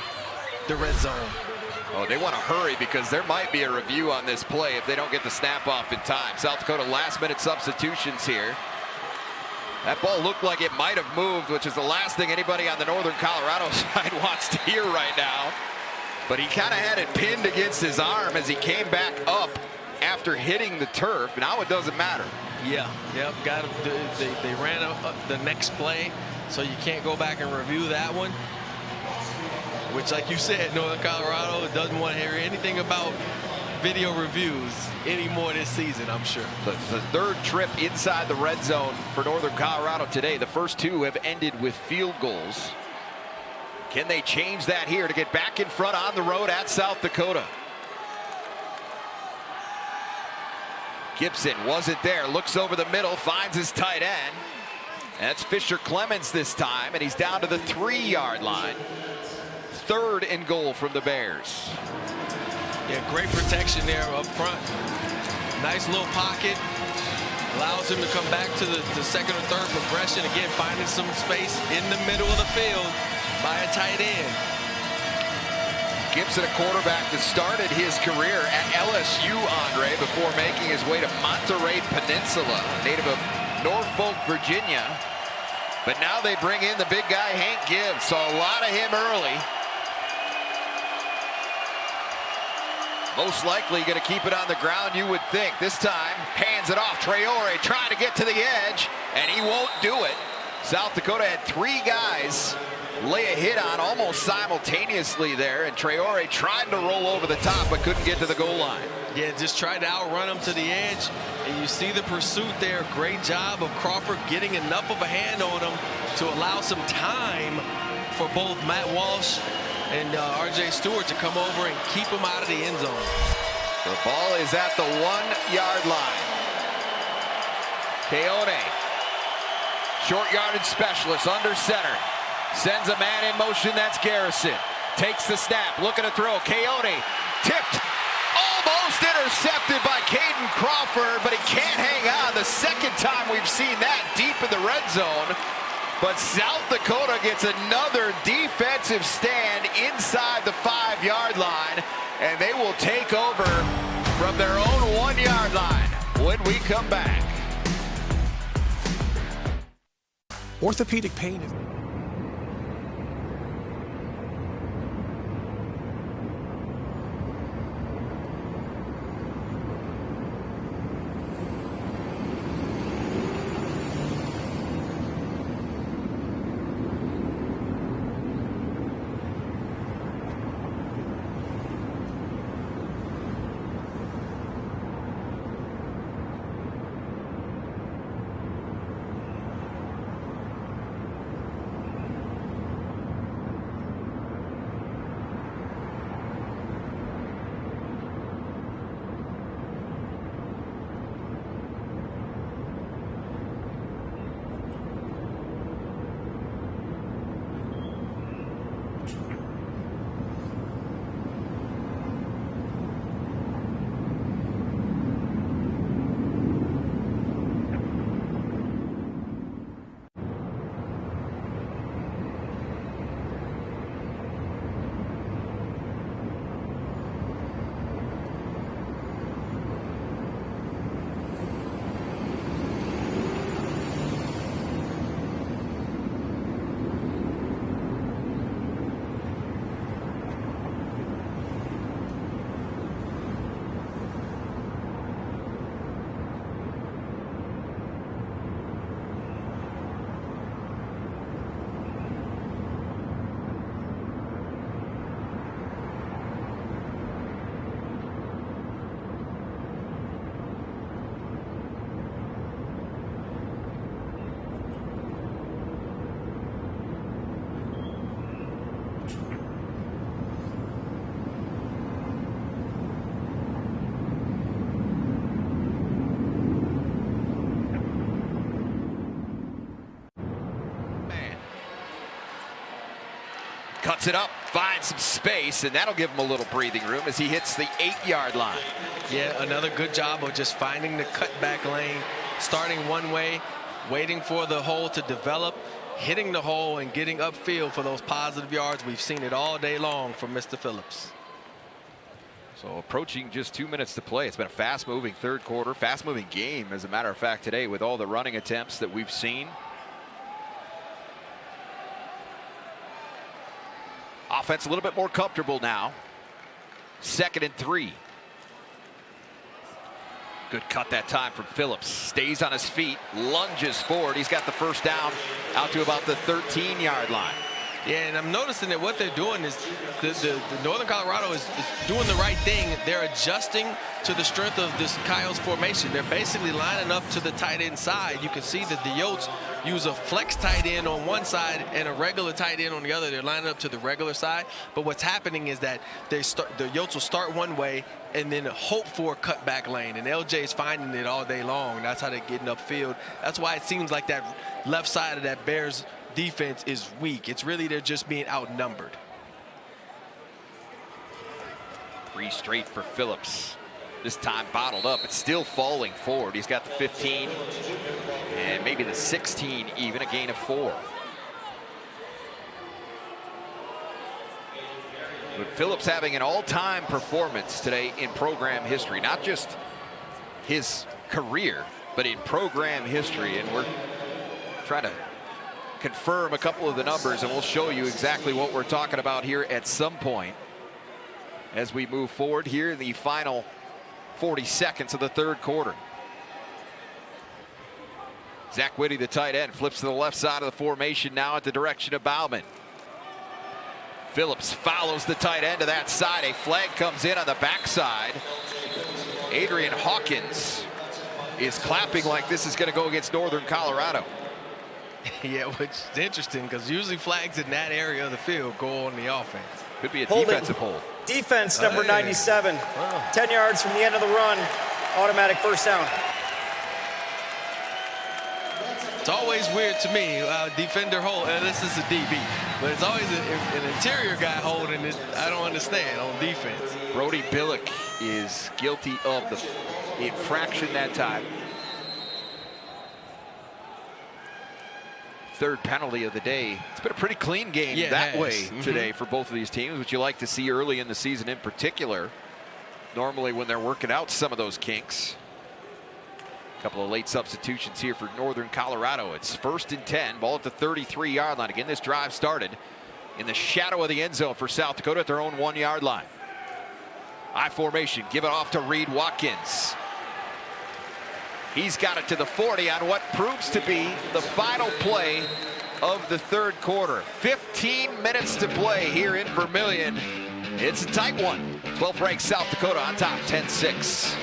Speaker 3: the red zone.
Speaker 2: Oh, they want to hurry because there might be a review on this play if they don't get the snap off in time. South Dakota last-minute substitutions here. That ball looked like it might have moved, which is the last thing anybody on the Northern Colorado side wants to hear right now. But he kind of had it pinned against his arm as he came back up after hitting the turf. Now it doesn't matter.
Speaker 3: Yeah, yep. Got they ran up the next play, so you can't go back and review that one. Which, like you said, Northern Colorado doesn't want to hear anything about video reviews anymore this season, I'm sure.
Speaker 2: The third trip inside the red zone for Northern Colorado today. The first 2 have ended with field goals. Can they change that here to get back in front on the road at South Dakota? Gibson wasn't there, looks over the middle, finds his tight end. And that's Fisher Clemens this time, and he's down to the 3-yard line. 3rd and goal from the Bears.
Speaker 3: Yeah, great protection there up front. Nice little pocket. Allows him to come back to the second or third progression. Again, finding some space in the middle of the field by a tight end.
Speaker 2: Gibson, a quarterback that started his career at LSU, Andre, before making his way to Monterey Peninsula, native of Norfolk, Virginia. But now they bring in the big guy, Hank Gibbs. Saw a lot of him early. Most likely going to keep it on the ground, you would think. This time, hands it off. Traore trying to get to the edge, and he won't do it. South Dakota had 3 guys lay a hit on almost simultaneously there, and Traore tried to roll over the top, but couldn't get to the goal line.
Speaker 3: Yeah, just tried to outrun him to the edge, and you see the pursuit there. Great job of Crawford getting enough of a hand on him to allow some time for both Matt Walsh and R.J. Stewart to come over and keep him out of the end zone.
Speaker 2: The ball is at the 1-yard line. Keone, short yardage specialist under center. Sends a man in motion, that's Garrison. Takes the snap, looking to throw. Keone tipped, almost intercepted by Caden Crawford, but he can't hang on. The second time we've seen that deep in the red zone. But South Dakota gets another defensive stand inside the 5-yard line, and they will take over from their own 1-yard line when we come back.
Speaker 14: Orthopedic pain is...
Speaker 2: Cuts it up, finds some space, and that'll give him a little breathing room as he hits the 8-yard line.
Speaker 3: Yeah, another good job of just finding the cutback lane, starting one way, waiting for the hole to develop, hitting the hole, and getting upfield for those positive yards. We've seen it all day long from Mr. Phillips.
Speaker 2: So approaching just 2 minutes to play. It's been a fast-moving third quarter, fast-moving game, as a matter of fact, today with all the running attempts that we've seen. Offense a little bit more comfortable now. 2nd and 3. Good cut that time from Phillips. Stays on his feet, lunges forward. He's got the first down out to about the 13-yard line.
Speaker 3: Yeah, and I'm noticing that what they're doing is the Northern Colorado is doing the right thing. They're adjusting to the strength of this Coyotes formation. They're basically lining up to the tight end side. You can see that the Yotes use a flex tight end on one side and a regular tight end on the other. They're lining up to the regular side. But what's happening is that the Yotes will start one way and then hope for a cutback lane. And LJ is finding it all day long. That's how they're getting upfield. That's why it seems like that left side of that Bears defense is weak. It's really they're just being outnumbered.
Speaker 2: 3 straight for Phillips. This time bottled up. It's still falling forward. He's got the 15 and maybe the 16 even, a gain of 4. But Phillips having an all-time performance today in program history. Not just his career, but in program history. And we're trying to confirm a couple of the numbers, and we'll show you exactly what we're talking about here at some point as we move forward here in the final 40 seconds of the third quarter. Zach Whitty, the tight end, flips to the left side of the formation now at the direction of Bauman. Phillips follows the tight end to that side. A flag comes in on the backside. Adrian Hawkins is clapping like this is going to go against Northern Colorado.
Speaker 3: Yeah, which is interesting because usually flags in that area of the field go on the offense.
Speaker 2: Could be a defensive hold.
Speaker 10: Defense number 97. 10 yards from the end of the run. Automatic first down.
Speaker 3: It's always weird to me, defender hold, and this is a DB, but it's always an interior guy holding it. I don't understand on defense.
Speaker 2: Brody Billick is guilty of the infraction that time. Third penalty of the day. It's been a pretty clean game that way today for both of these teams, which you like to see early in the season in particular. Normally when they're working out some of those kinks. A couple of late substitutions here for Northern Colorado. It's 1st and 10, ball at the 33-yard line. Again, this drive started in the shadow of the end zone for South Dakota at their own 1-yard line. I formation, give it off to Reed Watkins. He's got it to the 40 on what proves to be the final play of the third quarter. 15 minutes to play here in Vermillion. It's a tight one. 12th ranked South Dakota on top, 10-6.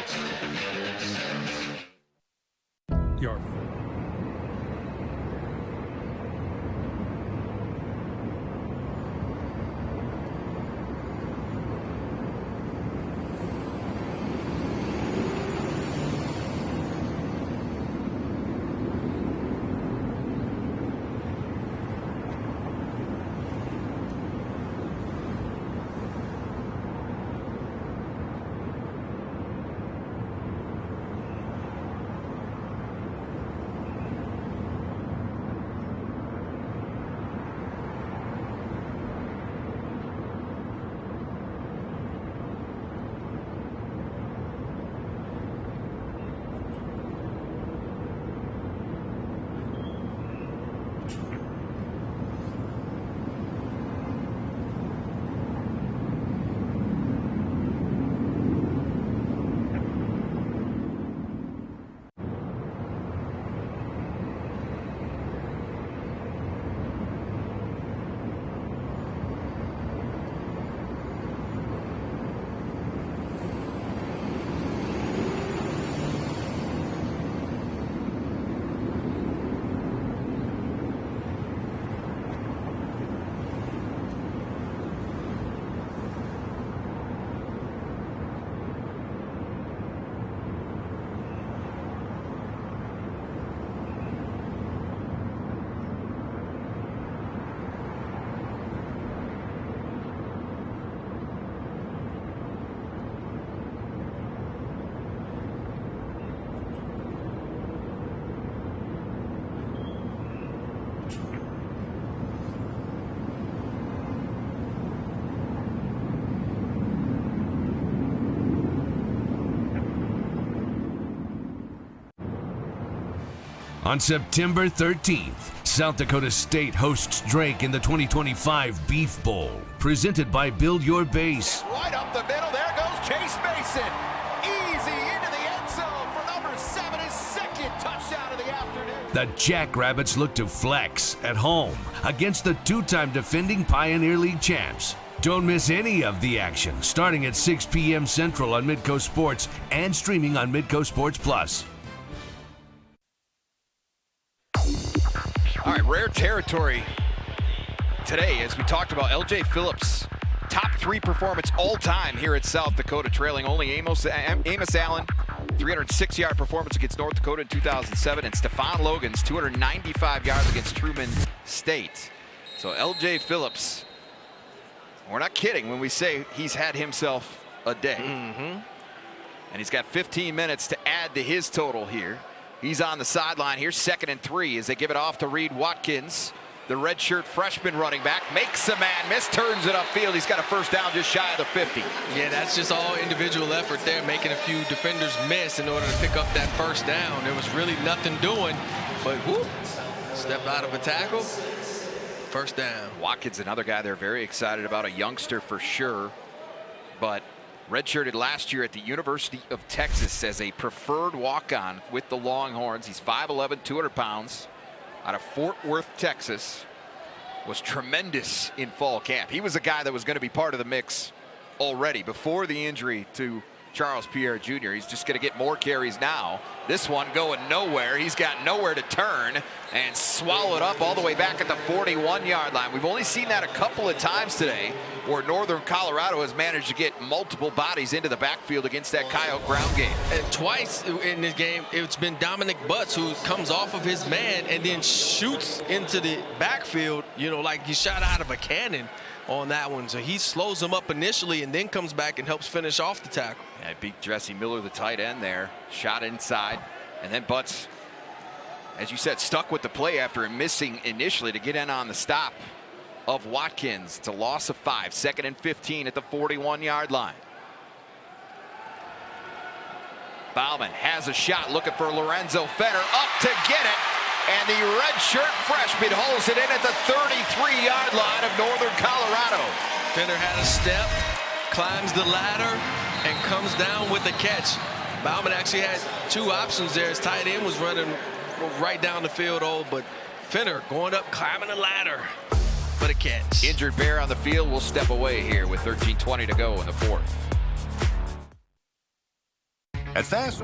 Speaker 1: On September 13th, South Dakota State hosts Drake in the 2025 Beef Bowl, presented by Build Your Base.
Speaker 2: Right up the middle, there goes Chase Mason. Easy into the end zone for number 7, his second touchdown of the afternoon.
Speaker 1: The Jackrabbits look to flex at home against the two-time defending Pioneer League champs. Don't miss any of the action, starting at 6 p.m. Central on Midco Sports and streaming on Midco Sports Plus.
Speaker 2: All right, rare territory today, as we talked about L.J. Phillips, top 3 performance all time here at South Dakota, trailing only Amos Allen, 306-yard performance against North Dakota in 2007, and Stephon Logan's 295 yards against Truman State. So L.J. Phillips, we're not kidding when we say he's had himself a day. And he's got 15 minutes to add to his total here. He's on the sideline here, 2nd and 3 as they give it off to Reed Watkins, the redshirt freshman running back. Makes a man miss, turns it upfield. He's got a first down just shy of the 50.
Speaker 3: Yeah, that's just all individual effort there, making a few defenders miss in order to pick up that first down. There was really nothing doing, but whoop, stepped out of a tackle, first down.
Speaker 2: Watkins, another guy they're very excited about, a youngster for sure, but redshirted last year at the University of Texas as a preferred walk-on with the Longhorns. He's 5'11", 200 pounds, out of Fort Worth, Texas. Was tremendous in fall camp. He was a guy that was going to be part of the mix already before the injury to Charles Pierre Jr. He's just going to get more carries now. This one going nowhere. He's got nowhere to turn and swallowed up all the way back at the 41-yard line. We've only seen that a couple of times today where Northern Colorado has managed to get multiple bodies into the backfield against that Coyote ground game.
Speaker 3: And twice in this game, it's been Dominic Butts who comes off of his man and then shoots into the backfield, you know, like he shot out of a cannon on that one. So he slows him up initially and then comes back and helps finish off the tackle.
Speaker 2: Yeah, beat Jesse Miller, the tight end there. Shot inside. And then Butts, as you said, stuck with the play after missing initially to get in on the stop of Watkins. It's a loss of 5. 2nd and 15 at the 41-yard line. Bauman has a shot looking for Lorenzo Fenner. Up to get it. And the redshirt freshman holds it in at the 33-yard line of Northern Colorado.
Speaker 3: Fenner had a step, climbs the ladder, and comes down with a catch. Bauman actually had 2 options there. His tight end was running right down the field, but Fenner going up, climbing the ladder for the catch.
Speaker 2: Injured Bear on the field will step away here with 13:20 to go in the 4th.
Speaker 6: At Fast.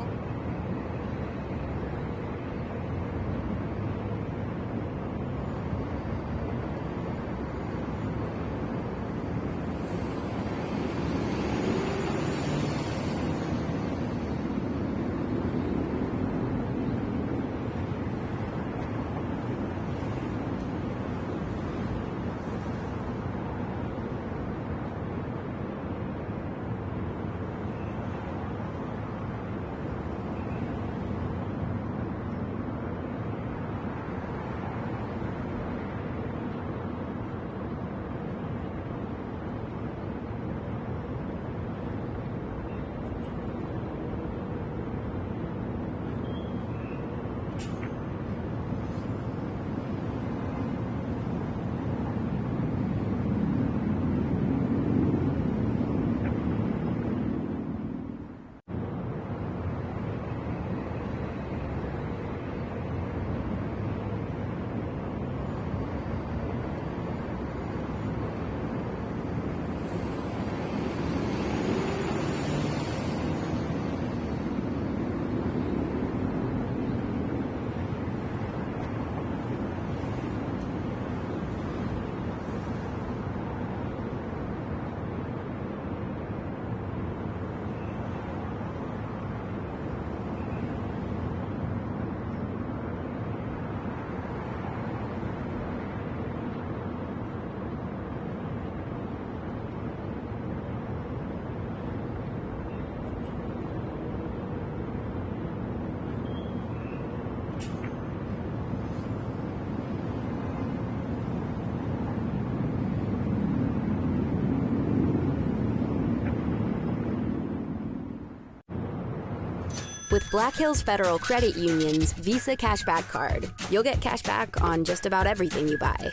Speaker 15: With Black Hills Federal Credit Union's Visa Cashback Card, you'll get cash back on just about everything you buy.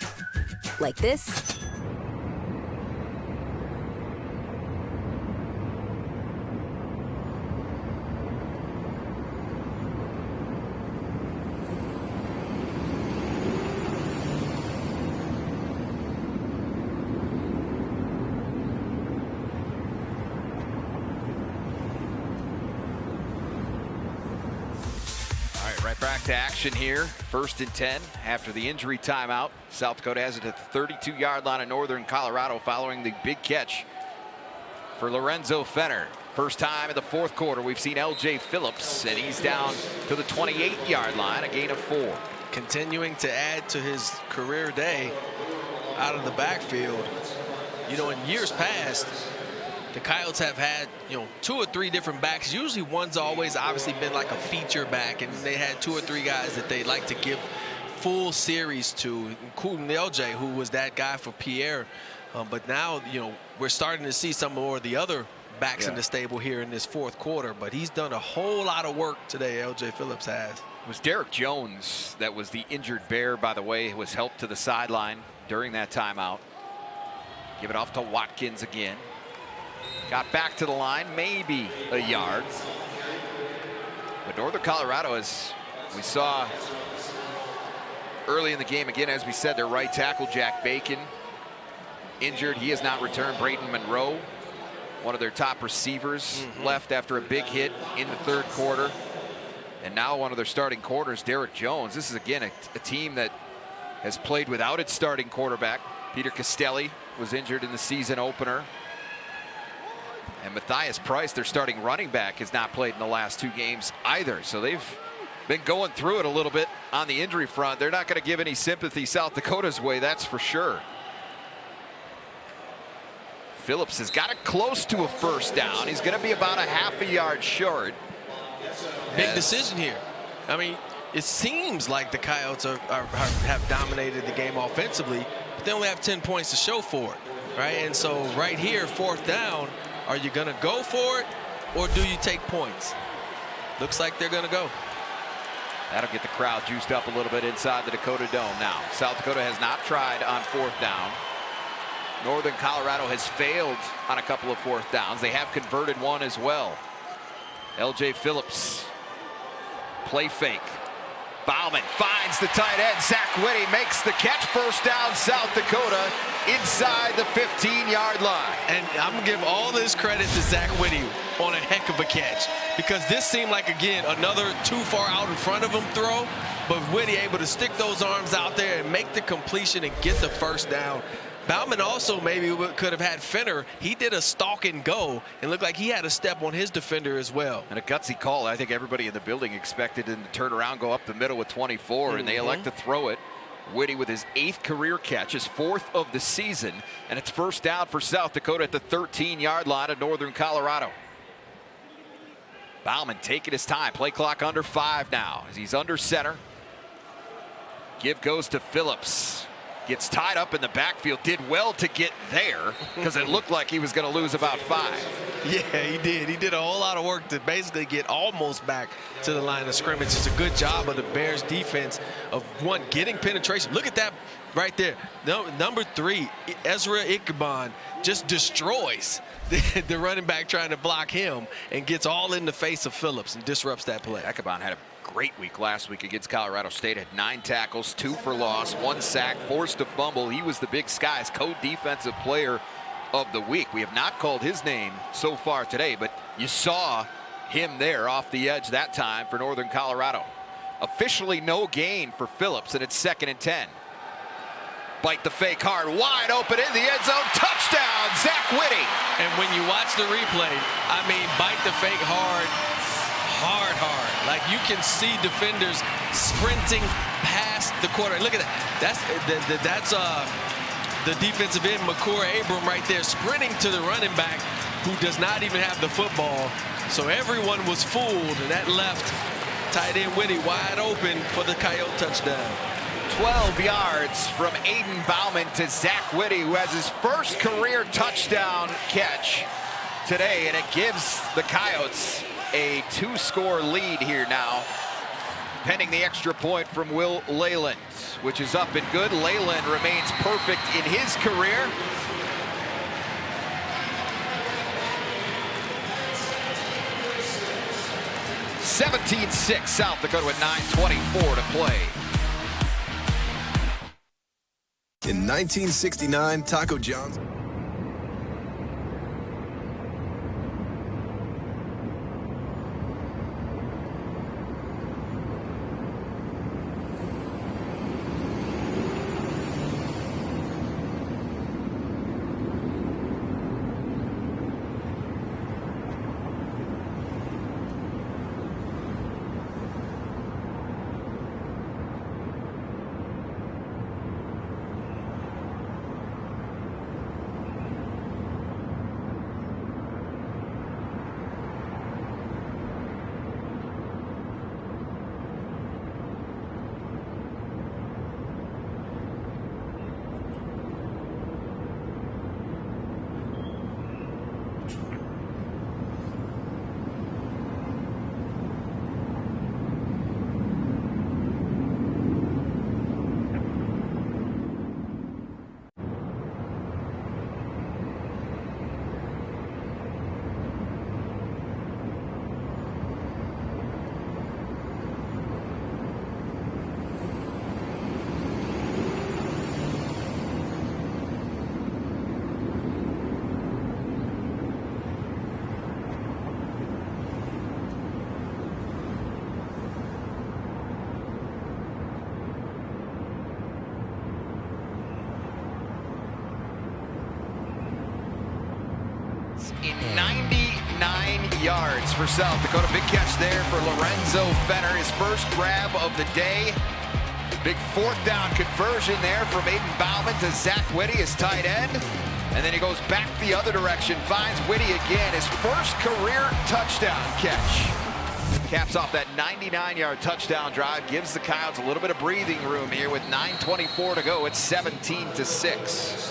Speaker 15: Like this.
Speaker 2: Right back to action here. 1st and 10 after the injury timeout. South Dakota has it at the 32-yard line of Northern Colorado following the big catch for Lorenzo Fenner. First time in the 4th quarter we've seen L.J. Phillips, and he's down to the 28-yard line, a gain of 4.
Speaker 3: Continuing to add to his career day out of the backfield. You know, in years past, the Coyotes have had, 2 or 3 different backs. Usually one's always obviously been like a feature back, and they had 2 or 3 guys that they like to give full series to, including LJ, who was that guy for Pierre. But now, we're starting to see some more of the other backs in the stable here in this 4th quarter. But he's done a whole lot of work today, LJ Phillips has.
Speaker 2: It was Derek Jones that was the injured Bear, by the way, who was helped to the sideline during that timeout. Give it off to Watkins again. Got back to the line, maybe a yard. But Northern Colorado, as we saw early in the game, again, as we said, their right tackle, Jack Bacon, injured. He has not returned. Braden Monroe, one of their top receivers, left after a big hit in the 3rd quarter. And now one of their starting corners, Derek Jones. This is, again, a team that has played without its starting quarterback. Peter Castelli was injured in the season opener. And Matthias Price, their starting running back, has not played in the last 2 games either. So they've been going through it a little bit on the injury front. They're not going to give any sympathy South Dakota's way, that's for sure. Phillips has got it close to a 1st down. He's going to be about a half a yard short.
Speaker 3: Big decision here. I mean, it seems like the Coyotes have dominated the game offensively, but they only have 10 points to show for it, right? And so right here, 4th down, are you going to go for it, or do you take points? Looks like they're going to go.
Speaker 2: That'll get the crowd juiced up a little bit inside the Dakota Dome. Now, South Dakota has not tried on 4th down. Northern Colorado has failed on a couple of 4th downs. They have converted one as well. L.J. Phillips, play fake. Bauman finds the tight end. Zach Whitty makes the catch. 1st down, South Dakota, inside the 15-yard line.
Speaker 3: And I'm going to give all this credit to Zach Whitty on a heck of a catch, because this seemed like, again, another too far out in front of him throw, but Whitty able to stick those arms out there and make the completion and get the 1st down. Bauman also maybe could have had Fenner. He did a stalk and go and looked like he had a step on his defender as well.
Speaker 2: And a gutsy call. I think everybody in the building expected him to turn around, go up the middle with 24, and they elect to throw it. Whitty with his 8th career catch, his 4th of the season, and it's 1st down for South Dakota at the 13-yard line of Northern Colorado. Bauman taking his time. Play clock under 5 now as he's under center. Give goes to Phillips. Gets tied up in the backfield. Did well to get there because it looked like he was going to lose about 5.
Speaker 3: Yeah, he did. He did a whole lot of work to basically get almost back to the line of scrimmage. It's a good job of the Bears defense of, one, getting penetration. Look at that right there. Number 3, Ezra Ichabod just destroys the running back trying to block him and gets all in the face of Phillips and disrupts that play.
Speaker 2: Ichabod had a great week last week against Colorado State. Had 9 tackles, 2 for loss, 1 sack, forced a fumble. He was the Big Sky's co-defensive player of the week. We have not called his name so far today, but you saw him there off the edge that time for Northern Colorado. Officially no gain for Phillips, and it's 2nd and 10. Bite the fake hard, wide open in the end zone. Touchdown, Zach Whitty.
Speaker 3: And when you watch the replay, I mean, bite the fake hard. Like, you can see defenders sprinting past the quarter. Look at that. That's the defensive end, McCoy Abram, right there, sprinting to the running back who does not even have the football. So everyone was fooled, and that left tight end Whitty wide open for the Coyote touchdown.
Speaker 2: 12 yards from Aiden Bauman to Zach Whitty, who has his 1st career touchdown catch today, and it gives the Coyotes a 2-score lead here now, pending the extra point from Will Leyland, which is up and good. Leyland remains perfect in his career. (17-6) South Dakota with 9:24 to play.
Speaker 16: In 1969, Taco John's.
Speaker 2: In 99 yards for South Dakota. Big catch there for Lorenzo Fenner, his first grab of the day. Big 4th down conversion there from Aiden Bauman to Zach Whitty, his tight end. And then he goes back the other direction, finds Whitty again, his first career touchdown catch. Caps off that 99-yard touchdown drive, gives the Coyotes a little bit of breathing room here with 9:24 to go. It's 17-6.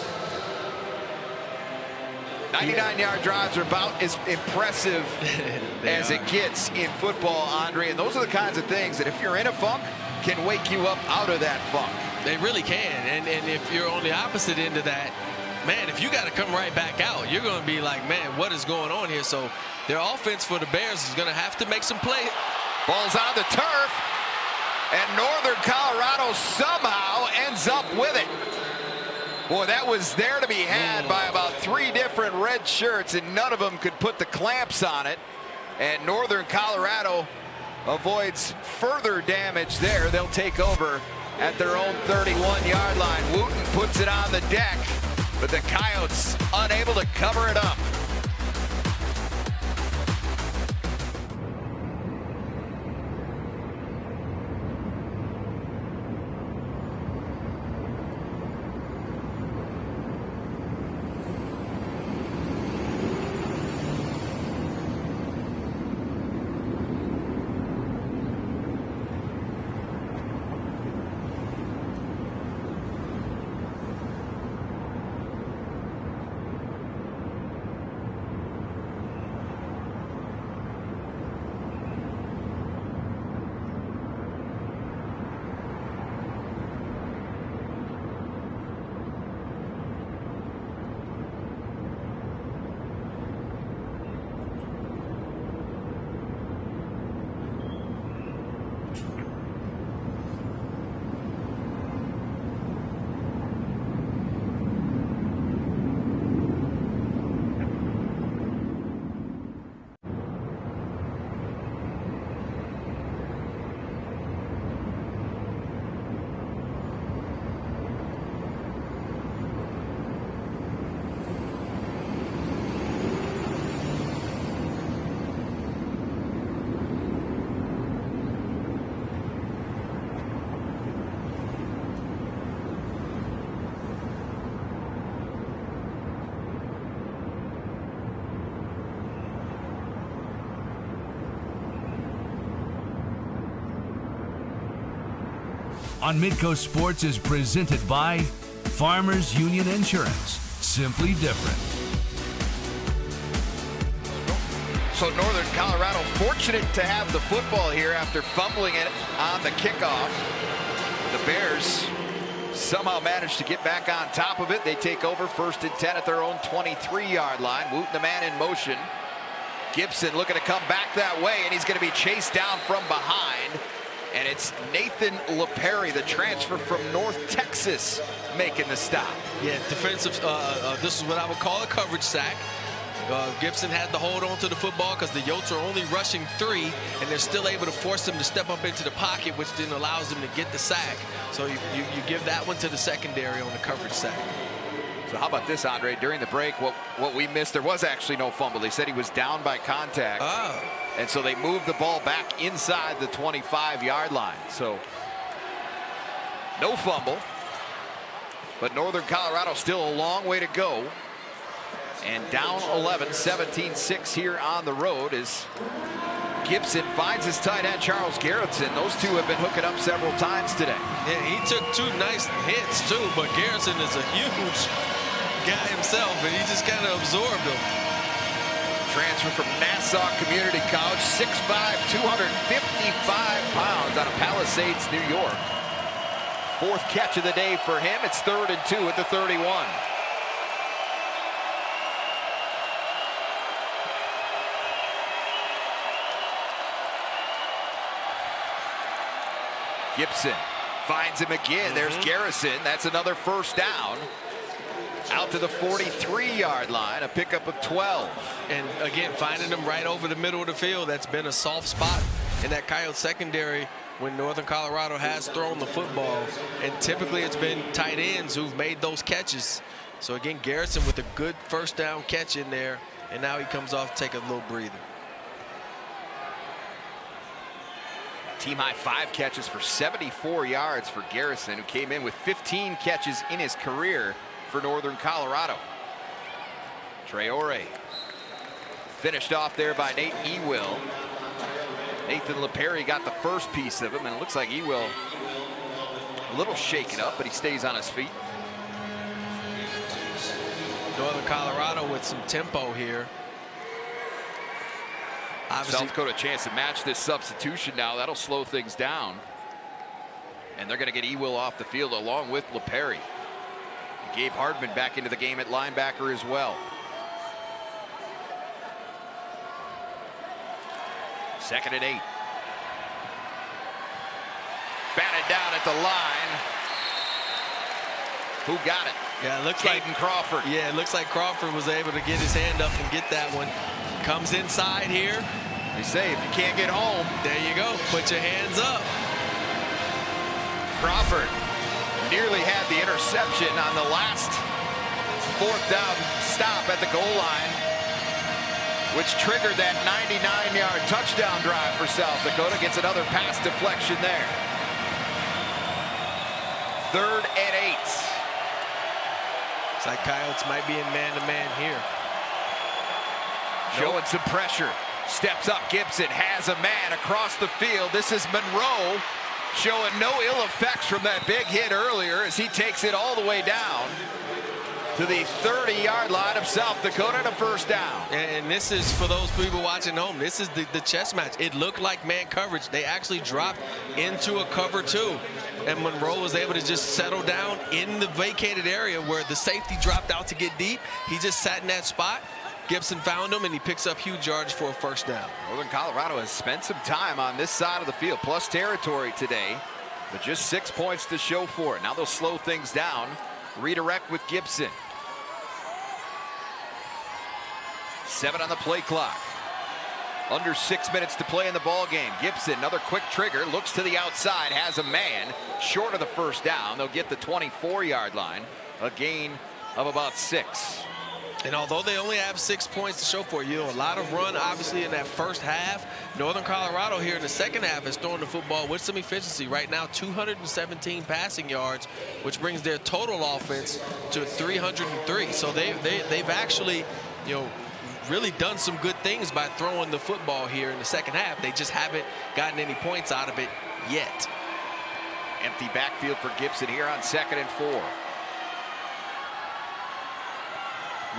Speaker 2: 99-yard drives are about as impressive as it gets in football, Andre. And those are the kinds of things that if you're in a funk, can wake you up out of that funk.
Speaker 3: They really can. And if you're on the opposite end of that, man, if you got to come right back out, you're going to be like, man, what is going on here? So their offense for the Bears is going to have to make some play.
Speaker 2: Ball's on the turf, and Northern Colorado somehow ends up with it. Boy, that was there to be had by about 3 different red shirts, and none of them could put the clamps on it. And Northern Colorado avoids further damage there. They'll take over at their own 31-yard line. Wooten puts it on the deck, but the Coyotes unable to cover it up.
Speaker 1: On Midcoast Sports is presented by Farmers Union Insurance. Simply different.
Speaker 2: So Northern Colorado fortunate to have the football here after fumbling it on the kickoff. The Bears somehow managed to get back on top of it. They take over 1st and 10 at their own 23-yard line. Wooten the man in motion. Gibson looking to come back that way, and he's going to be chased down from behind. And it's Nathan LePerry, the transfer from North Texas, making the stop.
Speaker 3: Yeah, defensive. This is what I would call a coverage sack. Gibson had to hold on to the football because the Yotes are only rushing 3, and they're still able to force him to step up into the pocket, which then allows him to get the sack. So you give that one to the secondary on the coverage sack.
Speaker 2: So how about this, Andre? During the break, what we missed, there was actually no fumble. They said he was down by contact.
Speaker 3: Oh.
Speaker 2: And so they moved the ball back inside the 25-yard line. So no fumble. But Northern Colorado still a long way to go. And down 11, 17-6 here on the road as Gibson finds his tight end, Charles Garrettson. Those two have been hooking up several times today.
Speaker 3: Yeah, he took 2 nice hits, too, but Garrettson is a huge guy himself, and he just kind of absorbed him.
Speaker 2: Transfer from Nassau Community College, 6'5", 255 pounds out of Palisades, New York. 4th catch of the day for him. It's 3rd and 2 at the 31. Gibson finds him again. There's Garrison. That's another 1st down. Out to the 43-yard line, a pickup of 12.
Speaker 3: And again, finding them right over the middle of the field. That's been a soft spot in that Coyote secondary when Northern Colorado has thrown the football. And typically it's been tight ends who've made those catches. So again, Garrison with a good 1st down catch in there. And now he comes off to take a little breather.
Speaker 2: Team high 5 catches for 74 yards for Garrison, who came in with 15 catches in his career for Northern Colorado. Traore finished off there by Nate Ewell. Nathan LePerry got the first piece of him, and it looks like Ewell a little shaken up, but he stays on his feet.
Speaker 3: Northern Colorado with some tempo here. Obviously,
Speaker 2: South Dakota a chance to match this substitution now. That'll slow things down. And they're going to get Ewell off the field along with LePerry. Gabe Hardman back into the game at linebacker as well. 2nd and 8. Batted down at the line. Who got it?
Speaker 3: Yeah, it looks
Speaker 2: Caden Crawford.
Speaker 3: Yeah, it looks like Crawford was able to get his hand up and get that one. Comes inside here.
Speaker 2: They say if you can't get home,
Speaker 3: there you go. Put your hands up.
Speaker 2: Crawford nearly had the interception on the last 4th down stop at the goal line, which triggered that 99-yard touchdown drive for South Dakota. Gets another pass deflection there. 3rd and 8.
Speaker 3: It's like Coyotes might be in man-to-man here.
Speaker 2: Showing some pressure. Steps up Gibson. Has a man across the field. This is Monroe showing no ill effects from that big hit earlier as he takes it all the way down to the 30-yard line of South Dakota and a 1st down.
Speaker 3: And this is, for those people watching home, this is the chess match. It looked like man coverage. They actually dropped into a cover 2. And Monroe was able to just settle down in the vacated area where the safety dropped out to get deep. He just sat in that spot. Gibson found him, and he picks up huge yards for a 1st down.
Speaker 2: Northern Colorado has spent some time on this side of the field, plus territory today, but just 6 points to show for it. Now they'll slow things down. Redirect with Gibson. 7 on the play clock. Under 6 minutes to play in the ball game. Gibson, another quick trigger, looks to the outside, has a man short of the 1st down. They'll get the 24-yard line, a gain of about 6.
Speaker 3: And although they only have 6 points to show for it, a lot of run obviously in that 1st half. Northern Colorado here in the 2nd half is throwing the football with some efficiency. Right now, 217 passing yards, which brings their total offense to 303. So they've actually, really done some good things by throwing the football here in the 2nd half. They just haven't gotten any points out of it yet.
Speaker 2: Empty backfield for Gibson here on 2nd and 4.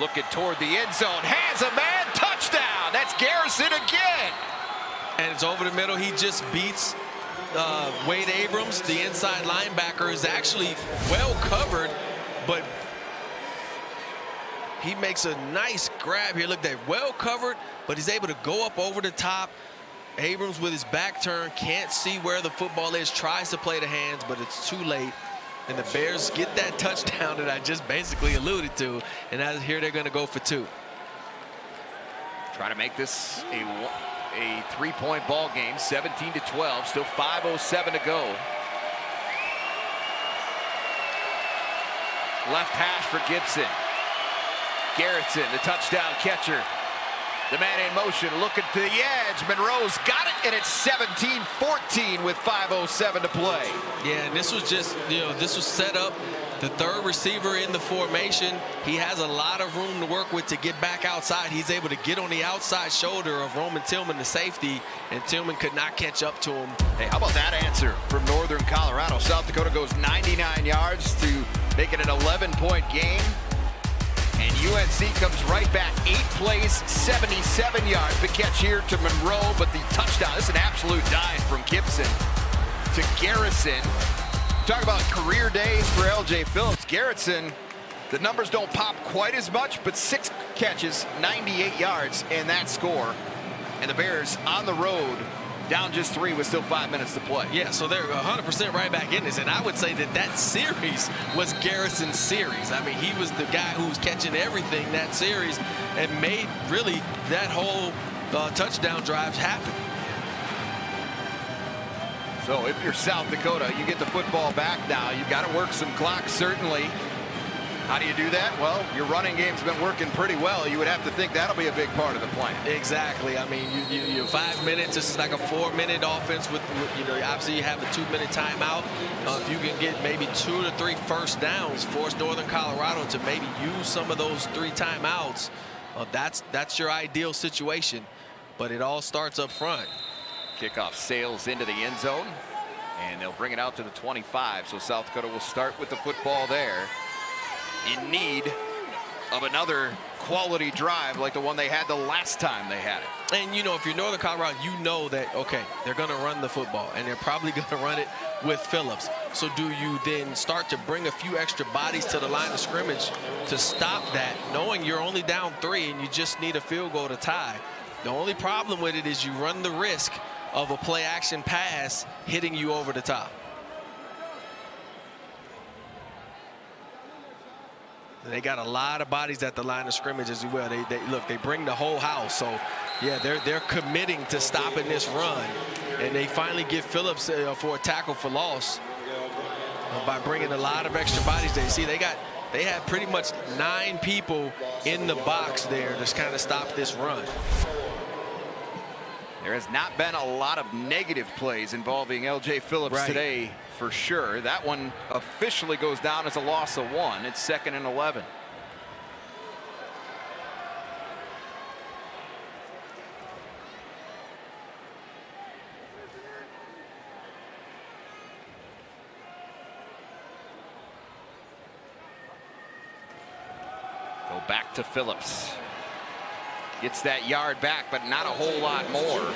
Speaker 2: Looking toward the end zone, has a man, touchdown, touchdown. That's Garrison again.
Speaker 3: And it's over the middle. He just beats Wade Abrams. The inside linebacker is actually well covered, but he makes a nice grab here. Look, they're well covered, but he's able to go up over the top. Abrams with his back turned, can't see where the football is, tries to play the hands, but it's too late. And the Bears get that touchdown that I just basically alluded to. And out here they're going to go for 2.
Speaker 2: Trying to make this a 3-point ball game, 17-12, still 5:07 to go. Left hash for Gibson. Garrison, the touchdown catcher. The man in motion, looking to the edge. Monroe's got it, and it's 17-14 with 5:07 to play.
Speaker 3: Yeah, and this was just, this was set up. The third receiver in the formation, he has a lot of room to work with to get back outside. He's able to get on the outside shoulder of Roman Tillman, the safety, and Tillman could not catch up to him.
Speaker 2: Hey, how about that answer from Northern Colorado? South Dakota goes 99 yards to make it an 11-point game. And UNC comes right back, 8 plays, 77 yards. The catch here to Monroe, but the touchdown, this is an absolute dive from Gibson to Garrison. Talk about career days for L.J. Phillips. Garrison, the numbers don't pop quite as much, but 6 catches, 98 yards, and that score. And the Bears on the road, down just 3 with still 5 minutes to play.
Speaker 3: Yeah, so they're 100% right back in this. And I would say that series was Garrison's series. I mean, he was the guy who was catching everything that series and made really that whole touchdown drive happen.
Speaker 2: So if you're South Dakota, you get the football back now. You've got to work some clock, certainly. How do you do that? Well, your running game's been working pretty well. You would have to think that'll be a big part of the plan.
Speaker 3: Exactly. I mean, you 5 minutes. This is like a 4-minute offense with obviously you have a 2-minute timeout. If you can get maybe 2 to 3 first downs, force Northern Colorado to maybe use some of those 3 timeouts, that's your ideal situation. But it all starts up front.
Speaker 2: Kickoff sails into the end zone, and they'll bring it out to the 25. So South Dakota will start with the football there, in need of another quality drive like the one they had the last time they had it.
Speaker 3: And if you're Northern Colorado, you know that, okay, they're going to run the football, and they're probably going to run it with Phillips. So do you then start to bring a few extra bodies to the line of scrimmage to stop that, knowing you're only down 3 and you just need a field goal to tie? The only problem with it is you run the risk of a play action pass hitting you over the top. They got a lot of bodies at the line of scrimmage as well. They bring the whole house. So yeah, they're committing to stopping this run, and they finally get Phillips for a tackle for loss by bringing a lot of extra bodies. They had pretty much 9 people in the box there to kind of stop this run.
Speaker 2: There has not been a lot of negative plays involving L.J. Phillips today, for sure. That one officially goes down as a loss of 1. It's 2nd and 11. Go back to Phillips. Gets that yard back, but not a whole lot more.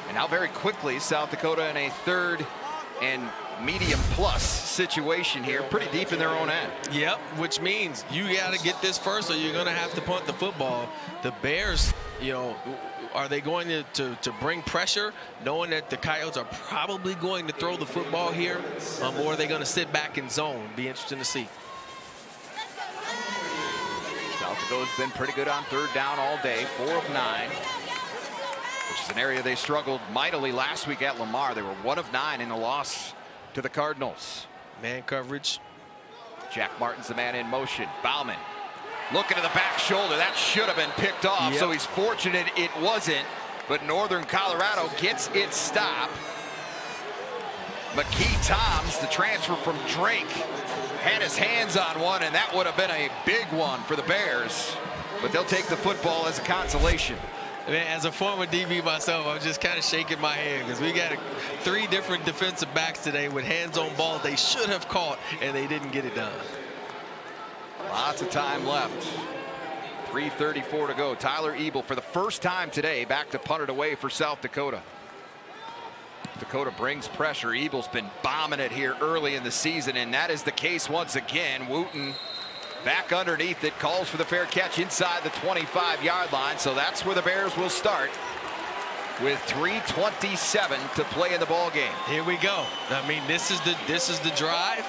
Speaker 2: And now very quickly, South Dakota in a 3rd and medium plus situation here, pretty deep in their own end.
Speaker 3: Yep, which means you got to get this first, or you're going to have to punt the football. The Bears, are they going to bring pressure, knowing that the Coyotes are probably going to throw the football here, or are they going to sit back in zone? Be interesting to see.
Speaker 2: South Dakota's been pretty good on 3rd down all day, 4 of 9, which is an area they struggled mightily last week at Lamar. They were 1 of 9 in the loss to the Cardinals.
Speaker 3: Man coverage.
Speaker 2: Jack Martin's the man in motion. Bauman looking to the back shoulder. That should have been picked off.
Speaker 3: Yep.
Speaker 2: So he's fortunate it wasn't. But Northern Colorado gets its stop. McKee Toms, the transfer from Drake, had his hands on one, and that would have been a big one for the Bears. But they'll take the football as a consolation.
Speaker 3: Man, as a former DB myself, I'm just kind of shaking my head because we got 3 different defensive backs today with hands on balls they should have caught, and they didn't get it done.
Speaker 2: Lots of time left. 3:34 to go. Tyler Ebel for the first time today back to punt it away for South Dakota. Dakota brings pressure. Ebel's been bombing it here early in the season, and that is the case once again. Wooten back underneath it, calls for the fair catch inside the 25-yard line. So that's where the Bears will start with 3:27 to play in the ball game.
Speaker 3: Here we go. I mean, this is the drive.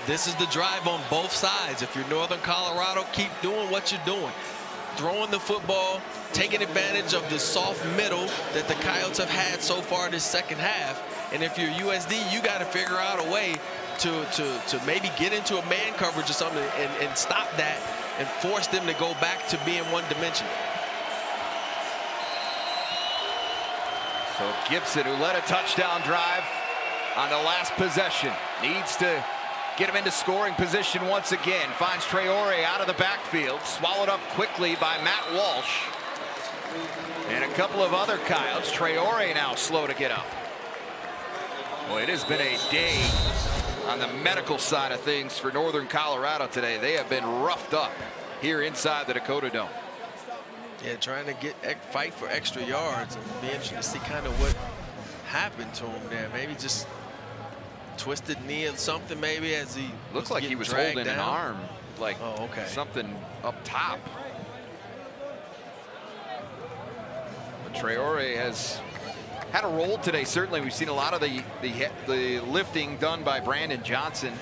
Speaker 3: This is the drive on both sides. If you're Northern Colorado, keep doing what you're doing. Throwing the football, taking advantage of the soft middle that the Coyotes have had so far this second half. And if you're USD, you got to figure out a way to maybe get into a man coverage or something and stop that and force them to go back to being one-dimensional.
Speaker 2: So Gibson, who led a touchdown drive on the last possession, needs to get him into scoring position once again. Finds Traore out of the backfield, swallowed up quickly by Matt Walsh. And a couple of other Coyotes. Traore now slow to get up. Boy, it has been a day on the medical side of things for Northern Colorado today. They have been roughed up here inside the Dakota Dome.
Speaker 3: Yeah, trying to fight for extra yards. It'll be interesting to see kind of what happened to him there. Maybe just twisted knee or something, maybe, as he
Speaker 2: looks like he was holding an arm, like something up top. But Traore has had a role today. Certainly, we've seen a lot of the lifting done by Brandon Johnson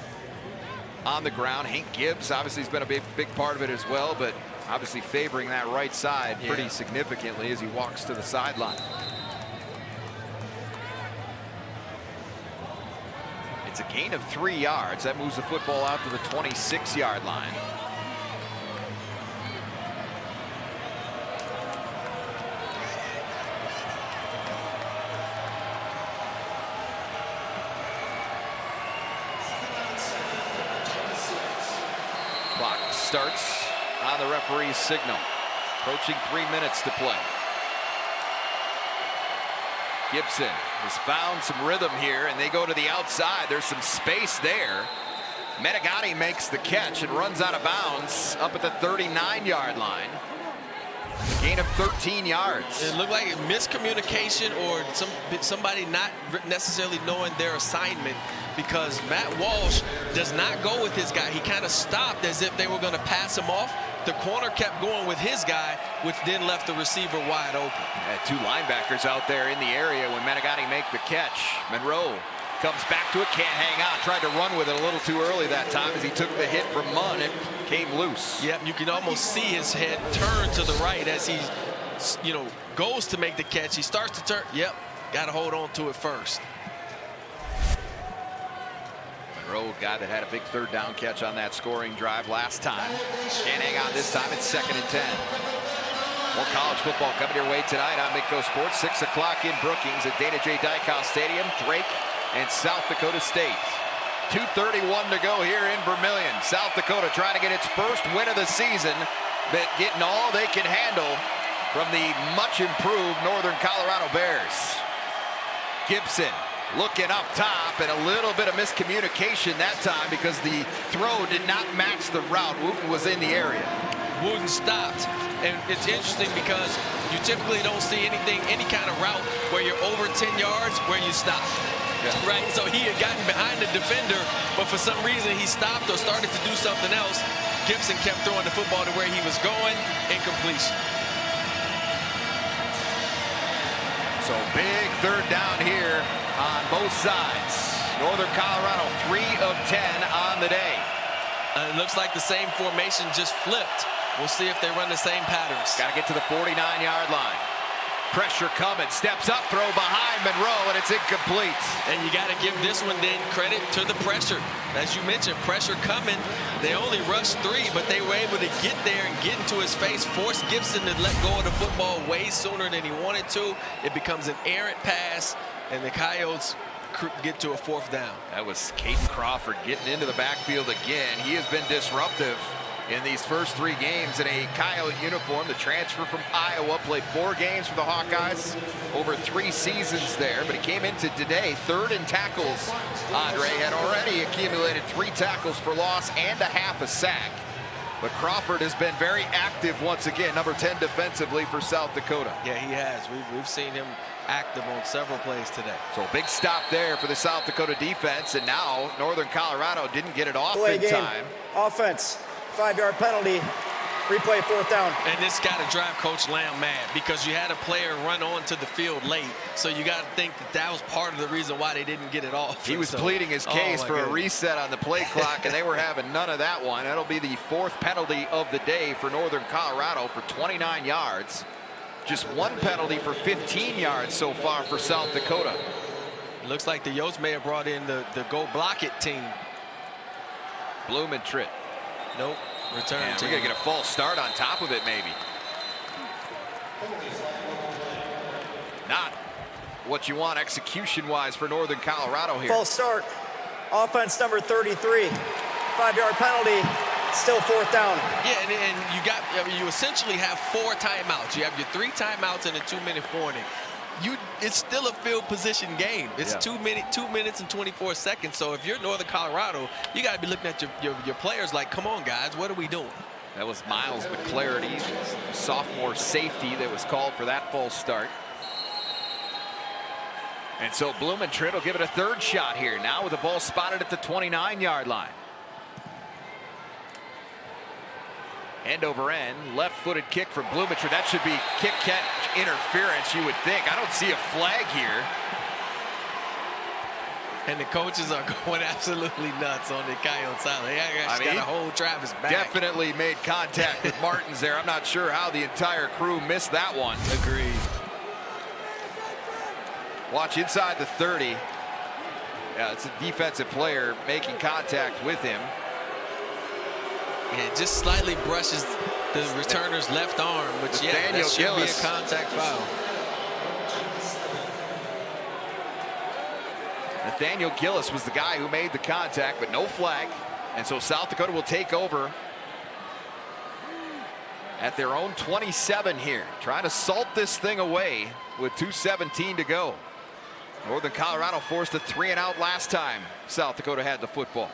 Speaker 2: on the ground. Hank Gibbs obviously has been a big part of it as well, but obviously favoring that right side pretty significantly as he walks to the sideline. It's a gain of 3 yards. That moves the football out to the 26-yard line. Clock starts on the referee's signal. Approaching 3 minutes to play. Gibson has found some rhythm here, and they go to the outside. There's some space there. Menegatti makes the catch and runs out of bounds up at the 39-yard line. Gain of 13 yards.
Speaker 3: It looked like a miscommunication or somebody not necessarily knowing their assignment, because Matt Walsh does not go with his guy. He kind of stopped as if they were going to pass him off. The corner kept going with his guy, which then left the receiver wide open.
Speaker 2: Had two linebackers out there in the area when Menegatti make the catch. Monroe comes back to it, can't hang on. Tried to run with it a little too early that time as he took the hit from Munn. It came loose.
Speaker 3: Yep, you can almost see his head turn to the right as he, goes to make the catch. He starts to turn. Yep, got to hold on to it first.
Speaker 2: Monroe, guy that had a big third down catch on that scoring drive last time. Can't hang on this time. It's 2nd and 10. More college football coming your way tonight on Midco Sports. 6 o'clock in Brookings at Dana J. Dykoff Stadium. Drake and South Dakota State. 2:31 to go here in Vermillion. South Dakota trying to get its first win of the season, but getting all they can handle from the much improved Northern Colorado Bears. Gibson looking up top, and a little bit of miscommunication that time because the throw did not match the route. Wooten was in the area.
Speaker 3: Wooten stopped, and it's interesting because you typically don't see any kind of route where you're over 10 yards where you stop. Yeah. Right, so he had gotten behind the defender, but for some reason he stopped or started to do something else. Gibson kept throwing the football to where he was going. Incompletion.
Speaker 2: So big third down here on both sides. Northern Colorado 3 of 10 on the day.
Speaker 3: It looks like the same formation just flipped. We'll see if they run the same patterns.
Speaker 2: Got to get to the 49-yard line. Pressure coming, steps up, throw behind Monroe, and it's incomplete.
Speaker 3: And you got to give this one then credit to the pressure. As you mentioned, pressure coming. They only rushed 3, but they were able to get there and get into his face, force Gibson to let go of the football way sooner than he wanted to. It becomes an errant pass, and the Coyotes get to a 4th down.
Speaker 2: That was Caden Crawford getting into the backfield again. He has been disruptive in these first 3 games in a Coyote uniform. The transfer from Iowa, played 4 games for the Hawkeyes over 3 seasons there, but he came into today 3rd in tackles. Andre had already accumulated 3 tackles for loss and a half a sack. But Crawford has been very active once again, number 10 defensively for South Dakota.
Speaker 3: Yeah, he has. We've seen him active on several plays today.
Speaker 2: So big stop there for the South Dakota defense, and now Northern Colorado didn't get it off in time.
Speaker 10: Offense, 5-yard penalty. Replay, 4th down.
Speaker 3: And this got to drive Coach Lamb mad because you had a player run onto the field late. So you got to think that was part of the reason why they didn't get it off.
Speaker 2: He was pleading his case for a reset on the play clock, and they were having none of that one. That'll be the 4th penalty of the day for Northern Colorado for 29 yards. Just 1 penalty for 15 yards so far for South Dakota.
Speaker 3: It looks like the Yotes may have brought in the Go Block It team.
Speaker 2: Bloom and Tritt.
Speaker 3: Nope. Return.
Speaker 2: We're going to get a false start on top of it, maybe. Not what you want execution-wise for Northern Colorado here.
Speaker 10: False start. Offense number 33. 5-yard penalty. Still 4th down.
Speaker 3: Yeah, and you essentially have 4 timeouts. You have your 3 timeouts and a 2-minute warning. It's still a field position game. It's 2 minutes and 24 seconds. So if you're Northern Colorado, you got to be looking at your players like, come on, guys, what are we doing?
Speaker 2: That was Miles McClarity, sophomore safety, that was called for that false start. And so Bloom and Tritt will give it a 3rd shot here, now with the ball spotted at the 29-yard line. End over end, left-footed kick from Bloom and Tritt. That should be kick-catch interference, you would think. I don't see a flag here.
Speaker 3: And the coaches are going absolutely nuts on the Coyote side. They got to hold Travis back.
Speaker 2: Definitely made contact with Martins there. I'm not sure how the entire crew missed that one.
Speaker 3: Agreed.
Speaker 2: Watch inside the 30. Yeah, it's a defensive player making contact with him.
Speaker 3: Yeah, just slightly brushes the returner's left arm, which that should be a contact foul.
Speaker 2: Nathaniel Gillis was the guy who made the contact, but no flag. And so South Dakota will take over at their own 27 here, trying to salt this thing away with 2:17 to go. Northern Colorado forced a 3-and-out last time South Dakota had the football.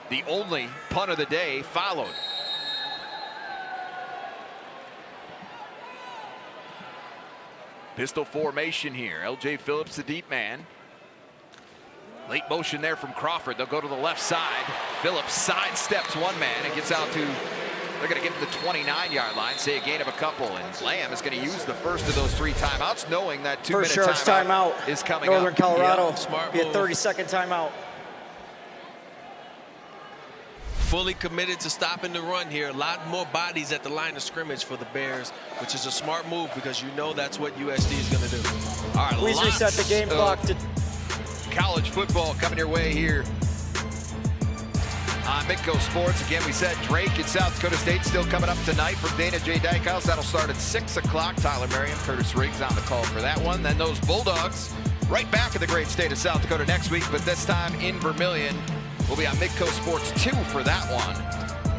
Speaker 2: The only punt of the day followed. Pistol formation here. L.J. Phillips, the deep man. Late motion there from Crawford. They'll go to the left side. Phillips sidesteps one man and gets out to, they're going to get to the 29-yard line, say a gain of a couple. And Lamb is going to use the first of those 3 timeouts, knowing that 2-minute timeout is coming
Speaker 10: Northern
Speaker 2: up.
Speaker 10: Colorado,
Speaker 3: smart
Speaker 10: be a
Speaker 3: move.
Speaker 10: 30-second timeout.
Speaker 3: Fully committed to stopping the run here. A lot more bodies at the line of scrimmage for the Bears, which is a smart move because you know that's what USD is going to do.
Speaker 2: All right,
Speaker 10: please reset the game clock to
Speaker 2: college football coming your way here on Midco Sports. Again, we said Drake and South Dakota State still coming up tonight from Dana J. Dykehouse. That'll start at 6 o'clock. Tyler Merriam, Curtis Riggs on the call for that one. Then those Bulldogs right back in the great state of South Dakota next week, but this time in Vermillion. We'll be on Midco Sports 2 for that one.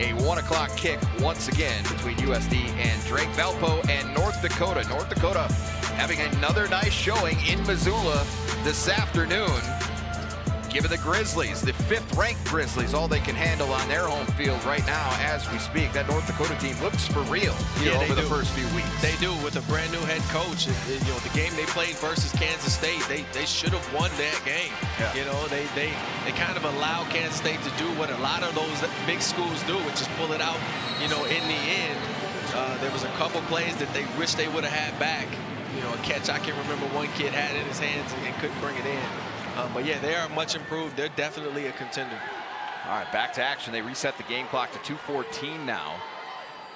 Speaker 2: A 1 o'clock kick once again between USD and Drake. Valpo and North Dakota. North Dakota having another nice showing in Missoula this afternoon. Giving the Grizzlies, the 5th-ranked Grizzlies, all they can handle on their home field right now as we speak. That North Dakota team looks for real over the first few weeks.
Speaker 3: They do, with a brand new head coach. The game they played versus Kansas State, they should have won that game.
Speaker 2: Yeah.
Speaker 3: They kind of allow Kansas State to do what a lot of those big schools do, which is pull it out. In the end, there was a couple plays that they wish they would have had back. A catch I can remember one kid had in his hands and couldn't bring it in. But yeah, they are much improved. They're definitely a contender.
Speaker 2: All right, back to action. They reset the game clock to 2:14 now.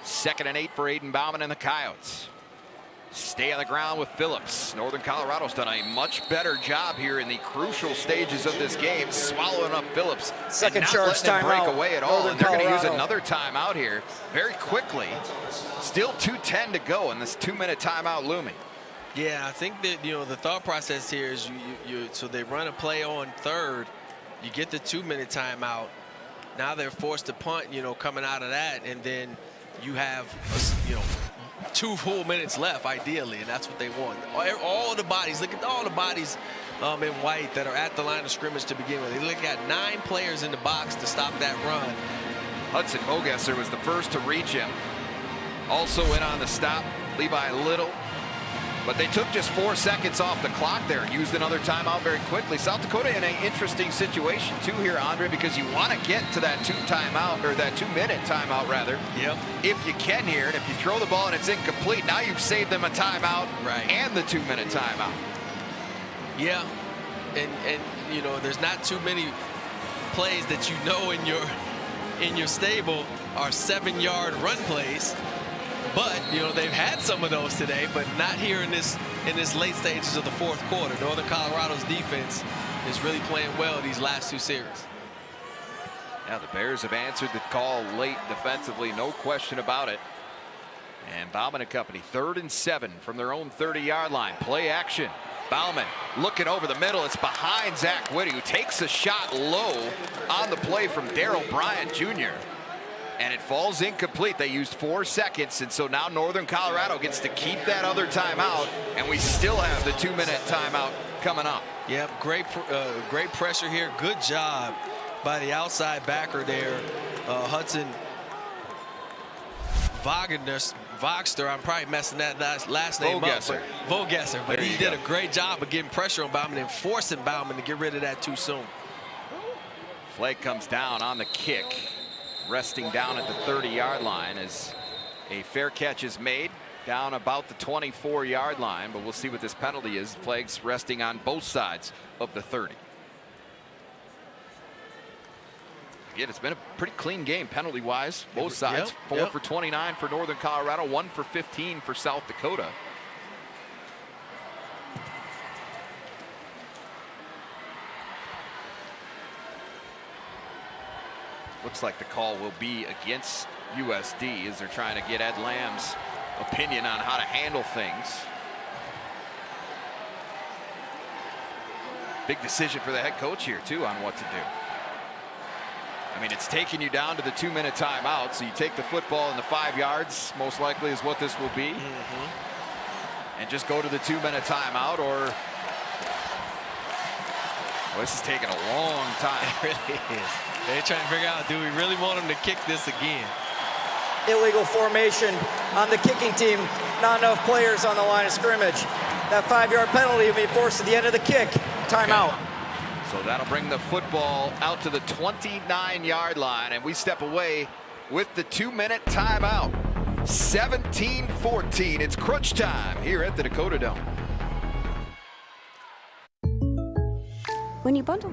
Speaker 2: 2nd and 8 for Aiden Bauman and the Coyotes. Stay on the ground with Phillips. Northern Colorado's done a much better job here in the crucial stages of this game, swallowing up Phillips.
Speaker 10: Second
Speaker 2: and not
Speaker 10: charge
Speaker 2: letting him break
Speaker 10: timeout.
Speaker 2: away at all.
Speaker 10: Northern
Speaker 2: And they're going to use
Speaker 10: Colorado.
Speaker 2: another timeout here very quickly. Still 2:10 to go, and this 2-minute timeout looming.
Speaker 3: Yeah, I think that the thought process here is so they run a play on 3rd, you get the 2-minute timeout. Now they're forced to punt, coming out of that, and then you have 2 full minutes left ideally, and that's what they want. All the bodies, look at all the bodies in white that are at the line of scrimmage to begin with. They look at 9 players in the box to stop that run.
Speaker 2: Hudson Bogesser was the first to reach him. Also in on the stop, Levi Little. But they took just 4 seconds off the clock there and used another timeout very quickly. South Dakota in an interesting situation too here, Andre, because you want to get to that 2-minute timeout rather.
Speaker 3: Yep.
Speaker 2: If you can here, and if you throw the ball and it's incomplete, now you've saved them a timeout and the 2-minute timeout.
Speaker 3: Yeah, and you know, there's not too many plays that you know in your stable are 7-yard run plays. But you know, they've had some of those today, but not here in this late stages of the fourth quarter. Northern Colorado's defense is really playing well these last 2 series.
Speaker 2: Yeah, the Bears have answered the call late defensively, no question about it. And Bauman and company, 3rd and 7 from their own 30-yard line. Play action. Bauman looking over the middle. It's behind Zach Whitty, who takes a shot low on the play from Darryl Bryant Jr. And it falls incomplete. They used 4 seconds, and so now Northern Colorado gets to keep that other timeout, and we still have the 2-minute timeout coming up.
Speaker 3: Yep, great pressure here. Good job by the outside backer there, Hudson Wagster. I'm probably messing that last name up. Vogesser, but he did a great job of getting pressure on Bauman and forcing Bauman to get rid of that too soon.
Speaker 2: Flag comes down on the kick, resting down at the 30-yard line as a fair catch is made down about the 24-yard line, but we'll see what this penalty is. Flags resting on both sides of the 30. Again, it's been a pretty clean game penalty-wise, both sides. 4 for 29 for Northern Colorado, 1 for 15 for South Dakota. Looks like the call will be against USD as they're trying to get Ed Lamb's opinion on how to handle things. Big decision for the head coach here, too, on what to do. I mean, it's taking you down to the 2-minute timeout, so you take the football in the 5 yards, most likely is what this will be, and just go to the 2-minute timeout, or well, this is taking a long time.
Speaker 3: It really is. They're trying to figure out, do we really want them to kick this again?
Speaker 10: Illegal formation on the kicking team. Not enough players on the line of scrimmage. That 5-yard penalty will be forced at the end of the kick. Timeout.
Speaker 2: So that'll bring the football out to the 29-yard line, and we step away with the 2-minute timeout. 17-14. It's crunch time here at the Dakota Dome.
Speaker 15: When you bundle.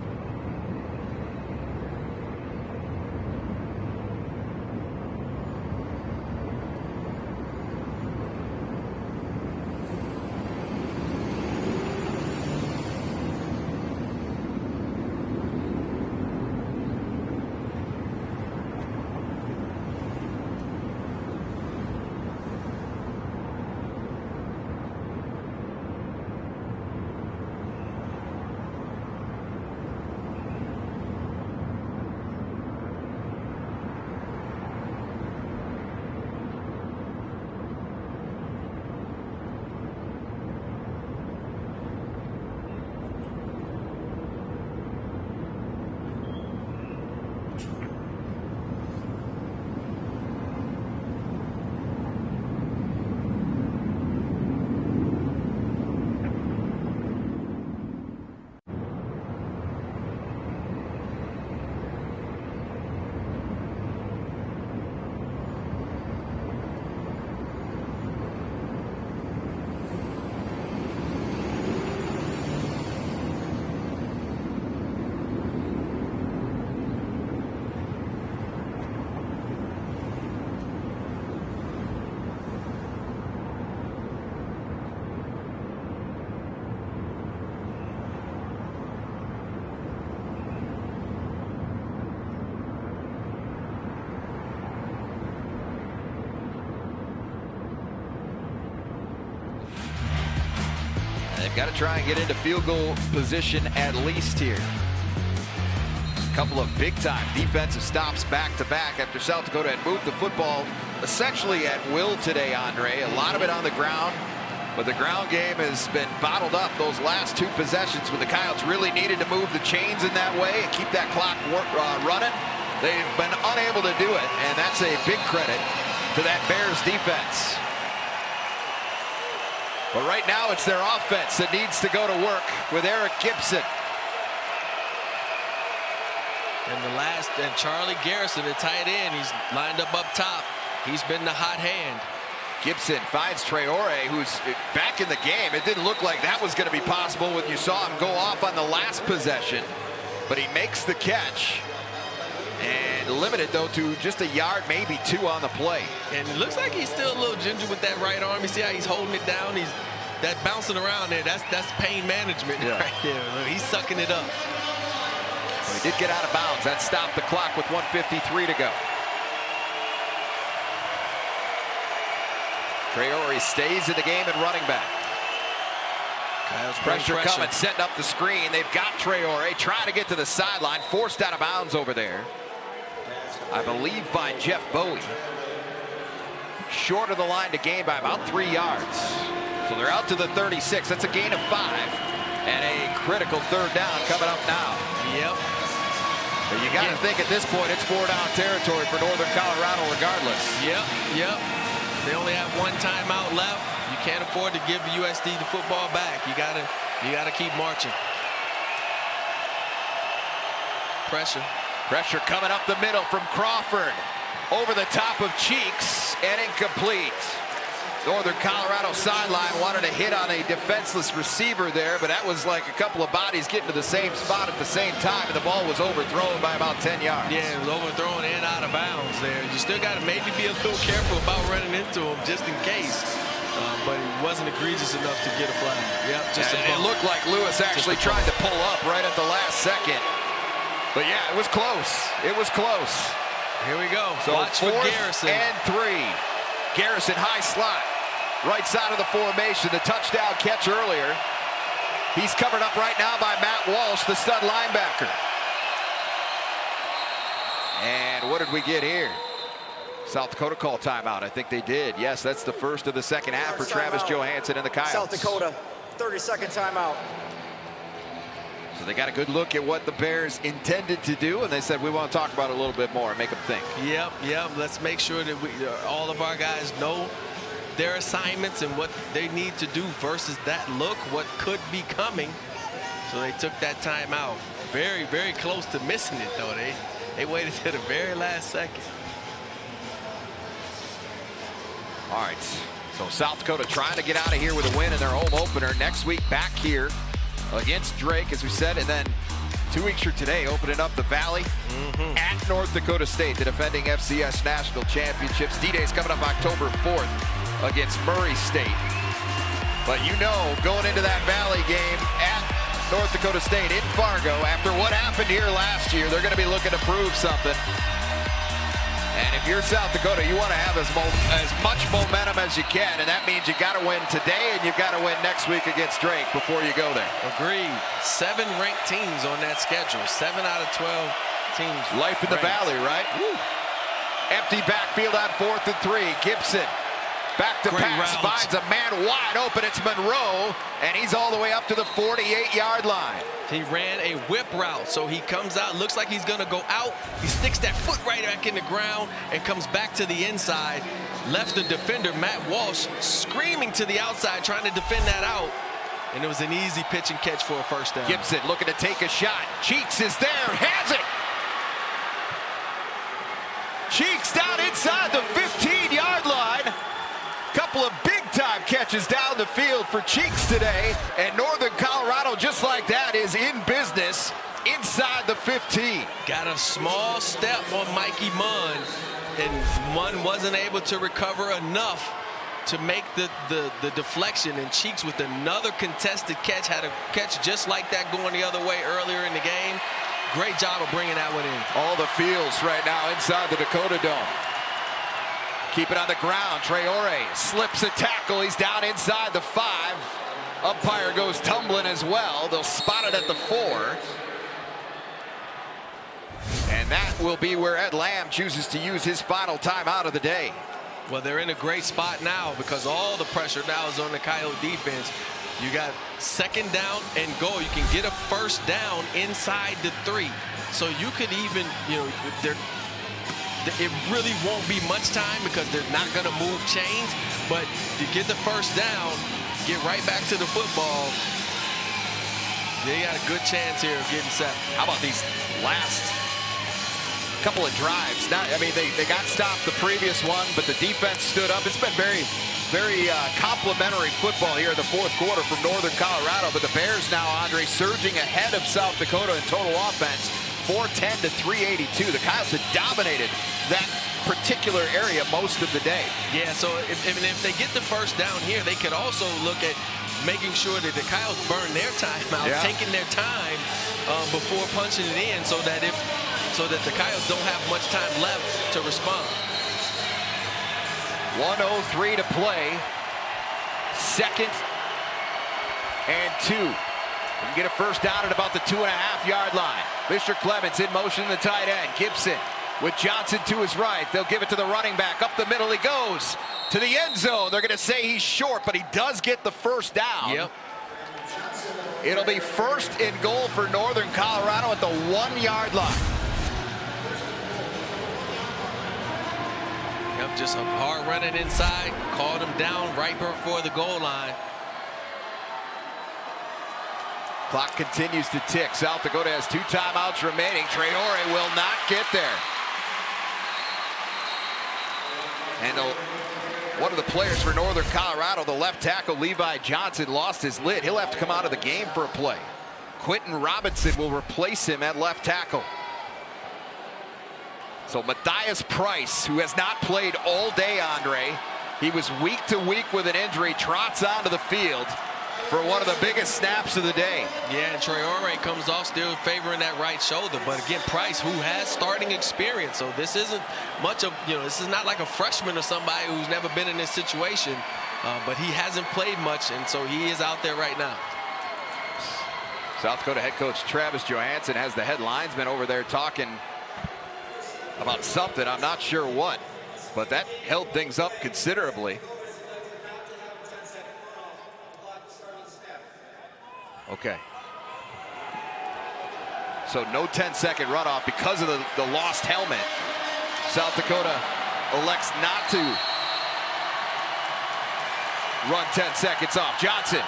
Speaker 2: Got to try and get into field goal position at least here. A couple of big-time defensive stops back-to-back after South Dakota had moved the football essentially at will today, Andre. A lot of it on the ground, but the ground game has been bottled up those last 2 possessions when the Coyotes really needed to move the chains in that way and keep that clock running. They've been unable to do it, and that's a big credit to that Bears defense. But right now, it's their offense that needs to go to work with Eric Gibson.
Speaker 3: And Charlie Garrison, the tight end, he's lined up top. He's been the hot hand.
Speaker 2: Gibson finds Traore, who's back in the game. It didn't look like that was going to be possible when you saw him go off on the last possession, but he makes the catch. And limited, though, to just a yard, maybe 2 on the play.
Speaker 3: And it looks like he's still a little ginger with that right arm. You see how he's holding it down? He's that bouncing around there. That's pain management right there. He's sucking it up.
Speaker 2: Well, he did get out of bounds. That stopped the clock with 1:53 to go. Traore stays in the game and running back. Pressure coming, setting up the screen. They've got Traore trying to get to the sideline, forced out of bounds over there, I believe, by Jeff Bowie. Short of the line to gain by about 3 yards. So they're out to the 36. That's a gain of 5. And a critical 3rd down coming up now.
Speaker 3: Yep.
Speaker 2: But you got to think at this point it's 4-down territory for Northern Colorado regardless.
Speaker 3: Yep. They only have 1 timeout left. You can't afford to give USD the football back. You gotta keep marching.
Speaker 2: Pressure coming up the middle from Crawford. Over the top of Cheeks and incomplete. Northern Colorado sideline wanted to hit on a defenseless receiver there, but that was like a couple of bodies getting to the same spot at the same time, and the ball was overthrown by about 10 yards.
Speaker 3: Yeah, it was overthrown and out of bounds there. You still got to maybe be a little careful about running into him just in case. But it wasn't egregious enough to get a flag. Yep,
Speaker 2: it looked like Lewis actually tried to pull up right at the last second. But yeah, it was close. It was close.
Speaker 3: Here we go.
Speaker 2: So
Speaker 3: watch for Garrison.
Speaker 2: And 3. Garrison high slot. Right side of the formation. The touchdown catch earlier. He's covered up right now by Matt Walsh, the stud linebacker. And what did we get here? South Dakota call timeout. I think they did. Yes, that's the first of the second half for Travis Johansson and the Coyotes.
Speaker 10: South Dakota, 30-second timeout.
Speaker 2: So they got a good look at what the Bears intended to do, and they said, we want to talk about it a little bit more and make them think.
Speaker 3: Yep. Let's make sure that all of our guys know their assignments and what they need to do versus that look, what could be coming. So they took that timeout. Very, very close to missing it, though. They waited to the very last second.
Speaker 2: All right, so South Dakota trying to get out of here with a win in their home opener. Next week back here against Drake, as we said, and then 2 weeks from today, opening up the Valley at North Dakota State, the defending FCS National Championships. D-Day's coming up October 4th against Murray State. But you know, going into that Valley game at North Dakota State in Fargo, after what happened here last year, they're going to be looking to prove something. And if you're South Dakota, you want to have as much momentum as you can, and that means you got to win today and you've got to win next week against Drake before you go there.
Speaker 3: Agreed. 7 ranked teams on that schedule. 7 out of 12 teams.
Speaker 2: Life in the Valley, right? Woo. Empty backfield on 4th and 3. Gibson back to pass, finds a man wide open. It's Monroe, and he's all the way up to the 48-yard line.
Speaker 3: He ran a whip route, so he comes out, looks like he's going to go out. He sticks that foot right back in the ground and comes back to the inside. Left the defender, Matt Walsh, screaming to the outside, trying to defend that out. And it was an easy pitch and catch for a first down.
Speaker 2: Gibson looking to take a shot. Cheeks is there, has it. Cheeks down inside the 15-yard line. Couple of big-time catches down the field for Cheeks today, and Northern Colorado, just like that, is in business inside the 15.
Speaker 3: Got a small step on Mikey Munn, and Munn wasn't able to recover enough to make the deflection, and Cheeks with another contested catch, had a catch just like that going the other way earlier in the game. Great job of bringing that one in.
Speaker 2: All the fields right now inside the Dakota Dome. Keep it on the ground. Traore slips a tackle. He's down inside the 5. Umpire goes tumbling as well. They'll spot it at the 4. And that will be where Ed Lamb chooses to use his final timeout of the day.
Speaker 3: Well, they're in a great spot now because all the pressure now is on the Coyote defense. You got 2nd down and goal. You can get a first down inside the 3. So you could even, it really won't be much time because they're not going to move chains. But to get the first down, get right back to the football, they got a good chance here of getting set.
Speaker 2: How about these last couple of drives? They got stopped the previous one, but the defense stood up. It's been very complimentary football here in the fourth quarter from Northern Colorado. But the Bears now, Andre, surging ahead of South Dakota in total offense, 410 to 382. The Coyotes have dominated that particular area most of the day.
Speaker 3: Yeah, so if they get the first down here, they could also look at making sure that the Coyotes burn their time out, taking their time before punching it in, so that the Coyotes don't have much time left to respond.
Speaker 2: 1:03 to play. 2nd and 2. You can get a first down at about the 2.5-yard line. Mr. Clements in motion in the tight end. Gibson with Johnson to his right. They'll give it to the running back. Up the middle he goes to the end zone. They're going to say he's short, but he does get the first down.
Speaker 3: Yep.
Speaker 2: It'll be 1st and goal for Northern Colorado at the 1-yard line.
Speaker 3: Yep, just a hard running inside. Called him down right before the goal line.
Speaker 2: Clock continues to tick. South Dakota has 2 timeouts remaining. Traore will not get there. And one of the players for Northern Colorado, the left tackle Levi Johnson, lost his lid. He'll have to come out of the game for a play. Quentin Robinson will replace him at left tackle. So Matthias Price, who has not played all day, Andre, he was week to week with an injury, trots onto the field for one of the biggest snaps of the day.
Speaker 3: Yeah, and Traore comes off still favoring that right shoulder. But again, Price, who has starting experience, so this isn't much of, this is not like a freshman or somebody who's never been in this situation. But he hasn't played much, and so he is out there right now.
Speaker 2: South Dakota head coach Travis Johansson has the head linesman over there talking about something. I'm not sure what, but that held things up considerably. Okay. So no 10-second runoff because of the lost helmet. South Dakota elects not to run 10 seconds off. Johnson,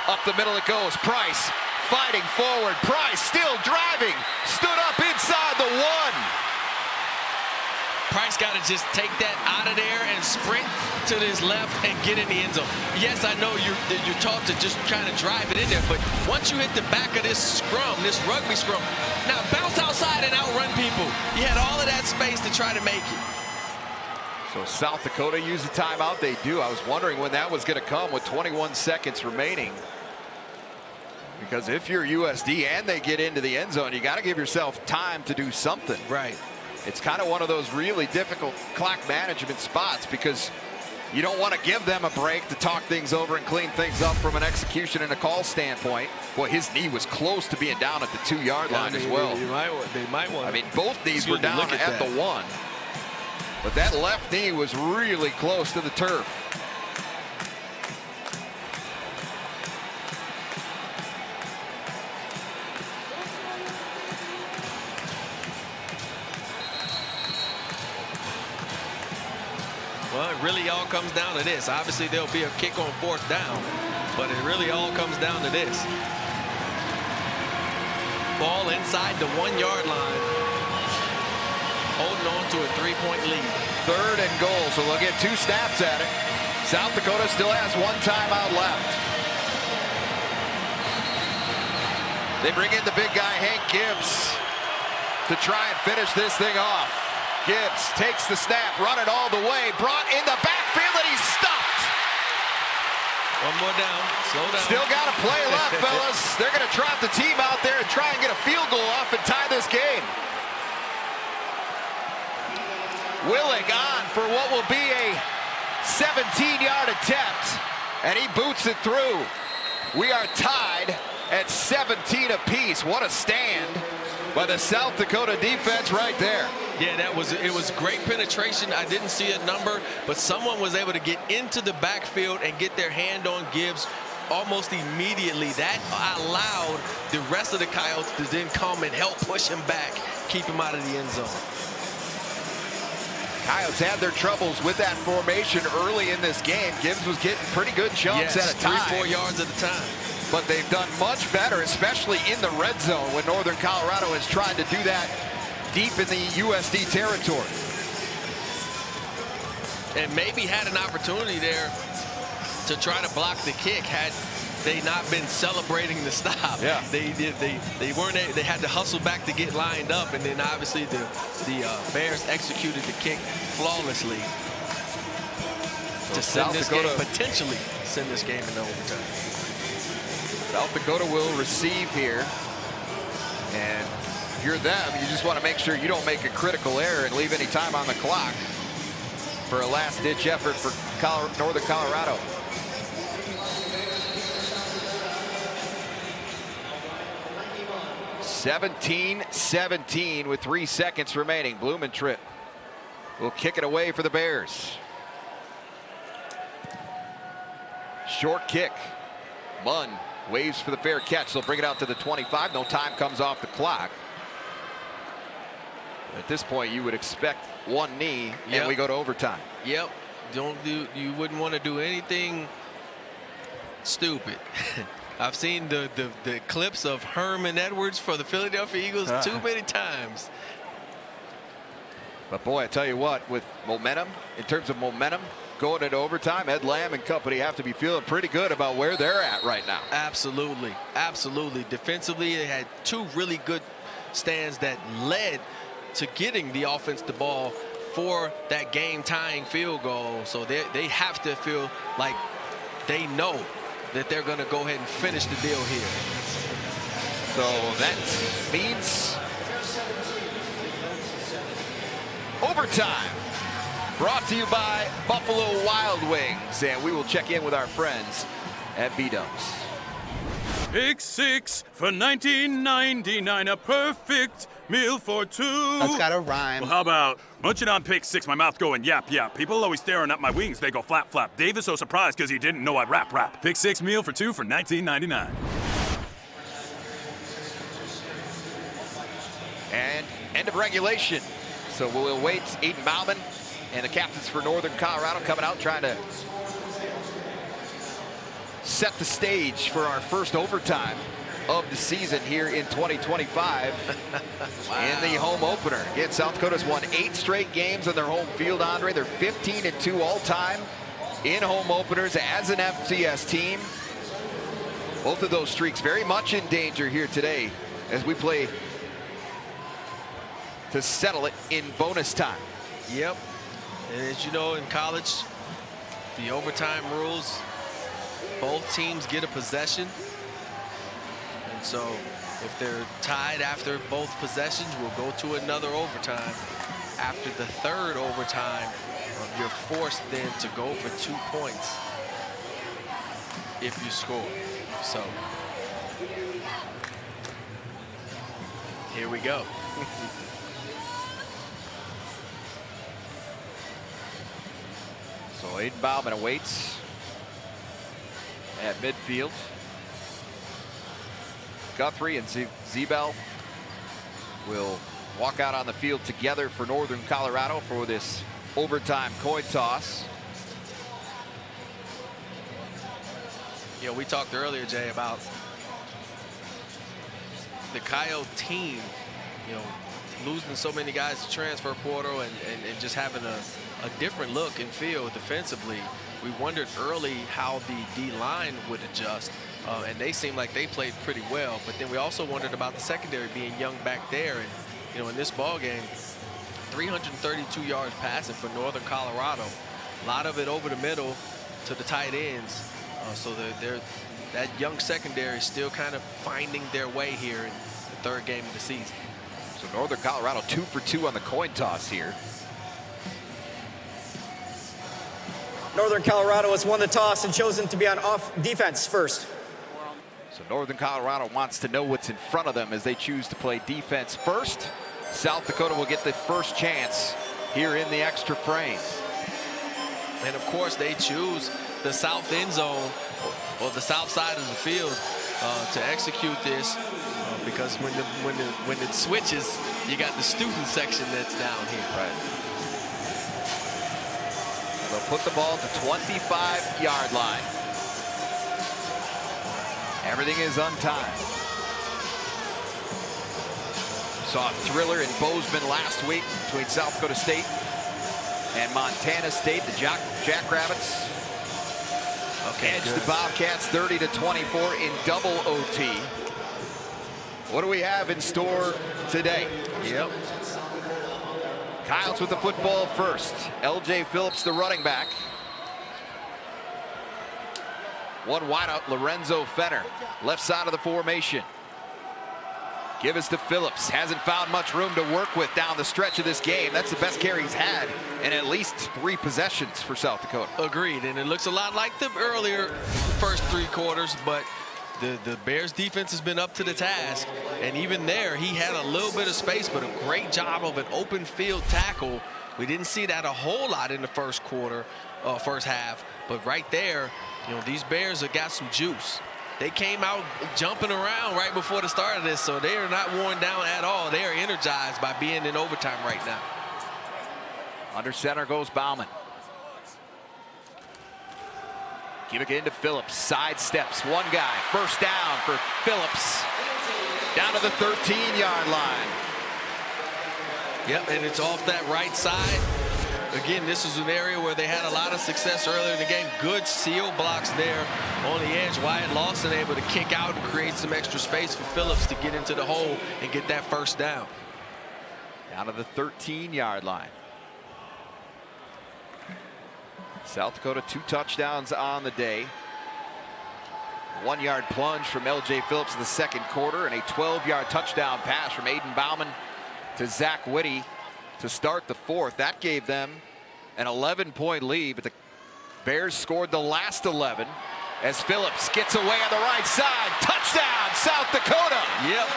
Speaker 2: up the middle it goes. Price fighting forward. Price still driving. Stood up inside the 1.
Speaker 3: Price got to just take that out of there and sprint to his left and get in the end zone. Yes, I know you're taught to just trying to drive it in there, but once you hit the back of this scrum, this rugby scrum, now bounce outside and outrun people. You had all of that space to try to make it.
Speaker 2: So South Dakota used a timeout. They do. I was wondering when that was going to come with 21 seconds remaining. Because if you're USD and they get into the end zone, you got to give yourself time to do something.
Speaker 3: Right.
Speaker 2: It's kind of one of those really difficult clock management spots because you don't want to give them a break to talk things over and clean things up from an execution and a call standpoint. Boy, his knee was close to being down at the 2-yard line as well.
Speaker 3: They might want.
Speaker 2: I mean, both knees were down at the 1. But that left knee was really close to the turf.
Speaker 3: Well, it really all comes down to this. Obviously, there'll be a kick on 4th down, but it really all comes down to this. Ball inside the 1-yard line, holding on to a 3-point lead.
Speaker 2: 3rd and goal, so they'll get 2 snaps at it. South Dakota still has 1 timeout left. They bring in the big guy, Hank Gibbs, to try and finish this thing off. Gibbs takes the snap, running all the way, brought in the backfield, and he's stopped.
Speaker 3: One more down, slow down.
Speaker 2: Still got a play left, fellas. They're going to trot the team out there and try and get a field goal off and tie this game. Willig on for what will be a 17-yard attempt, and he boots it through. We are tied at 17 apiece. What a stand by the South Dakota defense right there.
Speaker 3: Yeah, it was great penetration. I didn't see a number, but someone was able to get into the backfield and get their hand on Gibbs almost immediately. That allowed the rest of the Coyotes to then come and help push him back keep him out of the end zone.
Speaker 2: Coyotes had their troubles with that formation early in this game. Gibbs was getting pretty good chunks at a time.
Speaker 3: 3-4 yards at a time.
Speaker 2: But they've done much better, especially in the red zone when Northern Colorado has tried to do that deep in the USD territory.
Speaker 3: And maybe had an opportunity there to try to block the kick had they not been celebrating the stop.
Speaker 2: Yeah.
Speaker 3: They weren't. They had to hustle back to get lined up, and then obviously the Bears executed the kick flawlessly to send this game, potentially send this game into overtime.
Speaker 2: South Dakota will receive here, and if you're them, you just want to make sure you don't make a critical error and leave any time on the clock for a last-ditch effort for Northern Colorado. (17-17) with 3 seconds remaining. Blumentritt will kick it away for the Bears. Short kick. Munn waves for the fair catch. They'll bring it out to the 25. No time comes off the clock. At this point, you would expect one knee, and we go to overtime.
Speaker 3: Yep. You wouldn't want to do anything stupid. I've seen the clips of Herman Edwards for the Philadelphia Eagles too many times.
Speaker 2: But boy, I tell you what, with momentum, in terms of momentum, going into overtime, Ed Lamb and company have to be feeling pretty good about where they're at right now.
Speaker 3: Absolutely. Absolutely. Defensively, they had 2 really good stands that led to getting the offense the ball for that game-tying field goal. So they have to feel like they know that they're going to go ahead and finish the deal here.
Speaker 2: So that means overtime. Brought to you by Buffalo Wild Wings. And we will check in with our friends at B-Dubs.
Speaker 17: Pick 6 for $19.99, a perfect meal for 2.
Speaker 18: That's gotta rhyme.
Speaker 17: Well, how about munching on pick 6, my mouth going yap yap. People always staring at my wings, they go flap flap. Dave is so surprised because he didn't know I'd rap. Pick 6 meal for 2 for $19.99.
Speaker 2: And end of regulation. So we'll wait. Aiden Bauman and the captains for Northern Colorado coming out trying to set the stage for our first overtime of the season here in 2025. Wow. In the home opener. Again, South Dakota's won 8 straight games on their home field, Andre. They're 15-2 all-time in home openers as an FCS team. Both of those streaks very much in danger here today as we play to settle it in bonus time.
Speaker 3: Yep. And as you know, in college, the overtime rules, both teams get a possession. And so if they're tied after both possessions, we'll go to another overtime. After the 3rd overtime, you're forced then to go for 2 points if you score. So here we go.
Speaker 2: So Aiden Bauman awaits at midfield. Guthrie and Zebel will walk out on the field together for Northern Colorado for this overtime coin toss.
Speaker 3: Yeah, we talked earlier, Jay, about the Coyote team, you know, losing so many guys to transfer portal and just having a different look and feel defensively. We wondered early how the D-line would adjust, and they seemed like they played pretty well. But then we also wondered about the secondary being young back there. And, you know, in this ball game, 332 yards passing for Northern Colorado. A lot of it over the middle to the tight ends. So that young secondary is still kind of finding their way here in the 3rd game of the season.
Speaker 2: So Northern Colorado 2 for 2 on the coin toss here.
Speaker 10: Northern Colorado has won the toss and chosen to be on defense first.
Speaker 2: So Northern Colorado wants to know what's in front of them as they choose to play defense first. South Dakota will get the first chance here in the extra frame.
Speaker 3: And of course they choose the south end zone or the south side of the field to execute this because when it switches, you got the student section that's down here.
Speaker 2: Right. They'll put the ball at the 25-yard line. Everything is untimed. Saw a thriller in Bozeman last week between South Dakota State and Montana State. The Jackrabbits edged the Bobcats 30-24 in double OT. What do we have in store today? Yep. Coyotes with the football first. L.J. Phillips, the running back. One wide out, Lorenzo Fenner, left side of the formation. Give us to Phillips. Hasn't found much room to work with down the stretch of this game. That's the best carry he's had in at least 3 possessions for South Dakota.
Speaker 3: Agreed, and it looks a lot like the earlier first 3 quarters, but the Bears defense has been up to the task, and even there he had a little bit of space, but a great job of an open field tackle. We didn't see that a whole lot in the first half, but right there, you know, these Bears have got some juice. They came out jumping around right before the start of this, so they are not worn down at all. They are energized by being in overtime right now.
Speaker 2: Under center goes Bauman. Give it into Phillips. Side steps. One guy. First down for Phillips. Down to the 13-yard line.
Speaker 3: Yep, and it's off that right side. Again, this is an area where they had a lot of success earlier in the game. Good seal blocks there on the edge. Wyatt Lawson able to kick out and create some extra space for Phillips to get into the hole and get that first down.
Speaker 2: Down to the 13-yard line. South Dakota 2 touchdowns on the day. 1-yard plunge from L.J. Phillips in the second quarter, and a 12-yard touchdown pass from Aiden Bauman to Zach Whitty to start the fourth. That gave them an 11-point lead, but the Bears scored the last 11 as Phillips gets away on the right side. Touchdown, South Dakota.
Speaker 3: Yep,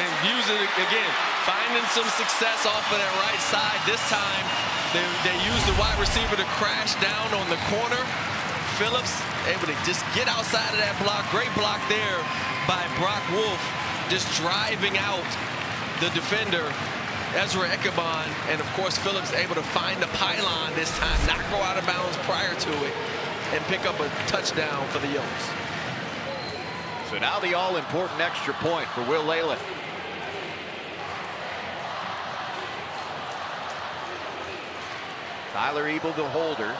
Speaker 3: and using it again, finding some success off of that right side. This time they used the wide receiver to crash down on the corner. Phillips able to just get outside of that block. Great block there by Brock Wolf, just driving out the defender, Ezra Ekaban, and of course Phillips able to find the pylon this time, not go out of bounds prior to it, and pick up a touchdown for the Yokes.
Speaker 2: So now the all-important extra point for Will Leyland. Tyler Ebel, the holder.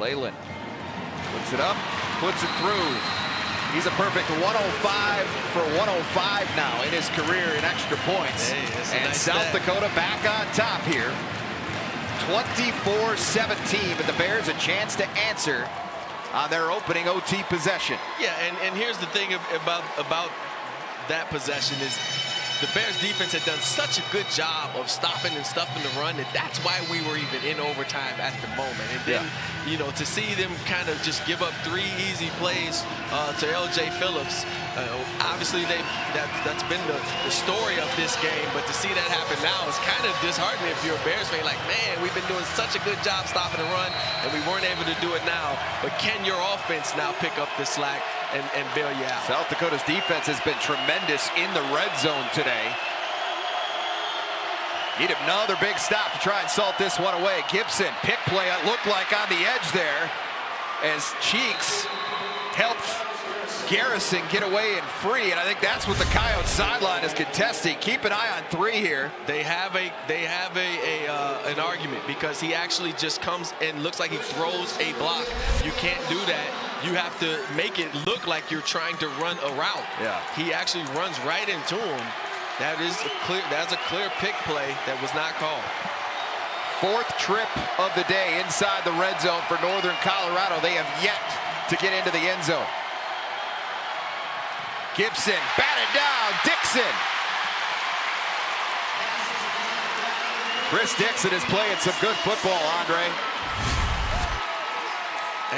Speaker 2: Leyland puts it up, puts it through. He's a perfect 105 for 105 now in his career in extra points.
Speaker 3: Hey,
Speaker 2: and
Speaker 3: nice
Speaker 2: South
Speaker 3: stat.
Speaker 2: Dakota back on top here. 24-17, but the Bears a chance to answer on their opening OT possession.
Speaker 3: Yeah, and here's the thing about that possession is the Bears defense had done such a good job of stopping and stuffing the run that's why we were even in overtime at the moment. And then, you know, to see them kind of just give up 3 easy plays to L.J. Phillips, obviously that's been the story of this game, but to see that happen now is kind of disheartening if you're a Bears fan. Like, man, we've been doing such a good job stopping the run, and we weren't able to do it now. But can your offense now pick up the slack and bail you out?
Speaker 2: South Dakota's defense has been tremendous in the red zone today. Need another big stop to try and salt this one away. Gibson, pick play, it looked like on the edge there as Cheeks helped Garrison get away and free, and I think that's what the Coyote sideline is contesting. Keep an eye on 3 here.
Speaker 3: They have an argument because he actually just comes and looks like he throws a block. You can't do that. You have to make it look like you're trying to run a route.
Speaker 2: Yeah.
Speaker 3: He actually runs right into him. That's a clear pick play that was not called.
Speaker 2: 4th trip of the day inside the red zone for Northern Colorado. They have yet to get into the end zone. Gibson batted down. Dixon. Chris Dixon is playing some good football, Andre.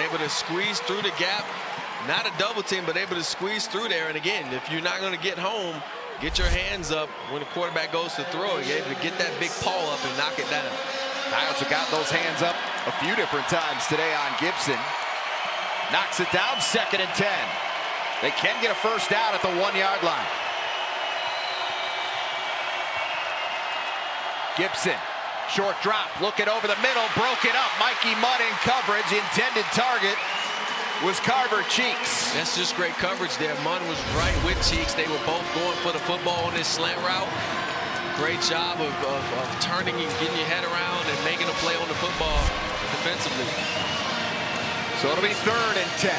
Speaker 3: Able to squeeze through the gap. Not a double team, but able to squeeze through there. And again, if you're not going to get home, get your hands up when the quarterback goes to throw. You're able to get that big paw up and knock it down.
Speaker 2: Coyotes have got those hands up a few different times today on Gibson. Knocks it down, 2nd and 10. They can get a first down at the 1-yard line. Gibson, short drop, looking over the middle, broken up. Mikey Mudd in coverage. The intended target was Carver Cheeks.
Speaker 3: That's just great coverage there. Mudd was right with Cheeks. They were both going for the football on this slant route. Great job of turning and getting your head around and making a play on the football defensively.
Speaker 2: So it'll be 3rd and 10.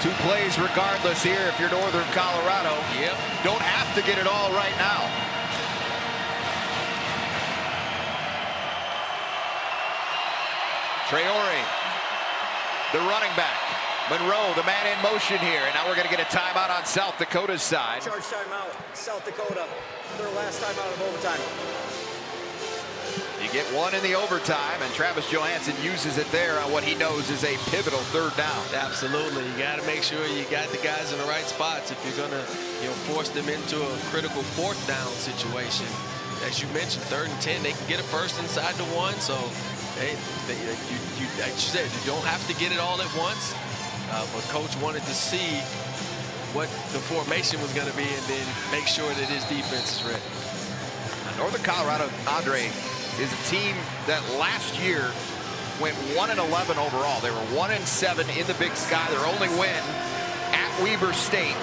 Speaker 2: 2 plays regardless here if you're Northern Colorado.
Speaker 3: Yep.
Speaker 2: Don't have to get it all right now. Traore, the running back. Monroe, the man in motion here. And now we're going to get a timeout on South Dakota's side.
Speaker 10: Charge timeout, South Dakota. Their last timeout of overtime.
Speaker 2: You get 1 in the overtime, and Travis Johansson uses it there on what he knows is a pivotal 3rd down.
Speaker 3: Absolutely. You got to make sure you got the guys in the right spots if you're going to, force them into a critical 4th down situation. As you mentioned, 3rd and 10, they can get a first inside the 1. So, hey, like you said, you don't have to get it all at once. But Coach wanted to see what the formation was going to be and then make sure that his defense is ready.
Speaker 2: Now, Northern Colorado, Andre, is a team that last year went 1-11 overall. They were 1-7 in the Big Sky. Their only win at Weber State,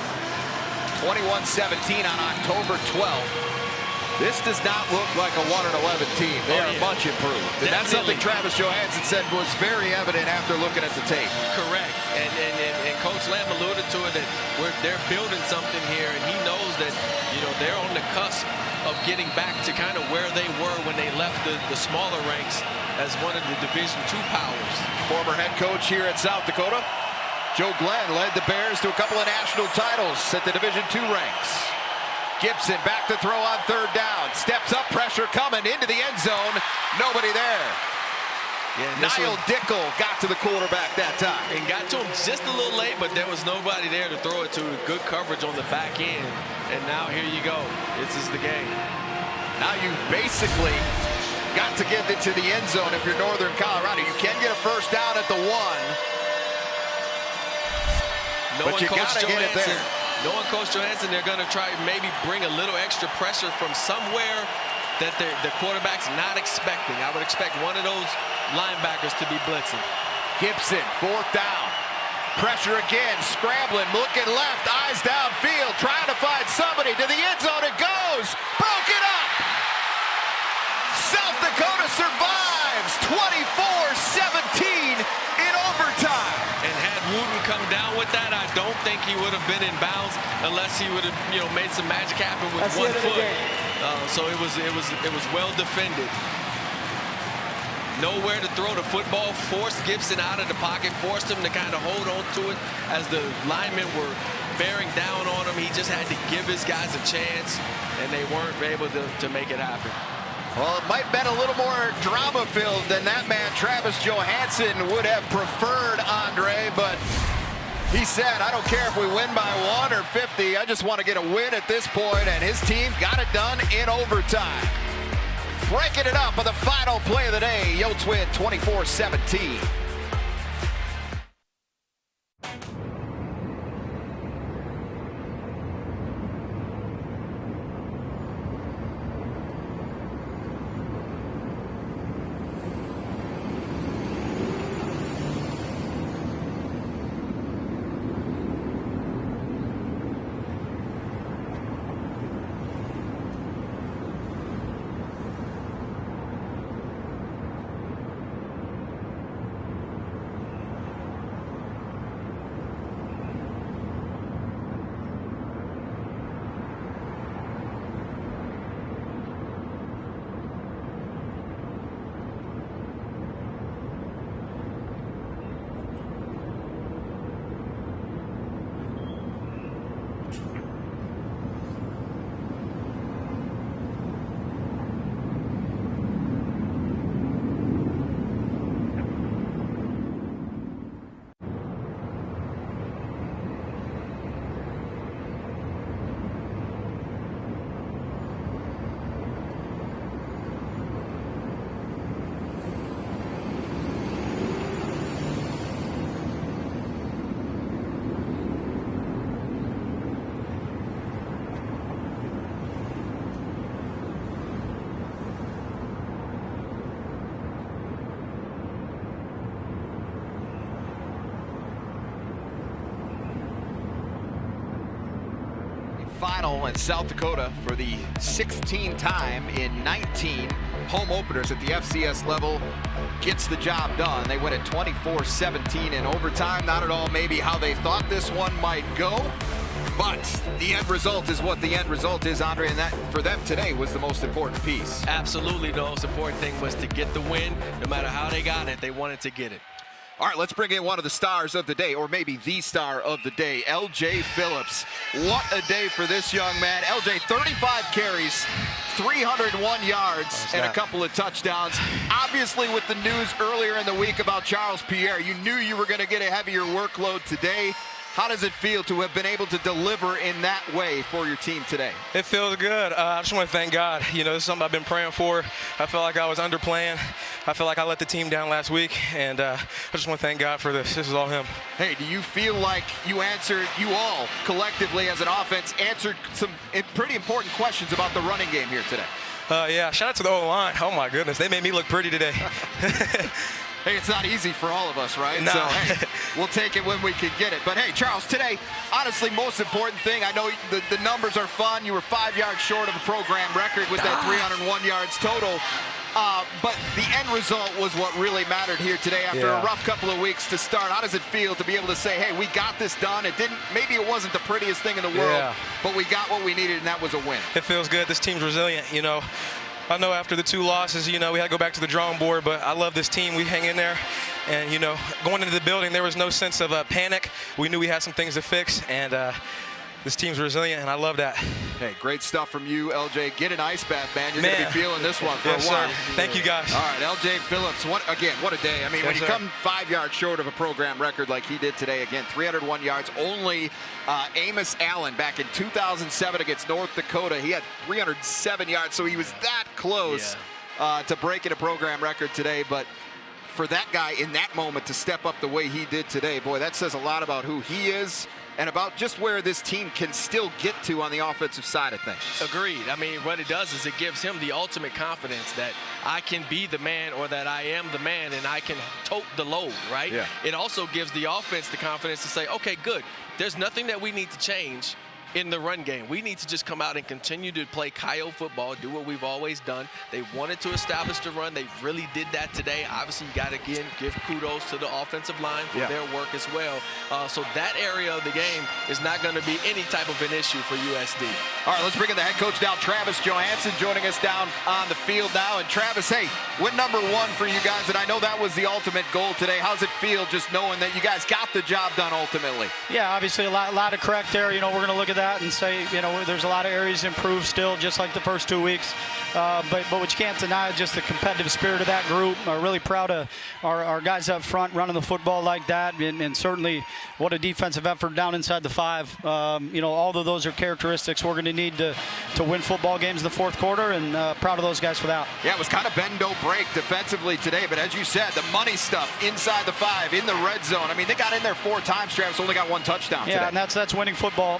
Speaker 2: 21-17 on October 12th. This does not look like a 1-11 team. They are much improved. And that's something Travis Johansson said was very evident after looking at the tape.
Speaker 3: Correct. And Coach Lamb alluded to it that they're building something here, and he knows that, they're on the cusp of getting back to kind of where they were when they left the smaller ranks as one of the Division II powers.
Speaker 2: Former head coach here at South Dakota, Joe Glenn, led the Bears to a couple of national titles at the Division II ranks. Gibson back to throw on 3rd down. Steps up, pressure coming into the end zone. Nobody there. Yeah, Niall Dickel got to the quarterback that time.
Speaker 3: And got to him just a little late, but there was nobody there to throw it to. Good coverage on the back end. And now here you go. This is the game.
Speaker 2: Now you've basically got to get into the end zone if you're Northern Colorado. You can get a first down at the 1. But you got to get it there.
Speaker 3: Knowing Coach Johansson, they're going to try maybe bring a little extra pressure from somewhere that the quarterback's not expecting. I would expect one of those linebackers to be blitzing.
Speaker 2: Gibson, 4th down. Pressure again, scrambling, looking left, eyes downfield, trying to find somebody. To the end zone it goes. Broken up. South Dakota survives 24-17 in overtime.
Speaker 3: And had Wooten come down with that, I don't think he would have been in bounds unless he would have, made some magic happen with 1 foot. So it was well defended. Nowhere to throw the football, forced Gibson out of the pocket, forced him to kind of hold on to it as the linemen were bearing down on him. He just had to give his guys a chance, and they weren't able to make it happen.
Speaker 2: Well, it might have been a little more drama-filled than that man Travis Johansson would have preferred, Andre, but he said, I don't care if we win by 1 or 50. I just want to get a win at this point, and his team got it done in overtime. Breaking it up with the final play of the day. Yotes win 24-17. final, and South Dakota, for the 16th time in 19 home openers at the FCS level, gets the job done. They win it 24-17 in overtime. Not at all maybe how they thought this one might go, but the end result is what the end result is, Andre, and that for them today was the most important piece.
Speaker 3: Absolutely, the most important thing was to get the win. No matter how they got it, they wanted to get it.
Speaker 2: All right, let's bring in one of the stars of the day, or maybe the star of the day, LJ Phillips. What a day for this young man. LJ, 35 carries, 301 yards, and a couple of touchdowns. Obviously, with the news earlier in the week about Charles Pierre, you knew you were going to get a heavier workload today. How does it feel to have been able to deliver in that way for your team today?
Speaker 18: It feels good. I just want to thank God. You know, this is something I've been praying for. I felt like I was underplaying. I feel like I let the team down last week, and I just want to thank God for this. This is all him.
Speaker 2: Hey, do you feel like you all collectively as an offense answered some pretty important questions about the running game here today?
Speaker 18: Yeah, shout out to the O-line. Oh, my goodness. They made me look pretty today.
Speaker 2: Hey, it's not easy for all of us, right?
Speaker 18: No.
Speaker 2: So, hey, we'll take it when we can get it. But, hey, Charles, today, honestly, most important thing, I know the numbers are fun. You were 5 yards short of a program record with that 301 yards total. But the end result was what really mattered here today after a rough couple of weeks to start. How does it feel to be able to say, hey, we got this done? Maybe it wasn't the prettiest thing in the world, but we got what we needed, and that was a win.
Speaker 18: It feels good. This team's resilient, you know. I know after the 2 losses, you know, we had to go back to the drawing board, but I love this team. We hang in there. And, you know, going into the building, there was no sense of panic. We knew we had some things to fix, and this team's resilient, and I love that.
Speaker 2: Hey, great stuff from you, LJ. Get an ice bath, man. You're going to be feeling this one for a while.
Speaker 18: Sir. Thank you, guys.
Speaker 2: All right, LJ Phillips, what a day. I mean, when you come 5 yards short of a program record like he did today, again, 301 yards. Only Amos Allen back in 2007 against North Dakota, he had 307 yards, so he was that close to breaking a program record today. But for that guy in that moment to step up the way he did today, boy, that says a lot about who he is and about just where this team can still get to on the offensive side of things.
Speaker 3: Agreed. I mean, what it does is it gives him the ultimate confidence that I can be the man, or that I am the man, and I can tote the load, right?
Speaker 2: Yeah.
Speaker 3: It also gives the offense the confidence to say, okay, good. There's nothing that we need to change in the run game. We need to just come out and continue to play Coyote football, do what we've always done. They wanted to establish the run. They really did that today. Obviously, you got to, again, give kudos to the offensive line for their work as well. So that area of the game is not going to be any type of an issue for USD.
Speaker 2: All right, let's bring in the head coach down, Travis Johansson, joining us down on the field now. And Travis, hey, win number 1 for you guys, and I know that was the ultimate goal today. How's it feel just knowing that you guys got the job done ultimately?
Speaker 19: Yeah, obviously a lot of correct there. You know, we're going to look at that and say, you know, there's a lot of areas to improve still, just like the first 2 weeks. But what you can't deny is just the competitive spirit of that group. I'm really proud of our guys up front running the football like that, and certainly what a defensive effort down inside the 5. You know, all of those are characteristics we're going to need to win football games in the fourth quarter, and proud of those guys for that.
Speaker 2: Yeah, it was kind of bend, don't break defensively today, but as you said, the money stuff inside the 5, in the red zone. I mean, they got in there 4 times, Travis, only got 1 touchdown today.
Speaker 19: Yeah, and that's winning football.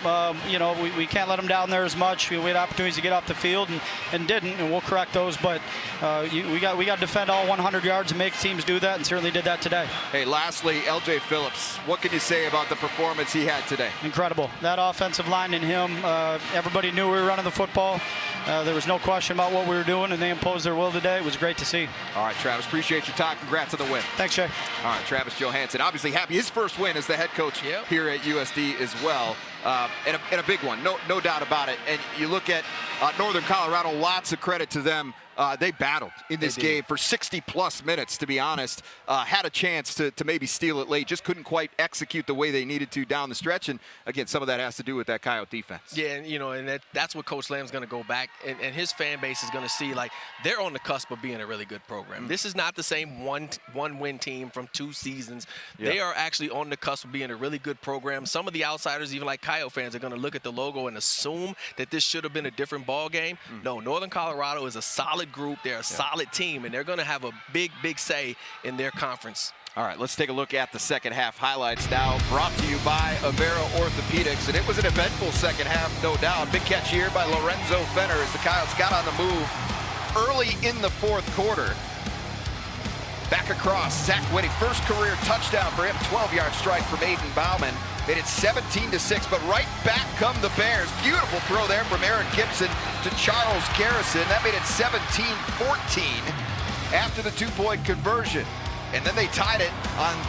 Speaker 19: You know, we can't let them down there as much. We had opportunities to get off the field and didn't, and we'll correct those. But we got to defend all 100 yards and make teams do that, and certainly did that today.
Speaker 2: Hey, lastly, LJ Phillips, what can you say about the performance he had today?
Speaker 19: Incredible. That offensive line and him, everybody knew we were running the football. There was no question about what we were doing, and they imposed their will today. It was great to see.
Speaker 2: All right, Travis, appreciate your time. Congrats on the win.
Speaker 19: Thanks, Jay.
Speaker 2: All right, Travis Johansson, obviously happy. His first win as the head coach here at USD as well. And a big one, no doubt about it. And you look at Northern Colorado, lots of credit to them. They battled in this game for 60-plus minutes, to be honest. Had a chance to maybe steal it late, just couldn't quite execute the way they needed to down the stretch. And, again, some of that has to do with that Coyote defense.
Speaker 3: Yeah, and, you know, and that's what Coach Lamb's going to go back, and his fan base is going to see, like, they're on the cusp of being a really good program. This is not the same one-win team from 2 seasons. They are actually on the cusp of being a really good program. Some of the outsiders, even like Coyote fans, are going to look at the logo and assume that this should have been a different ball game. No, Northern Colorado is a solid group. They're a solid team, and they're going to have a big say in their conference.
Speaker 2: All right, let's take a look at the second half highlights now, brought to you by Avera Orthopedics. And it was an eventful second half, no doubt. Big catch here by Lorenzo Fenner as the Coyotes got on the move early in the fourth quarter. Back across, Zach Whitty, first career touchdown for him, 12-yard strike from Aiden Bauman. Made it 17-6, but right back come the Bears. Beautiful throw there from Eric Gibson to Charles Garrison. That made it 17-14 after the two-point conversion. And then they tied it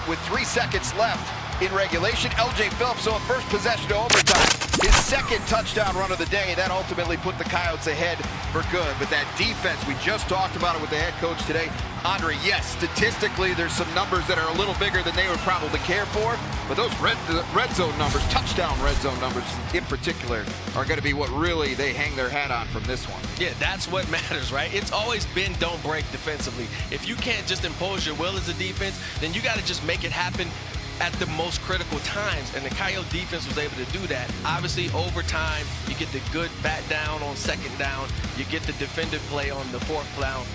Speaker 2: with 3 seconds left in regulation. L.J. Phillips, so a first possession to overtime. His second touchdown run of the day. That ultimately put the Coyotes ahead for good. But that defense, we just talked about it with the head coach today. Andre, yes, statistically, there's some numbers that are a little bigger than they would probably care for. But those red zone numbers, touchdown red zone numbers in particular, are going to be what really they hang their hat on from this one.
Speaker 3: Yeah, that's what matters, right? It's always been don't break defensively. If you can't just impose your will as a defense, then you got to just make it happen at the most critical times, and the Coyote defense was able to do that. Obviously, overtime, you get the good bat down on second down, you get the defended play on the fourth down,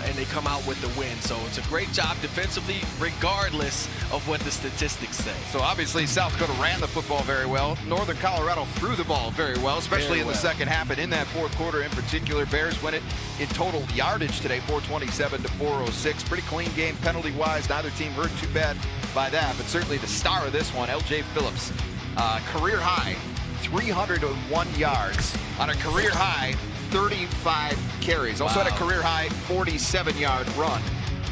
Speaker 3: and they come out with the win. So it's a great job defensively, regardless of what the statistics say.
Speaker 2: So obviously, South Dakota ran the football very well. Northern Colorado threw the ball very well, especially in the second half, and in that fourth quarter in particular. Bears win it in total yardage today, 427 to 406. Pretty clean game penalty-wise. Neither team hurt too bad by that, but certainly the star of this one, L.J. Phillips, career high 301 yards on a career high 35 carries. Also had a career high 47-yard run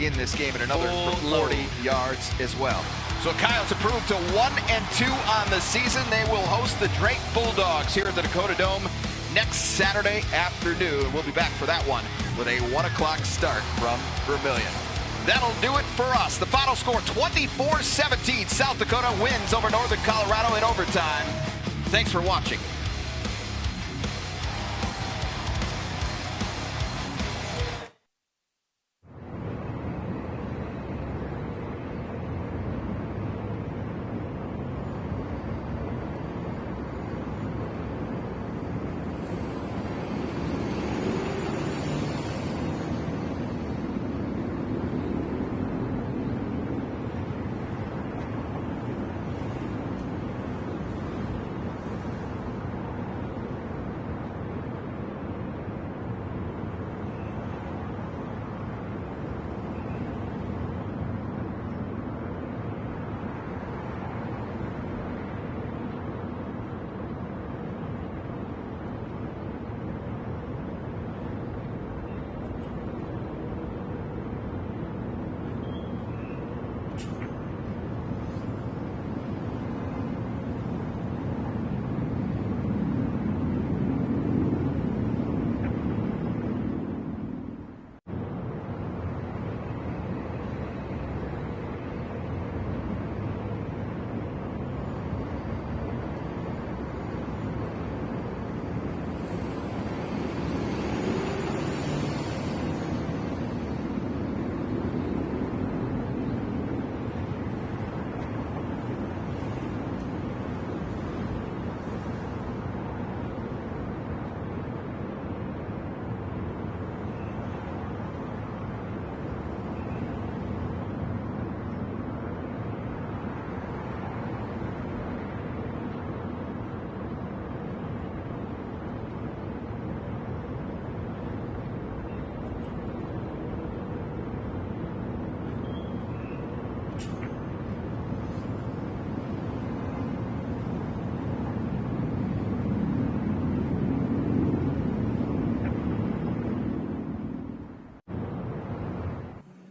Speaker 2: in this game and another 40 yards as well. So Coyotes improved to 1-2 on the season. They will host the Drake Bulldogs here at the Dakota Dome next Saturday afternoon. We'll be back for that one with a 1 o'clock start from Vermillion. That'll do it for us. The final score, 24-17. South Dakota wins over Northern Colorado in overtime. Thanks for watching.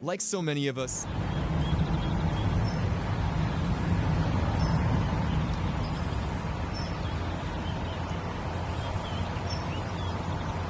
Speaker 20: Like so many of us,